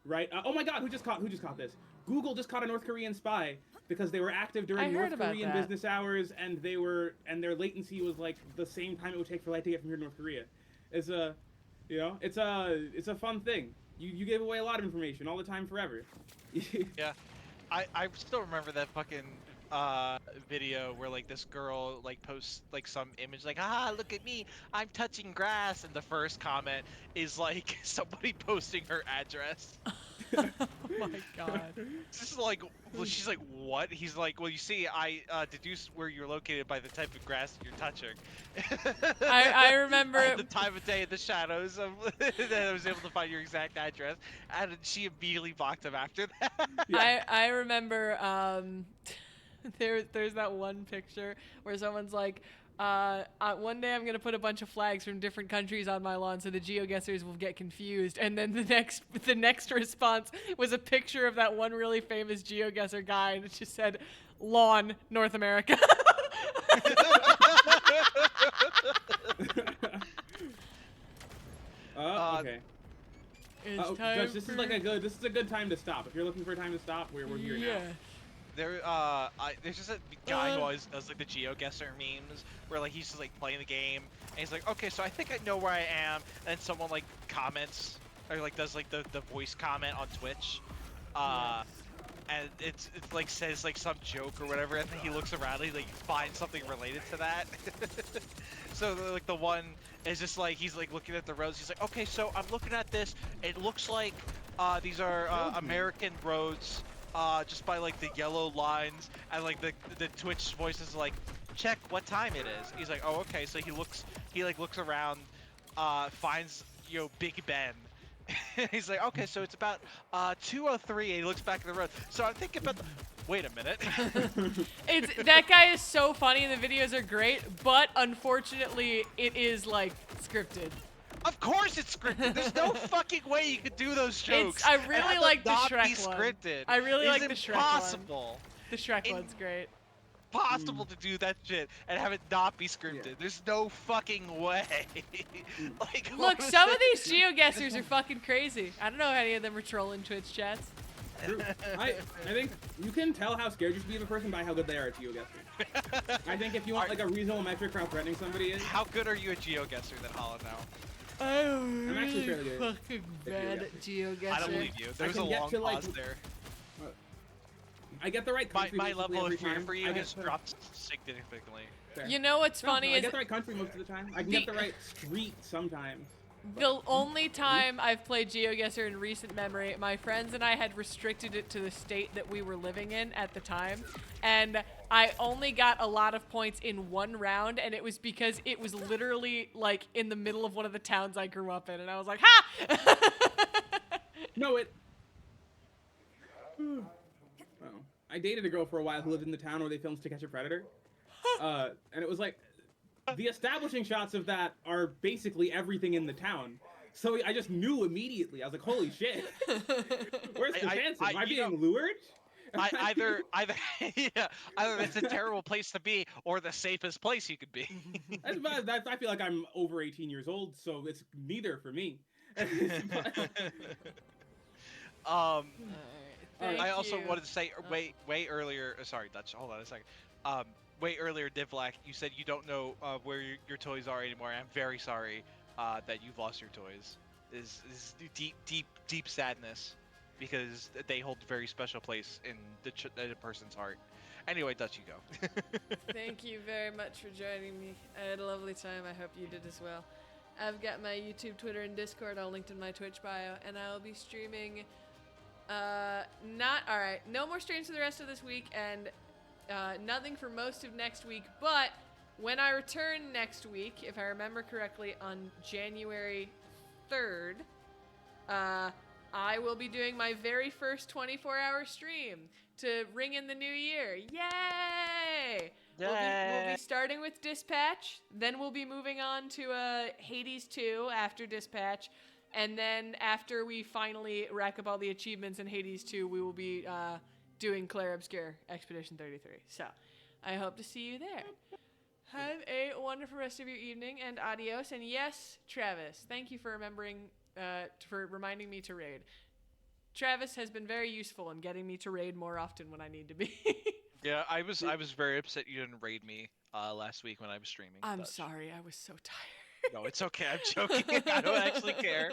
Right? Oh my god, who just caught this? Google just caught a North Korean spy because they were active during North Korean business hours and their latency was like the same time it would take for light to get from here to North Korea. It's a it's a fun thing. You give away a lot of information all the time forever. Yeah. I still remember that fucking video where like this girl like posts like some image like, ah, look at me, I'm touching grass, and the first comment is like somebody posting her address. Oh my god. It's just like, well, she's like, what? He's like, well, you see, I deduced where you're located by the type of grass you're touching. I remember At the time of day in the shadows of that I was able to find your exact address, and she immediately blocked him after that. I remember there's that one picture where someone's like, one day I'm gonna put a bunch of flags from different countries on my lawn so the geoguessers will get confused. And then the next response was a picture of that one really famous geoguesser guy, and it just said, "Lawn, North America." Okay. It's time Josh, this for... is a good time to stop. If you're looking for a time to stop, we're here now. There's just a guy who always does like the GeoGuessr memes where like he's just like playing the game and he's like, okay, so I think I know where I am, and someone like comments or like does like the voice comment on Twitch, and it's like says like some joke or whatever, and then he looks around and he like finds something related to that. So like the one is just like he's like looking at the roads. He's like, okay, so I'm looking at this. It looks like these are American roads. Just by like the yellow lines, and like the Twitch voice is like, check what time it is. He's like, oh, okay. So he looks around, finds Big Ben. He's like, okay, so it's about 2:03, and he looks back at the road. So I'm thinking about wait a minute. That guy is so funny and the videos are great, but unfortunately it is like scripted. Of course it's scripted. There's no fucking way you could do those jokes. I really like the Shrek be scripted. one. I really like the Shrek one. Impossible. The Shrek one's great. Possible to do that shit and have it not be scripted. Yeah. There's no fucking way. Like, look, some of these geoguessers are fucking crazy. I don't know if any of them are trolling Twitch chats. I think you can tell how scared you should be of a person by how good they are at geoguessing. I think if you want like a reasonable metric for how threatening somebody is. How good are you at geoguessr then, Hollow now? I'm actually fairly good. Fucking bad at geoguessr. I don't believe you. There's a long pause there. I get the right country. My level of fear time. for you has dropped significantly. Fair. You know what's funny is I get the right country most of the time. I can get the right street sometimes. The only time I've played GeoGuessr in recent memory, my friends and I had restricted it to the state that we were living in at the time, and I only got a lot of points in one round, and it was because it was literally like in the middle of one of the towns I grew up in, and I was like, ha! No, I dated a girl for a while who lived in the town where they filmed To Catch a Predator, and it was like, the establishing shots of that are basically everything in the town. So I just knew immediately. I was like, holy shit. Where's the chance? Am I being lured? Either it's a terrible place to be or the safest place you could be. I feel like I'm over 18 years old, so it's neither for me. I also wanted to say way earlier. Sorry, Dutch. Hold on a second. Way earlier, Divlack, you said you don't know where your toys are anymore. I'm very sorry that you've lost your toys. Is deep sadness because they hold a very special place in the person's heart. Anyway, Dutch, you go. Thank you very much for joining me. I had a lovely time. I hope you did as well. I've got my YouTube, Twitter, and Discord all linked in my Twitch bio, and I will be streaming. No more streams for the rest of this week, and nothing for most of next week, but when I return next week, if I remember correctly, on January 3rd, I will be doing my very first 24-hour stream to ring in the new year. Yay! We'll be starting with Dispatch, then we'll be moving on to Hades 2 after Dispatch, and then after we finally rack up all the achievements in Hades 2, we will be doing Claire Obscure Expedition 33. So, I hope to see you there. Have a wonderful rest of your evening, and adios. And yes, Travis, thank you for reminding me to raid. Travis has been very useful in getting me to raid more often when I need to be. Yeah, I was very upset you didn't raid me last week when I was streaming. I'm sorry, I was so tired. No, it's okay. I'm joking. I don't actually care.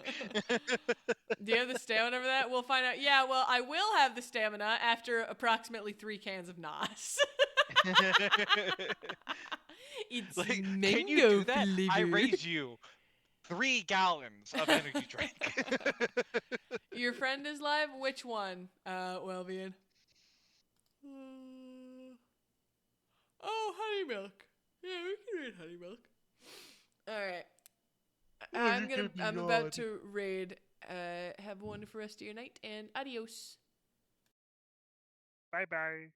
Do you have the stamina for that? We'll find out. Yeah, well, I will have the stamina after approximately 3 cans of NOS. It's Like, mango can you do that? I flavored. raise you 3 gallons of energy drink. Your friend is live? Which one, Welvian? Oh, honey milk. Yeah, we can raid honey milk. Alright. I'm about to raid. Have a wonderful rest of your night, and adios. Bye-bye.